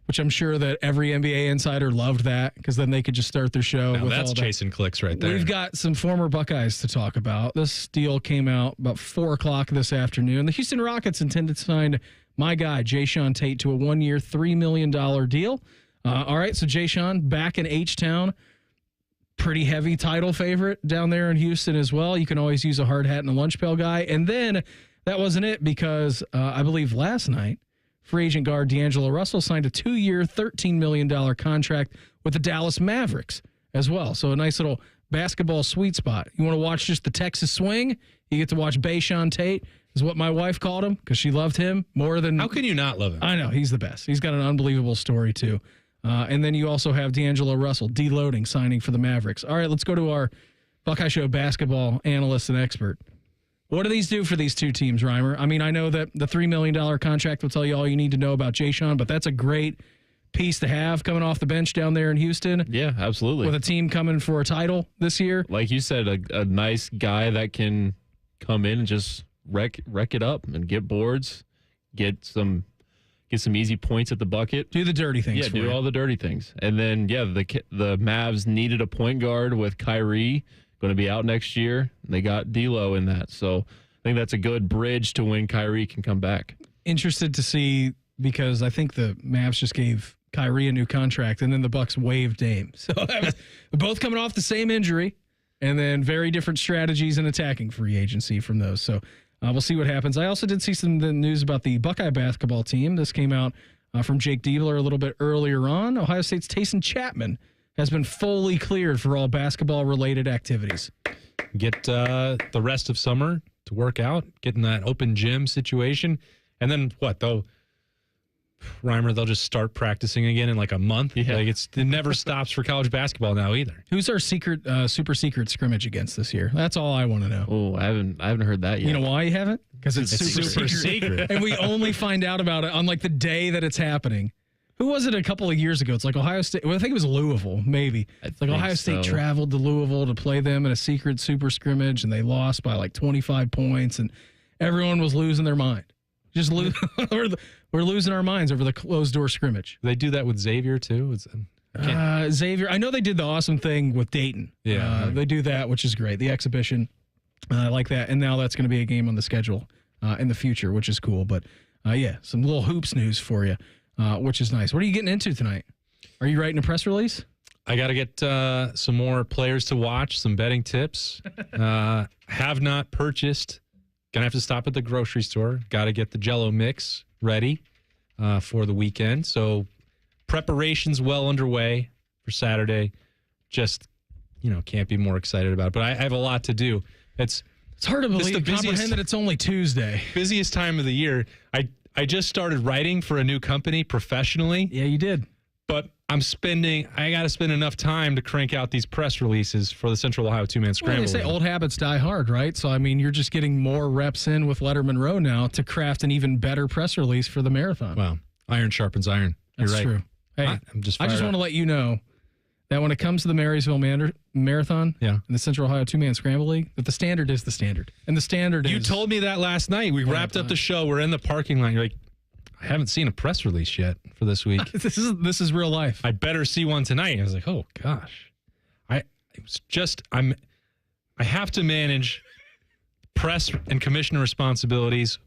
which I'm sure that every NBA insider loved that because then they could just start their show. Now that's chasing clicks right there. We've got some former Buckeyes to talk about. This deal came out about 4 o'clock this afternoon. The Houston Rockets intended to sign my guy, Jayshawn Tate, to a 1-year, $3 million deal. All right, so Jayshawn back in H-Town. Pretty heavy title favorite down there in Houston as well. You can always use a hard hat and a lunch pail guy. And then that wasn't it because I believe last night, free agent guard D'Angelo Russell signed a 2-year, $13 million contract with the Dallas Mavericks as well. So a nice little basketball sweet spot. You want to watch just the Texas swing? You get to watch Jayshawn Tate, is what my wife called him because she loved him more than... How can you not love him? I know. He's the best. He's got an unbelievable story, too. And then you also have D'Angelo Russell, deloading, signing for the Mavericks. All right, let's go to our Buckeye Show basketball analyst and expert. What do these do for these two teams, Reimer? I mean, I know that the $3 million contract will tell you all you need to know about Jayshawn, but that's a great piece to have coming off the bench down there in Houston. Yeah, absolutely. With a team coming for a title this year. Like you said, a nice guy that can come in and just wreck it up and get boards, get some easy points at the bucket. Do the dirty things. Yeah, do all the dirty things. And then, the Mavs needed a point guard with Kyrie, going to be out next year. They got D'Lo in that. So I think that's a good bridge to when Kyrie can come back. Interested to see because I think the Mavs just gave Kyrie a new contract and then the Bucks waived Dame. So they're both coming off the same injury and then very different strategies in attacking free agency from those. So we'll see what happens. I also did see some of the news about the Buckeye basketball team. This came out from Jake Diebler a little bit earlier on. Ohio State's Tayson Chapman has been fully cleared for all basketball-related activities. Get the rest of summer to work out, get in that open gym situation, and then what? They'll just start practicing again in like a month. Yeah. Like it never stops for college basketball now either. Who's our super secret scrimmage against this year? That's all I want to know. Oh, I haven't heard that yet. You know why you haven't? Because it's super secret. And we only find out about it on like the day that it's happening. Who was it a couple of years ago? It's like Ohio State. Well, I think it was Louisville, maybe. It's like Ohio State traveled to Louisville to play them in a secret super scrimmage, and they lost by like 25 points, and everyone was losing their mind. Just we're losing our minds over the closed-door scrimmage. They do that with Xavier, too? Xavier, I know they did the awesome thing with Dayton. Yeah. They do that, which is great. The exhibition, I like that. And now that's going to be a game on the schedule in the future, which is cool. But, some little hoops news for you. Which is nice. What are you getting into tonight? Are you writing a press release? I got to get some more players to watch, some betting tips. Have not purchased. Going to have to stop at the grocery store. Got to get the Jell-O mix ready for the weekend. So preparations well underway for Saturday. Just, can't be more excited about it. But I have a lot to do. It's hard to believe, comprehend that it's only Tuesday. Busiest time of the year. I just started writing for a new company professionally. Yeah, you did. But I got to spend enough time to crank out these press releases for the Central Ohio two-man scramble. Well, they say old habits die hard, right? So, you're just getting more reps in with Letterman Row now to craft an even better press release for the marathon. Wow. Iron sharpens iron. That's You're right. true. Hey, I just want to let you know that when it comes to the Marysville Marathon and the Central Ohio two-man scramble league, that the standard is the standard. And the standard is... You told me that last night. We wrapped up the show. We're in the parking lot. You're like, I haven't seen a press release yet for this week. This is real life. I better see one tonight. I was like, oh, gosh. I have to manage press and commissioner responsibilities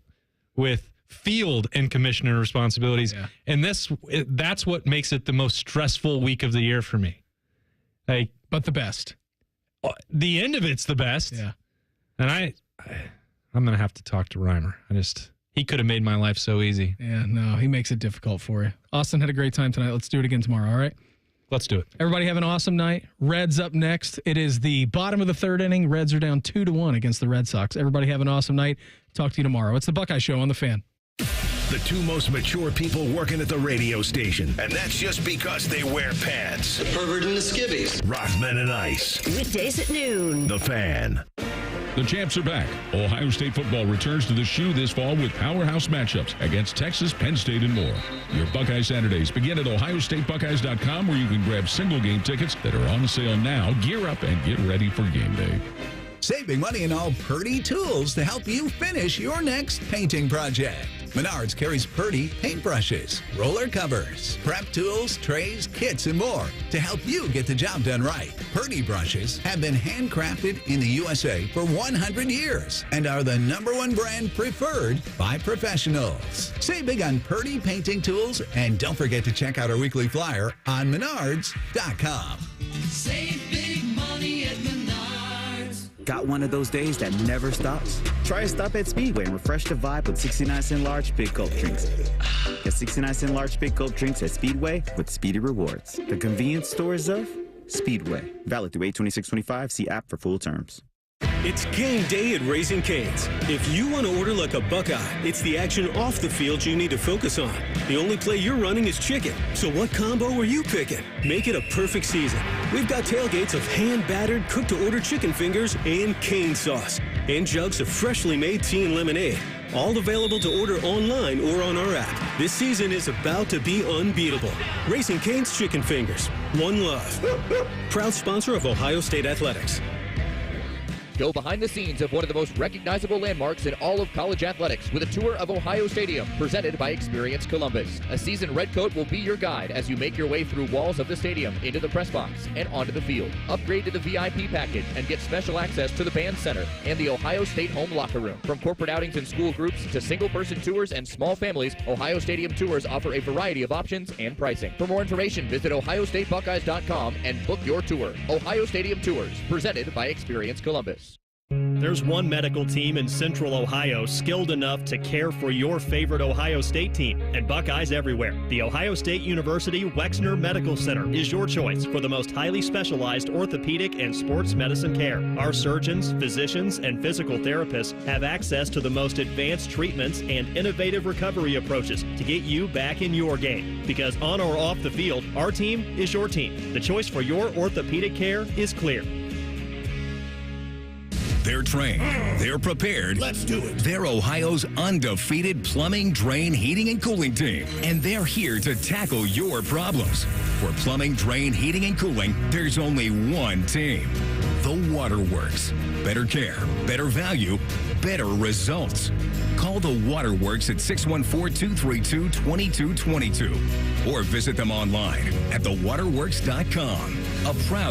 with field and commissioner responsibilities. Yeah. And that's what makes it the most stressful week of the year for me. But the best. The end of it's the best. Yeah. And I'm going to have to talk to Reimer. He could have made my life so easy. Yeah, no, he makes it difficult for you. Austin had a great time tonight. Let's do it again tomorrow, all right? Let's do it. Everybody have an awesome night. Reds up next. It is the bottom of the third inning. Reds are down 2-1 against the Red Sox. Everybody have an awesome night. Talk to you tomorrow. It's the Buckeye Show on The Fan. The two most mature people working at the radio station. And that's just because they wear pants. The pervert and the skivvies. Rothman and Ice. Weekdays at noon. The Fan. The champs are back. Ohio State football returns to the shoe this fall with powerhouse matchups against Texas, Penn State, and more. Your Buckeye Saturdays begin at ohiostatebuckeyes.com, where you can grab single game tickets that are on sale now. Gear up and get ready for game day. Save big money in all Purdy tools to help you finish your next painting project. Menards carries Purdy paintbrushes, roller covers, prep tools, trays, kits, and more to help you get the job done right. Purdy brushes have been handcrafted in the USA for 100 years and are the #1 brand preferred by professionals. Save big on Purdy painting tools, and don't forget to check out our weekly flyer on menards.com. Save big money at Menards. Got one of those days that never stops? Try a stop at Speedway and refresh the vibe with 69-cent large big gulp drinks. Get 69-cent large big gulp drinks at Speedway with Speedy Rewards. The convenience stores of Speedway. Valid through 8/26/25. See app for full terms. It's game day at Raising Cane's. If you want to order like a Buckeye, it's the action off the field you need to focus on. The only play you're running is chicken. So what combo are you picking? Make it a perfect season. We've got tailgates of hand-battered, cooked-to-order chicken fingers and cane sauce. And jugs of freshly made tea and lemonade. All available to order online or on our app. This season is about to be unbeatable. Raising Cane's Chicken Fingers. One love. Proud sponsor of Ohio State Athletics. Go behind the scenes of one of the most recognizable landmarks in all of college athletics with a tour of Ohio Stadium presented by Experience Columbus. A seasoned redcoat will be your guide as you make your way through walls of the stadium, into the press box, and onto the field. Upgrade to the VIP package and get special access to the band center and the Ohio State home locker room. From corporate outings and school groups to single-person tours and small families, Ohio Stadium tours offer a variety of options and pricing. For more information, visit ohiostatebuckeyes.com and book your tour. Ohio Stadium Tours, presented by Experience Columbus. There's one medical team in Central Ohio skilled enough to care for your favorite Ohio State team, and Buckeyes everywhere. The Ohio State University Wexner Medical Center is your choice for the most highly specialized orthopedic and sports medicine care. Our surgeons, physicians, and physical therapists have access to the most advanced treatments and innovative recovery approaches to get you back in your game. Because on or off the field, our team is your team. The choice for your orthopedic care is clear. They're trained. They're prepared. Let's do it. They're Ohio's undefeated plumbing, drain, heating, and cooling team. And they're here to tackle your problems. For plumbing, drain, heating, and cooling, there's only one team. The Waterworks. Better care, better value, better results. Call the Waterworks at 614-232-2222 or visit them online at thewaterworks.com. A proud